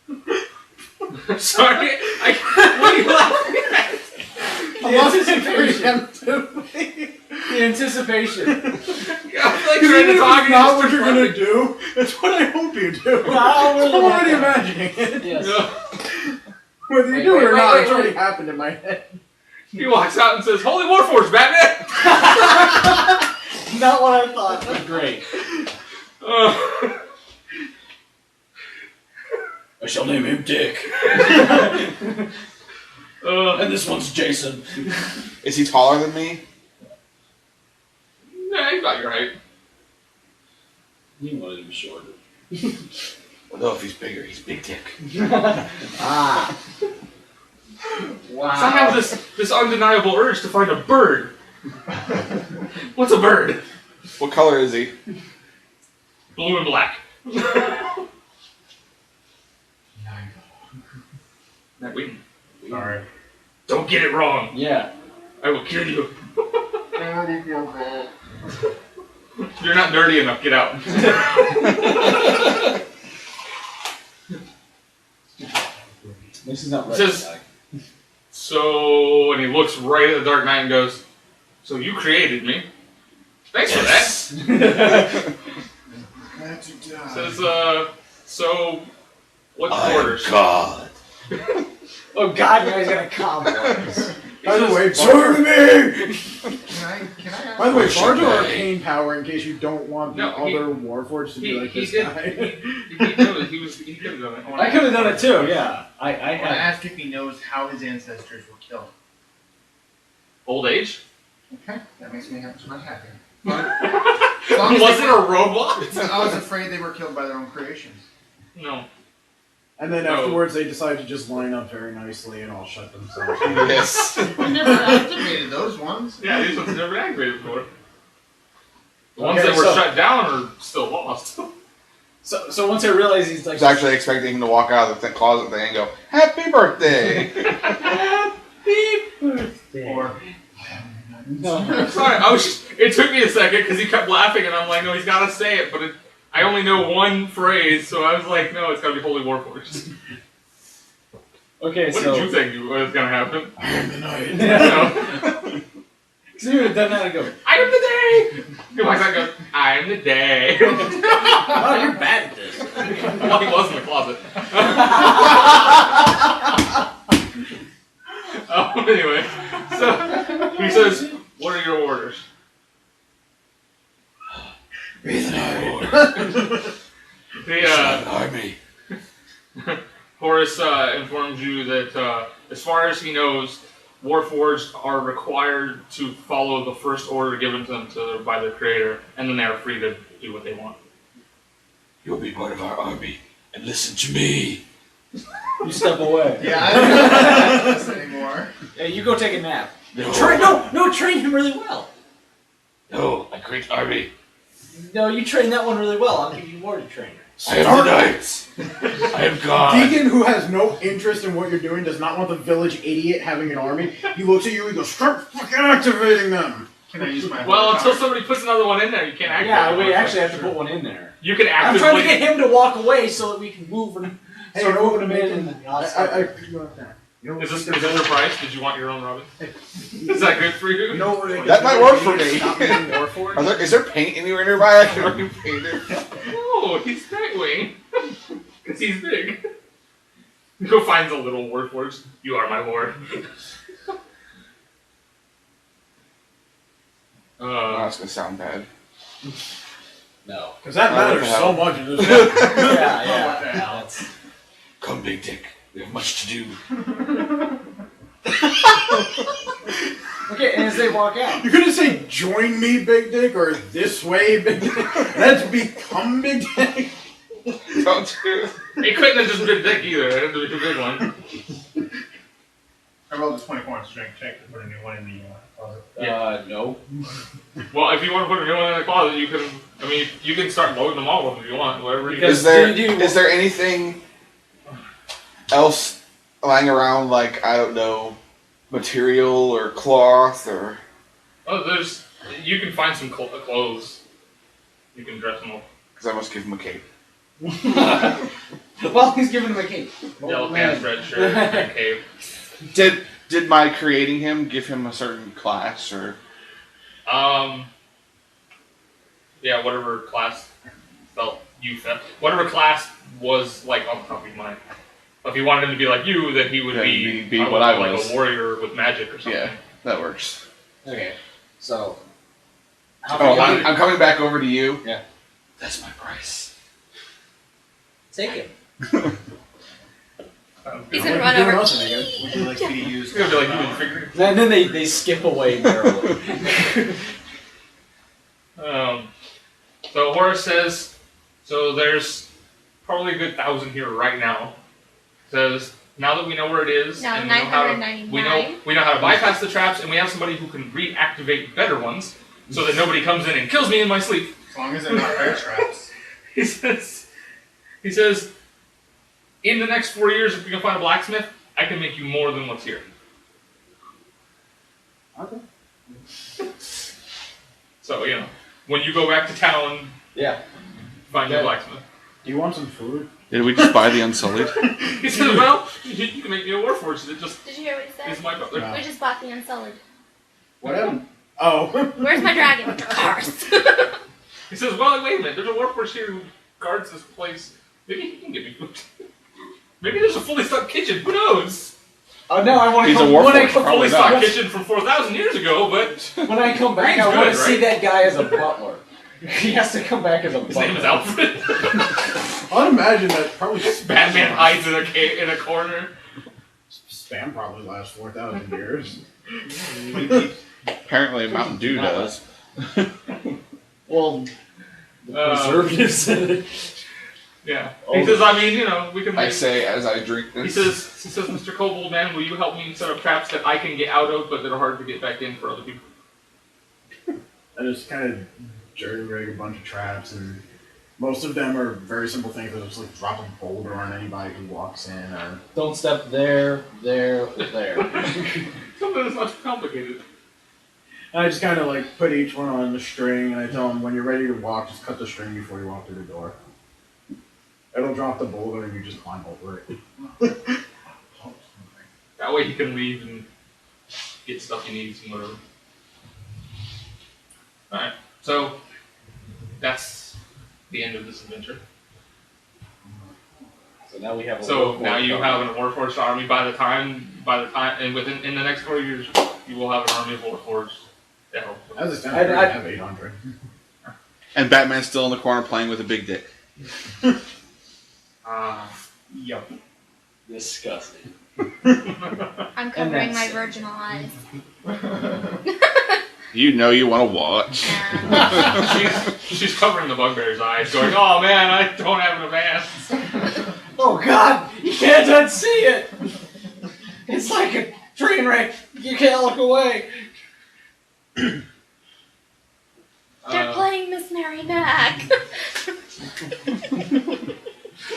I'm sorry. What are you laughing at? The anticipation. I'm like trying to talk. Not what you're gonna do. It's what I hope you do. I really I'm already like that. imagining it. Yes. Whether you Wait, do it or wait, not, wait, it's already wait. happened in my head. He walks out and says, "Holy Warforged, Batman!" Not what I thought, but great. I shall name him Dick. And this one's Jason. Is he taller than me? Nah, he's about your height. You wanted to be shorter. Well, no, if he's bigger, he's Big Dick. Ah. Wow. So I have this undeniable urge to find a bird. What's a bird? What color is he? Blue and black. That we Sorry. don't get it wrong. Yeah. I will kill you. You're not dirty enough. Get out. This is not right. Says- So, and he looks right at the Dark Knight and goes, "So you created me. Thanks for that." Glad to die. Says, so what's I your am orders? God. Oh God, you guys got a complex. By the way, Serve me! Can I ask? By the way, Should Bardo I? arcane power in case you don't want the No, he- other Warforged to be like He this did. guy. He could have done it. I could have done it too. Yeah. I I want to had. ask if he knows how his ancestors were killed. Old age? Okay, that makes me much happier. Was it a robot? I was afraid they were killed by their own creations. No. And then No. afterwards, they decide to just line up very nicely and all shut themselves. Yes. I never activated those ones. Yeah, these ones have never been activated before. The ones Okay, that were so- shut down are still lost. So once I realize he's I like, was actually expecting him to walk out of the closet thing and go, "Happy birthday!" happy birthday. Or No. Sorry, it took me a second because he kept laughing, and I'm like, no, he's got to say it, but I only know one phrase, so I was like, no, it's got to be Holy Warforged. Okay, What so did you think was going to happen? I am the knight. No. so you would have done that and go, I am the day! He walks out and goes, I am the day. "Oh, you're bad at this." Well, he was in the closet. Anyway, so he says, what are your orders? Be the knight. Army. Horus informs you that as far as he knows, Warforged are required to follow the first order given to them by their creator, and then they are free to do what they want. You'll be part of our army, and listen to me. You step away. Yeah, I don't know this anymore. Yeah, you go take a nap. No, Train him really well. no, I create army. No, you train that one really well. I'll give you more to train. I am the knight. I am God. Deecan, who has no interest in what you're doing, does not want the village idiot having an army. He looks at you and goes, "Start fucking activating them." can I use my Well, holy until power? somebody puts another one in there, you can't activate Yeah, it. we actually have to put one in there. You can I'm actively... trying to get him to walk away so that we can move and Hey, start you know moving what him in. making- And You know Is what this your price? Did you want your own Robin? Is that good for you? You know where they That might work for me. Stop being Warforged? Is there paint anywhere nearby I can repaint it? No, he's Nightwing. Because he's big. Go find the little Warforged. You are my lord. Oh, that's gonna sound bad. no. Because that Oh, what matters the so hell? much in this game. Yeah. That's... Come, Big Dick. We have much to do. Okay, and as they walk out, You're gonna say, "Join me, Big Dick," or "This way, Big Dick"? Let's become Big Dick. Don't you? He couldn't have just been Dick either. It had to be a big one. I rolled a 24 on strength check to put a new one in the closet. no. Well, if you want to put a new one in the closet, you can. I mean, you can start loading them all if you want. Whatever you Because- get. Is there anything else lying around, like, I don't know, material or cloth or... Oh, there's. You can find some clothes. You can dress them up. Because I must give him a cape. Well, he's giving him a cape. Yellow pants, red shirt, red cape. Did my creating him give him a certain class or... Yeah, whatever class felt you felt. Whatever class was like on top of your mind. If you wanted him to be like you, then he would Yeah, be be what I like was. a warrior with magic or something. Yeah, that works. Okay, so. Oh, I'm coming back over to you. Yeah. That's my price. Take him. He's What gonna are run you doing over. else again? Would you like me to use It's gonna be like you figure. And then they skip away barely. So Horace says, so there's probably a good 1,000 here right now. Says, now that we know where it is, No, and we know how to, 999. we know how to bypass the traps, and we have somebody who can reactivate better ones, so that nobody comes in and kills me in my sleep. as long as they're not bear traps. He says, in the next 4 years, if we can find a blacksmith, I can make you more than what's here. Okay. So, you know, when you go back to town, Yeah. find your Okay. blacksmith. Do you want some food? Did we just buy the Unsullied? He says, well, you can make me a warforged that just Did you hear what he is said? my brother. No. We just bought the Unsullied. What happened? Oh. Where's my dragon? Cars. He says, well, wait a minute, there's a warforged here who guards this place. Maybe he can give me food. Maybe there's a fully stocked kitchen, who knows? Oh no, I want to He's a come. When I warforged, come, probably Fully not. stocked kitchen from 4,000 years ago, but when I come back, Green's I want good, to see right? that guy as a butler. He has to come back as a his butler. name is Alfred. I'd imagine that probably Batman hides in a corner. Spam probably lasts 4,000 years. Apparently Mountain Dew does. Well, the preservatives in it. Yeah. Oh. He says, I mean, you know, we can I make... say as I drink this. He says, Mr. Kobold, man, will you help me set up traps that I can get out of, but that are hard to get back in for other people? I just kind of jury rig a bunch of traps, and most of them are very simple things. They'll just like drop a boulder on anybody who walks in, or Don't step there. Something that's not too complicated. and I just kind of like put each one on the string, and I tell them when you're ready to walk, just cut the string before you walk through the door. It'll drop the boulder, and you just climb over it. That way he can leave and get stuff he needs and whatever. Alright, so that's the end of this adventure. So now we have. So now you have a Warforged army. By the time, and in the next 4 years, you will have an army of Warforged. Yeah. As it stands, I already have 800. And Batman's still in the corner playing with a big dick. Yep. Disgusting. I'm covering my that's- virginal eyes. You know you want to watch. she's covering the bugbear's eyes, going, "Oh man, I don't have enough hands." Oh God! You can't unsee it. It's like a train wreck. You can't look away. They're playing Miss Mary Mac.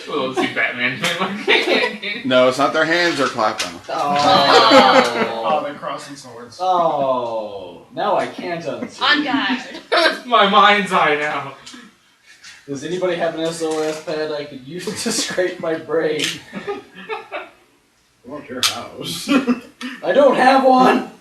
Well, let's see Batman doing like. No, it's not their hands they're clapping. Oh, they're crossing swords. Oh, now I can't unsee. On guard. It's my mind's eye now. Does anybody have an SOS pad I could use to scrape my brain? I want your house. I don't have one.